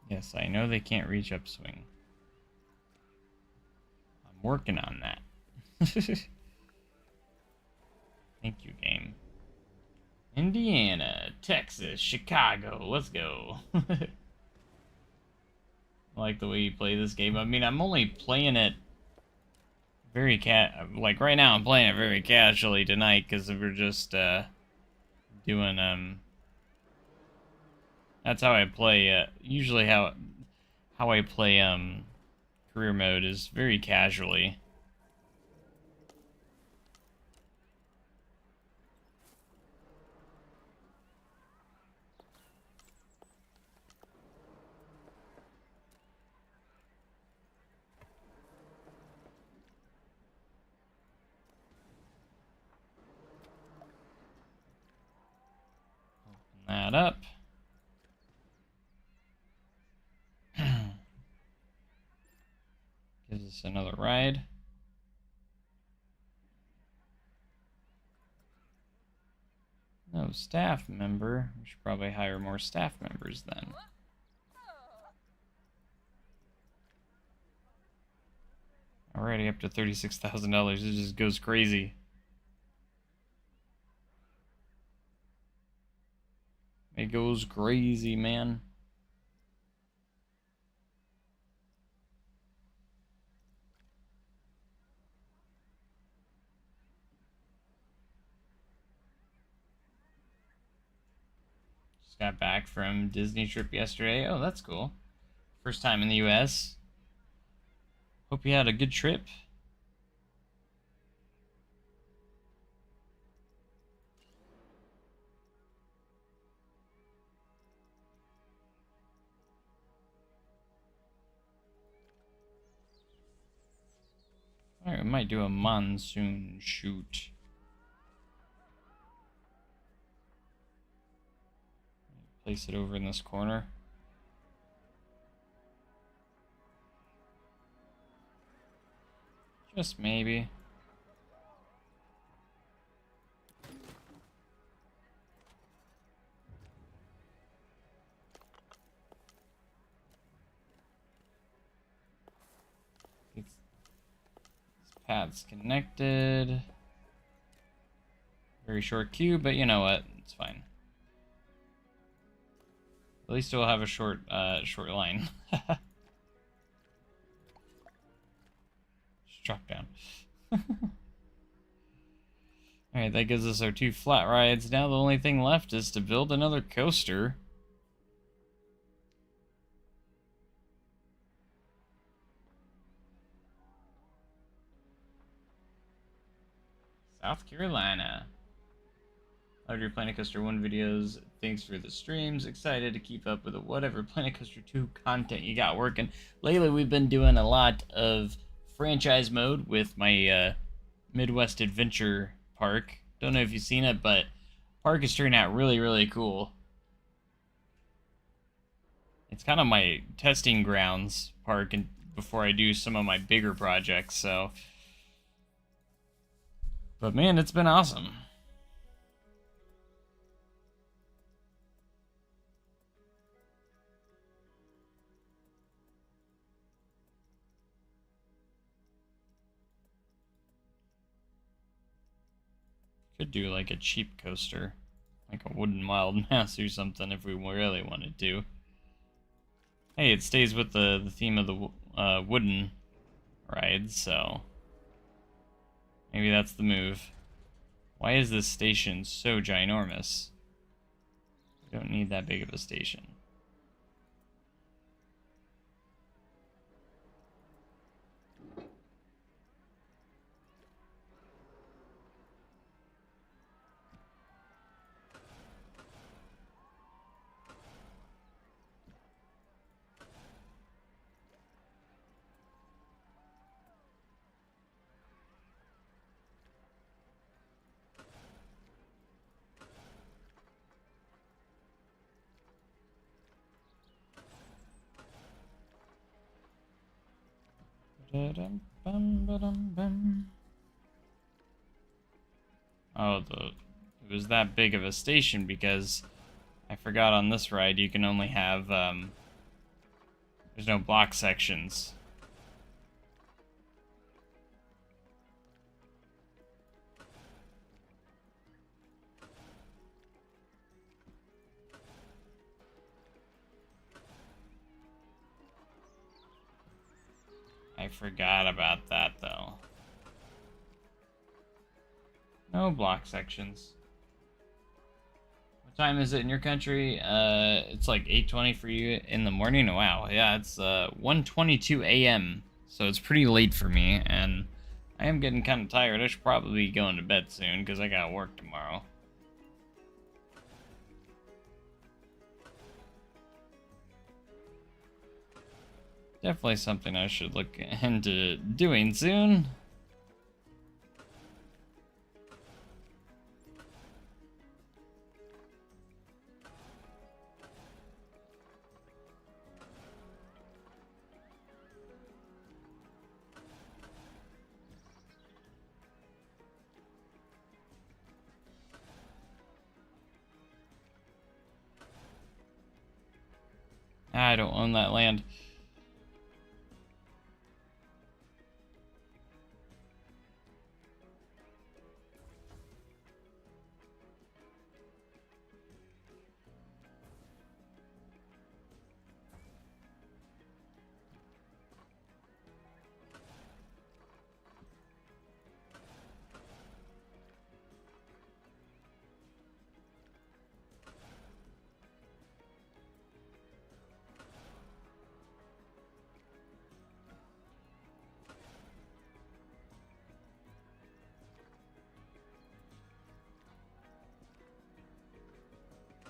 Yes, I know they can't reach upswing. I'm working on that. Thank you, game. Indiana, Texas, Chicago, let's go. I like the way you play this game. I mean, I'm only playing it very like right now I'm playing it very casually tonight because we're just doing That's how I play. Usually, how I play career mode is very casually. Open that up. Gives us another ride. No staff member. We should probably hire more staff members then. Already up to $36,000. It just goes crazy. It goes crazy, man. Just got back from Disney trip yesterday. Oh, that's cool. First time in the US. Hope you had a good trip. Alright, we might do a monsoon shoot. Place it over in this corner. Just maybe. This path's connected. Very short queue, but you know what? It's fine. At least we'll have a short line. Just drop down. Alright, that gives us our 2 flat rides. Now the only thing left is to build another coaster. South Carolina. Loved your Planet Coaster 1 videos. Thanks for the streams. Excited to keep up with whatever Planet Coaster 2 content you got working. Lately, we've been doing a lot of franchise mode with my Midwest Adventure Park. Don't know if you've seen it, but park is turning out really, really cool. It's kind of my testing grounds park and before I do some of my bigger projects, so. But man, it's been awesome. Could do like a cheap coaster, like a wooden mild mass or something if we really wanted to. Hey, it stays with the theme of the wooden rides, so maybe that's the move. Why is this station so ginormous? We don't need that big of a station. Oh, it was that big of a station because I forgot on this ride you can only have, there's no block sections. I forgot about that, though. No block sections. What time is it in your country? It's like 8:20 for you in the morning. Wow, yeah, it's 1:22 a.m. So it's pretty late for me, and I am getting kind of tired. I should probably be going to bed soon because I got work tomorrow. Definitely something I should look into doing soon. I don't own that land.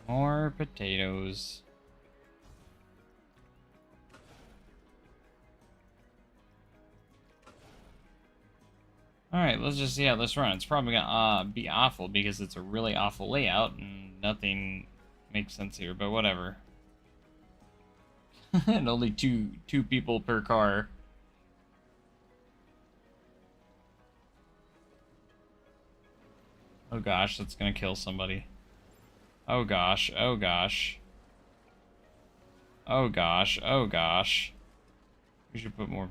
More potatoes. Alright, let's just see how this runs. It's probably gonna be awful because it's a really awful layout and nothing makes sense here, but whatever. And only two people per car. Oh gosh, that's gonna kill somebody. Oh gosh, oh gosh. Oh gosh, oh gosh. We should put more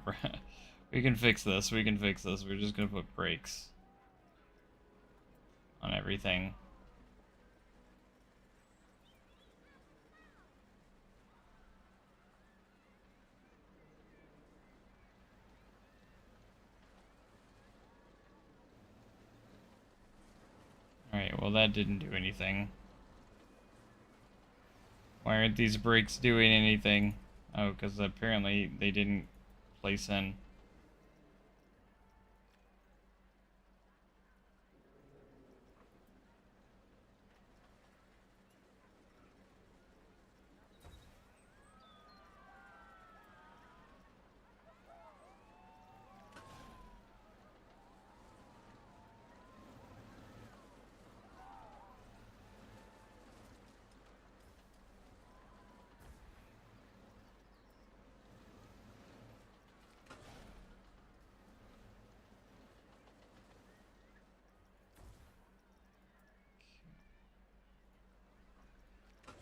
we can fix this, we can fix this. We're just gonna put brakes on everything. Alright, well that didn't do anything. Why aren't these brakes doing anything? Oh, because apparently they didn't place in.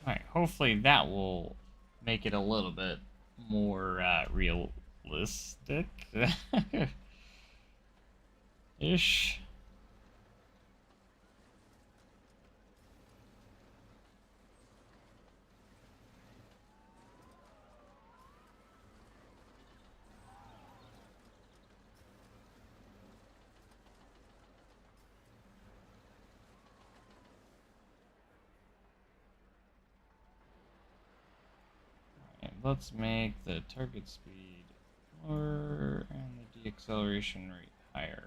Alright, hopefully that will make it a little bit more realistic. Ish. Let's make the target speed lower and the deacceleration rate higher.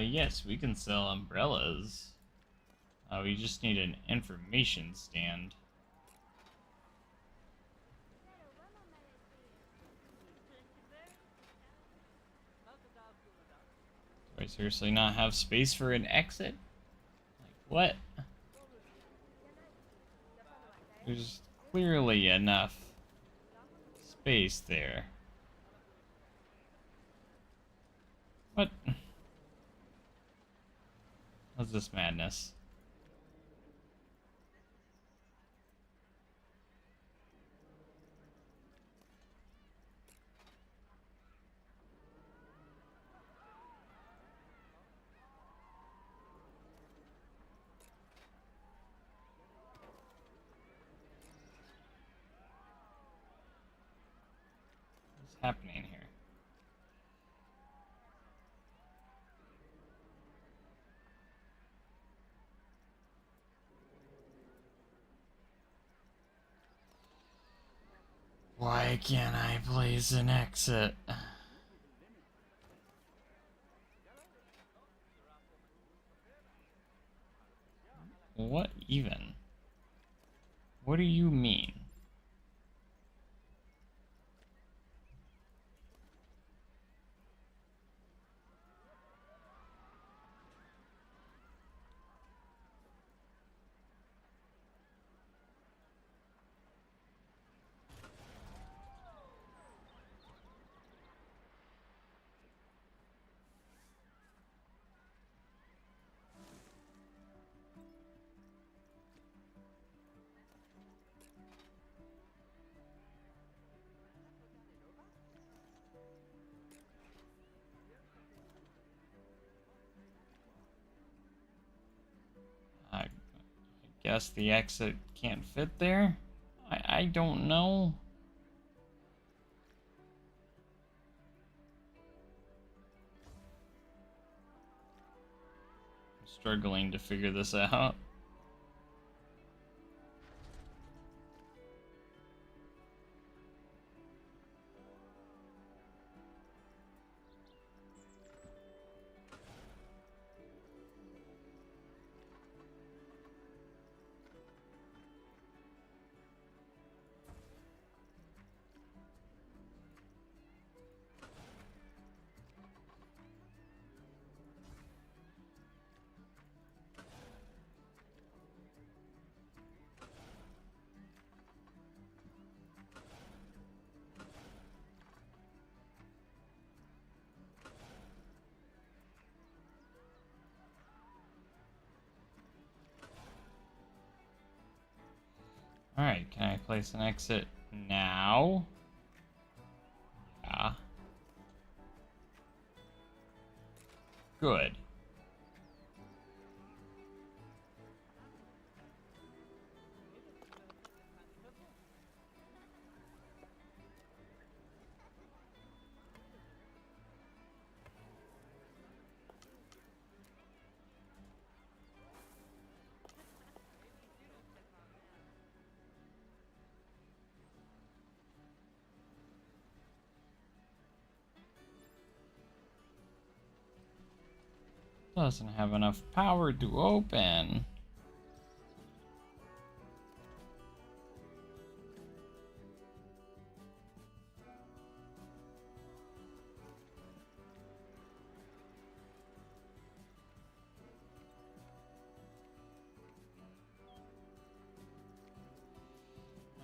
Yes, we can sell umbrellas. We just need an information stand. Do I seriously not have space for an exit? Like, what? There's clearly enough space there. What? What's this madness? happening here? Why can't I place an exit? What even? What do you mean? I guess the exit can't fit there? I don't know. I'm struggling to figure this out. Alright, can I place an exit now? Yeah. Good. Doesn't have enough power to open.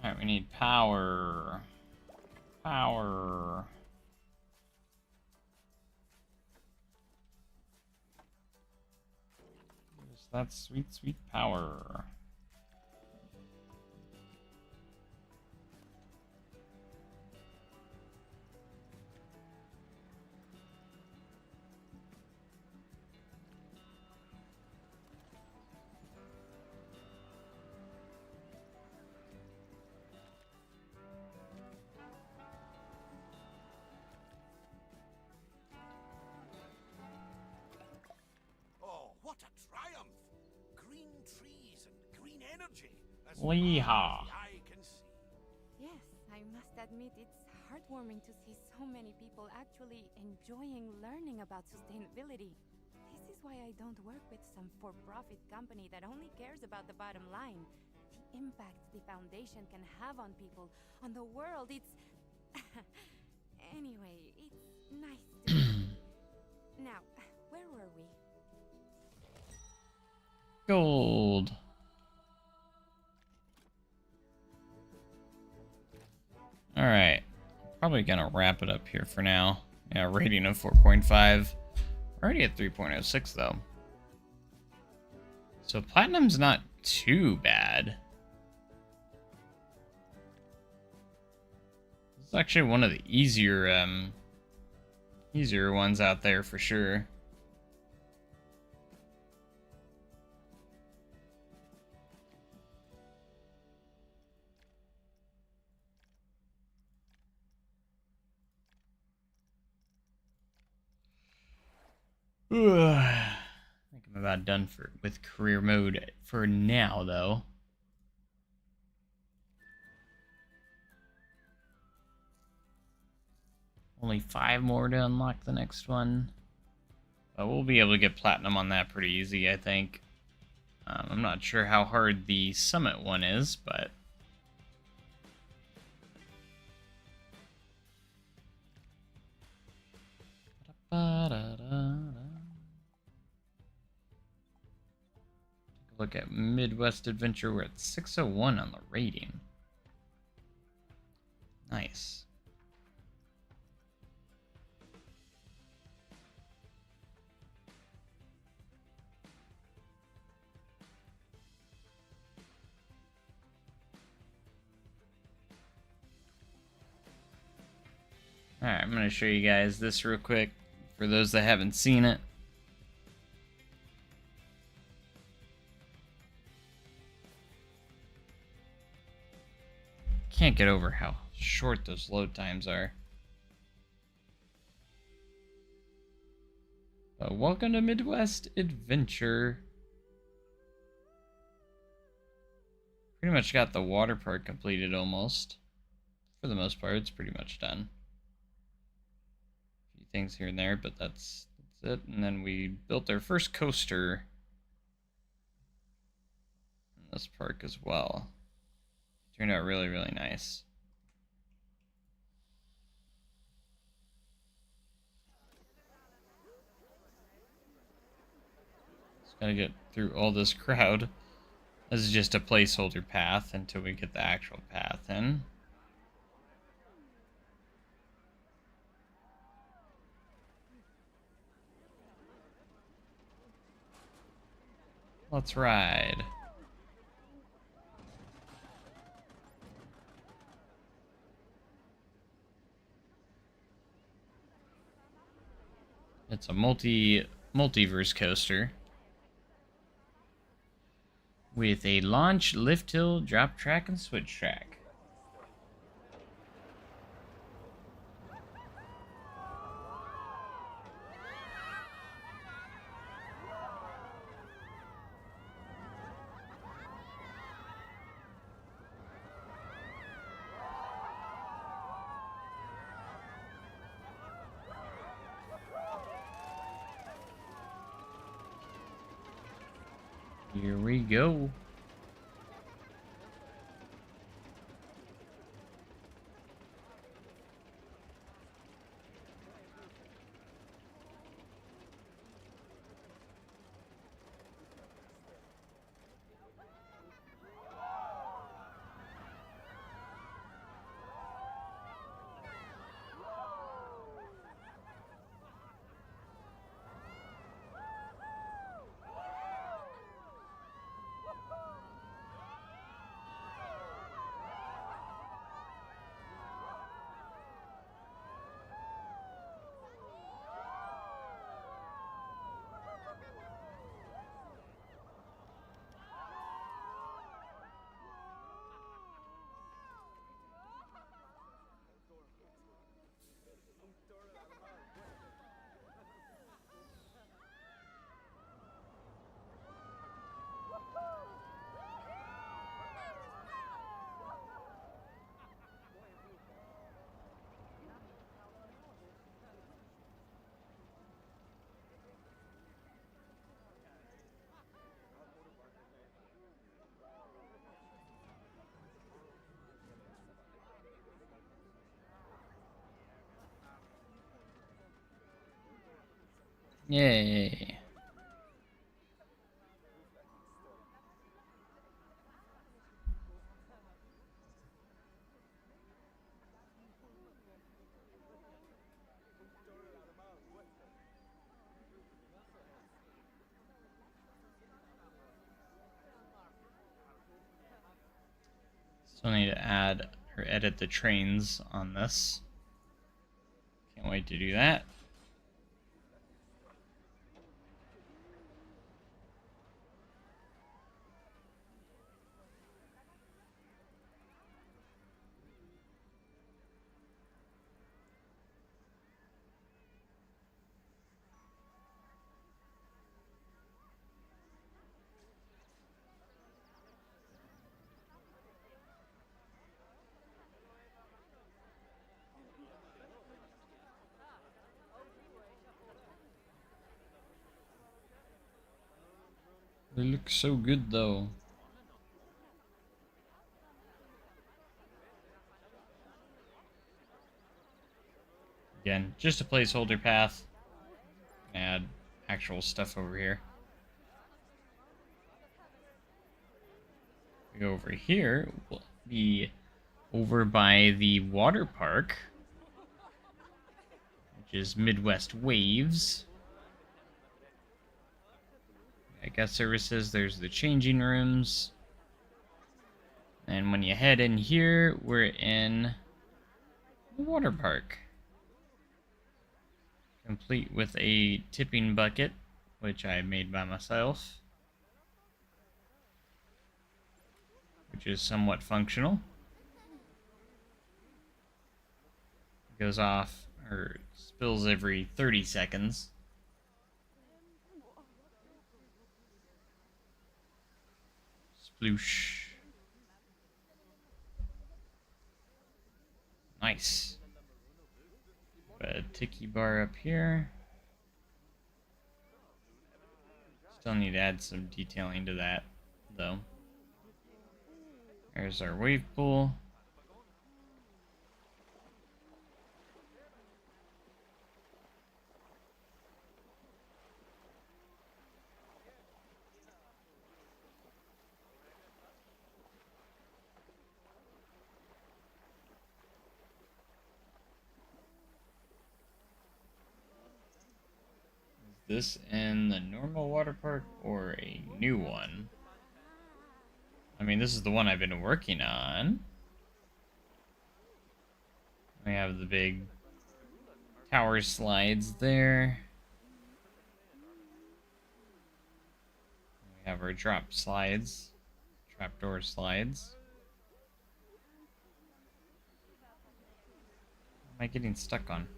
Alright, we need power. Power. Use that sweet, sweet power. Oh, what a triumph! Green trees and green energy, as Yeehaw. far as the eye can see. Yes, I must admit it's heartwarming to see so many people actually enjoying learning about sustainability. This is why I don't work with some for-profit company that only cares about the bottom line. The impact the foundation can have on people, on the world, it's... Anyway, it's nice to see. Now, where were we? Gold. Alright. Probably gonna wrap it up here for now. Yeah, rating of 4.5. Already at 3.06 though. So platinum's not too bad. It's actually one of the easier ones out there for sure. I think I'm about done with career mode for now, though. Only 5 more to unlock the next one. But we'll be able to get platinum on that pretty easy, I think. I'm not sure how hard the summit one is, but... Look at Midwest Adventure. We're at 601 on the rating. Nice. Alright, I'm going to show you guys this real quick for those that haven't seen it. Can't get over how short those load times are. Welcome to Midwest Adventure. Pretty much got the water part completed almost. For the most part, it's pretty much done. A few things here and there, but that's it. And then we built our first coaster in this park as well. Turned out really, really nice. Just gotta get through all this crowd. This is just a placeholder path until we get the actual path in. Let's ride. It's a multiverse coaster with a launch, lift hill, drop track, and switch track. Here we go. Yay. Still need to add or edit the trains on this. Can't wait to do that. They look so good though. Again, just a placeholder path. Add actual stuff over here. We go over here. We'll be over by the water park, which is Midwest Waves. Guest services, there's the changing rooms. And when you head in here, we're in the water park. Complete with a tipping bucket, which I made by myself, which is somewhat functional. It goes off, or spills every 30 seconds. Sploosh. Nice. A tiki bar up here. Still need to add some detailing to that, though. There's our wave pool. This in the normal water park or a new one? I mean, this is the one I've been working on. We have the big tower slides there. We have our drop slides, trapdoor slides. What am I getting stuck on?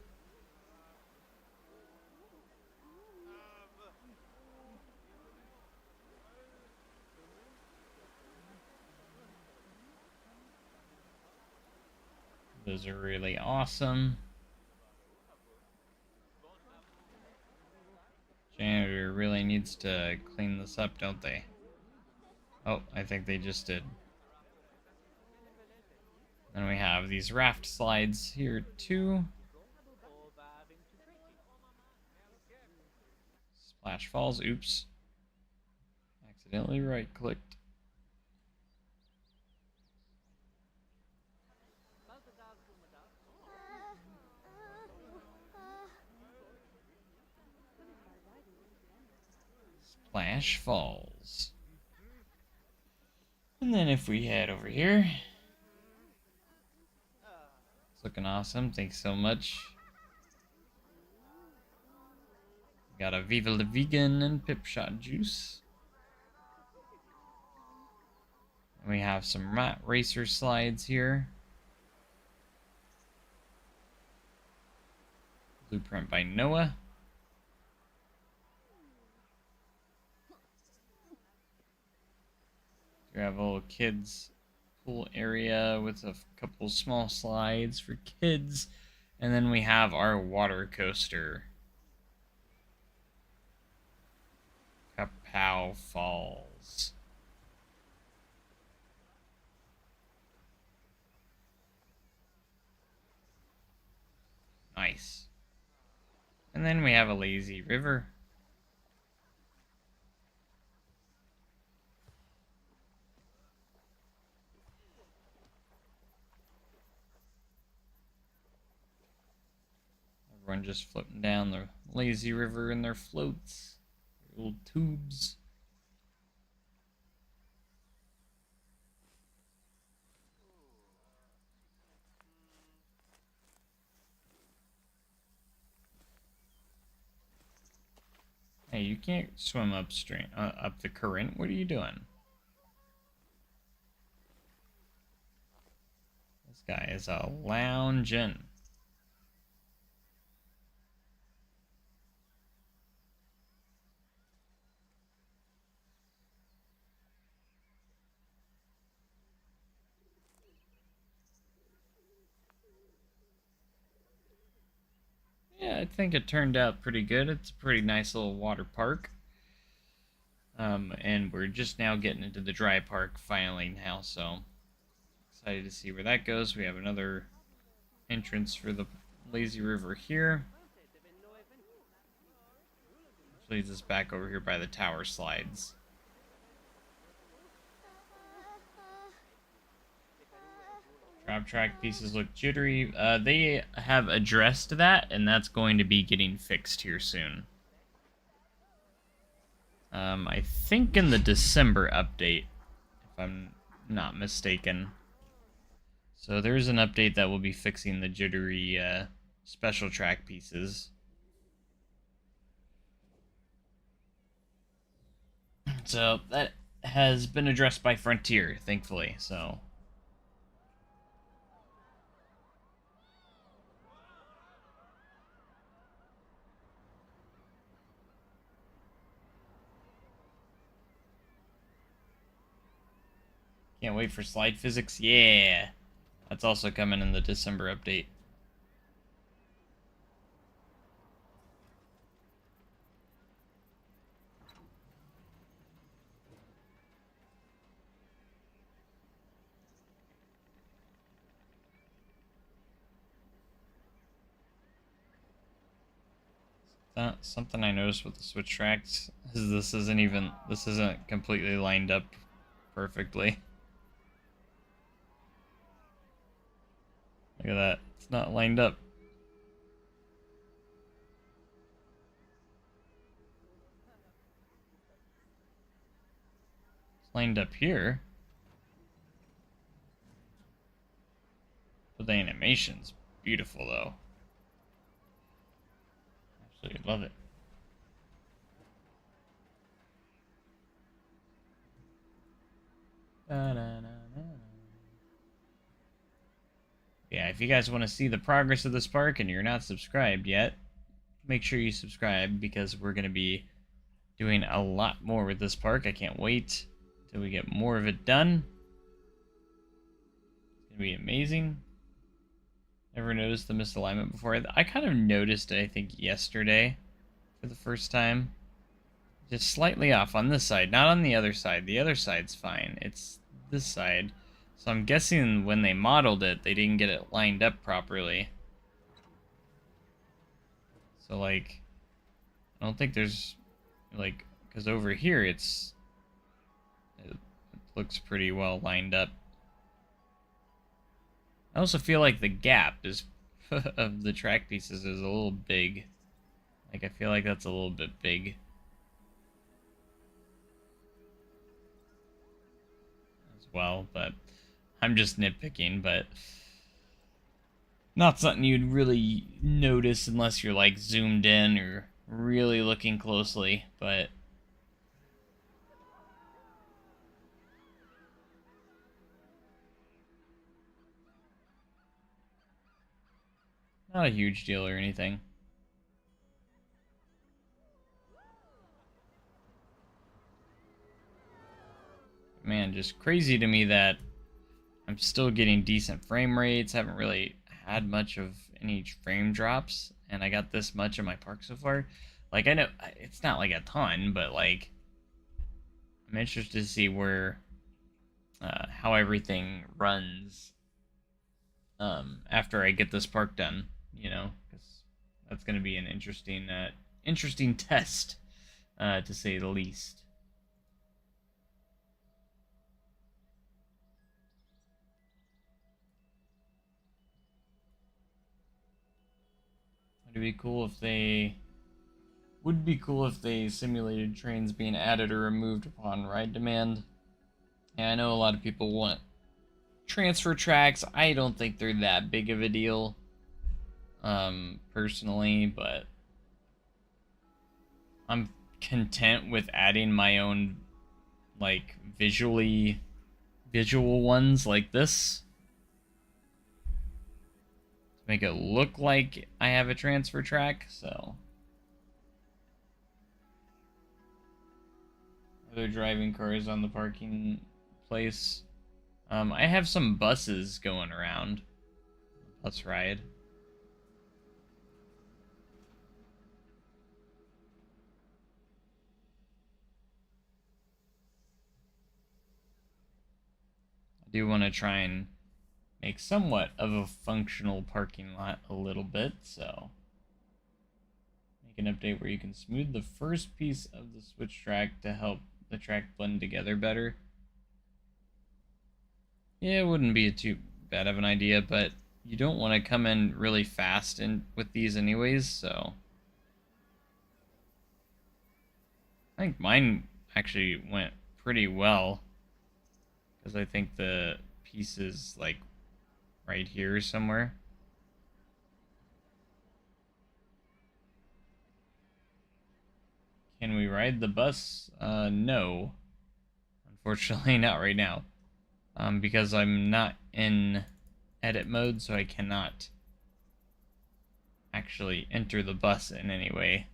Those are really awesome. Janitor really needs to clean this up, don't they? Oh, I think they just did. Then we have these raft slides here too. Splash Falls, oops. Accidentally right-clicked. Splash Falls. And then if we head over here, it's looking awesome. Thanks so much. Got a Viva la Vegan and Pip Shot juice. And we have some rat racer slides here. Blueprint by Noah. We have a little kids pool area with a couple small slides for kids. And then we have our water coaster. Kapow Falls. Nice. And then we have a lazy river. Everyone just floating down the lazy river in their floats, their little tubes. Hey, you can't swim upstream, up the current. What are you doing? This guy is a loungin'. Yeah, I think it turned out pretty good. It's a pretty nice little water park. And we're just now getting into the dry park finally now, so excited to see where that goes. We have another entrance for the lazy river here. Which leads us back over here by the tower slides. Drop track pieces look jittery. They have addressed that, and that's going to be getting fixed here soon. I think in the December update, if I'm not mistaken. So there's an update that will be fixing the jittery special track pieces. So that has been addressed by Frontier, thankfully, so... Can't wait for slide physics. Yeah! That's also coming in the December update. Something I noticed with the switch tracks is this isn't completely lined up perfectly. Look at that. It's not lined up. It's lined up here. But the animation's beautiful, though. Absolutely love it. Yeah, if you guys want to see the progress of this park and you're not subscribed yet, make sure you subscribe because we're going to be doing a lot more with this park. I can't wait till we get more of it done. It's going to be amazing. Never noticed the misalignment before. I kind of noticed it, I think, yesterday for the first time. Just slightly off on this side, not on the other side. The other side's fine. It's this side. So I'm guessing when they modeled it, they didn't get it lined up properly. So, like, I don't think there's, like, because over here it looks pretty well lined up. I also feel like the gap is of the track pieces is a little big. Like, I feel like that's a little bit big. As well, but I'm just nitpicking, but not something you'd really notice unless you're, like, zoomed in or really looking closely, but not a huge deal or anything. Man, just crazy to me that I'm still getting decent frame rates. Haven't really had much of any frame drops, and I got this much in my park so far. Like, I know it's not like a ton, but like I'm interested to see where how everything runs after I get this park done. You know, because that's going to be an interesting test to say the least. It'd be cool if they simulated trains being added or removed upon ride demand. Yeah, I know a lot of people want transfer tracks. I don't think they're that big of a deal, personally, but I'm content with adding my own, like, visual ones like this. Make it look like I have a transfer track, so. Other driving cars on the parking place. I have some buses going around. Bus ride. I do want to try and make somewhat of a functional parking lot a little bit, so make an update where you can smooth the first piece of the switch track to help the track blend together better. Yeah, it wouldn't be too bad of an idea, but you don't want to come in really fast with these anyways, so I think mine actually went pretty well, because I think the piece is like right here somewhere. Can we ride the bus? No. Unfortunately, not right now. Because I'm not in edit mode, so I cannot actually enter the bus in any way.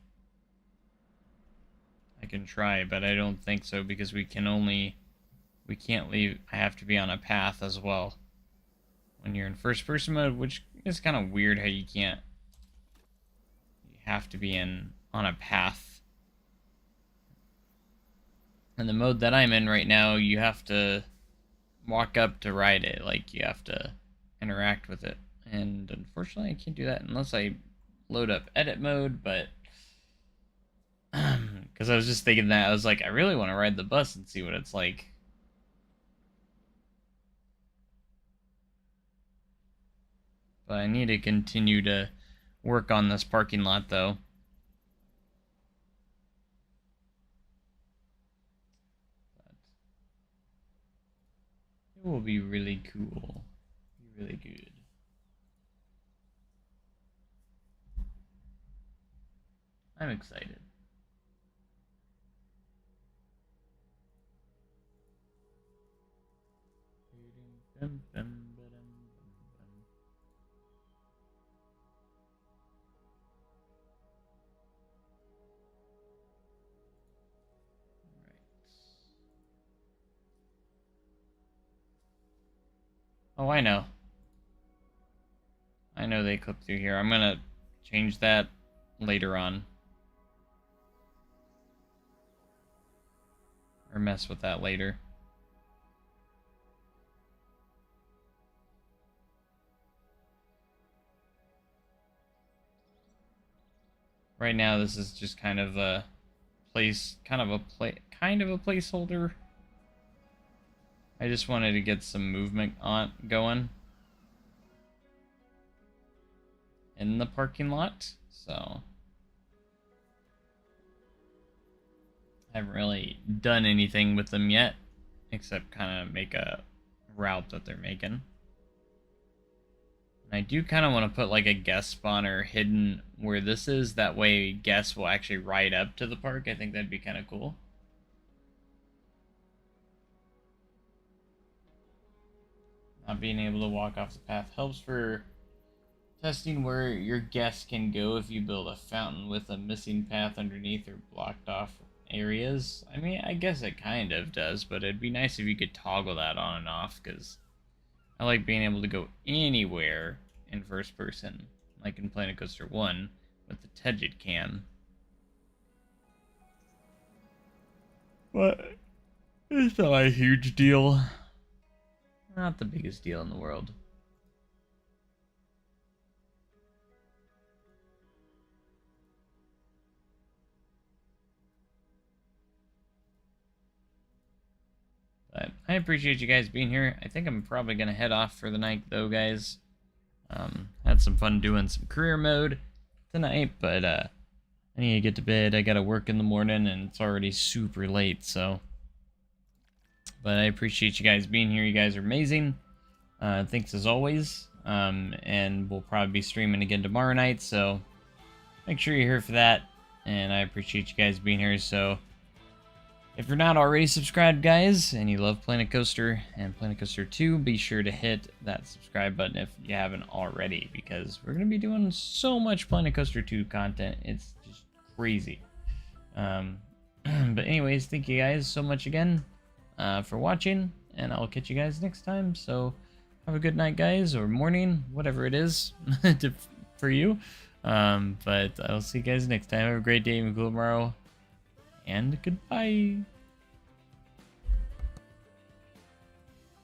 I can try, but I don't think so, because we can't leave. I have to be on a path as well when you're in first person mode, which is kind of weird how you have to be on a path. In the mode that I'm in right now, you have to walk up to ride it, like you have to interact with it, and unfortunately I can't do that unless I load up edit mode. But because I was just thinking that, I was like, I really want to ride the bus and see what it's like. But I need to continue to work on this parking lot, though. But it will be really cool. Be really good. I'm excited. Oh, I know. I know they clip through here. I'm gonna change that later on. Or mess with that later. Right now, this is just kind of a placeholder. I just wanted to get some movement going in the parking lot, so I haven't really done anything with them yet, except kind of make a route that they're making. I do kind of want to put like a guest spawner hidden where this is. That way guests will actually ride up to the park. I think that'd be kind of cool. Not being able to walk off the path helps for testing where your guests can go if you build a fountain with a missing path underneath or blocked off areas. I mean, I guess it kind of does, but it'd be nice if you could toggle that on and off, because I like being able to go anywhere in first person, like in Planet Coaster 1 with the Thicket cam. But it's not a huge deal. Not the biggest deal in the world. But I appreciate you guys being here. I think I'm probably going to head off for the night, though, guys. Had some fun doing some career mode tonight, but I need to get to bed. I got to work in the morning, and it's already super late, so. But I appreciate you guys being here. You guys are amazing. Thanks as always. And we'll probably be streaming again tomorrow night, so make sure you're here for that. And I appreciate you guys being here, so. If you're not already subscribed, guys, and you love Planet Coaster and Planet Coaster 2, be sure to hit that subscribe button if you haven't already, because we're going to be doing so much Planet Coaster 2 content. It's just crazy. But anyways, thank you guys so much again for watching, and I'll catch you guys next time. So have a good night, guys, or morning, whatever it is for you. But I'll see you guys next time. Have a great day and a good tomorrow. And goodbye.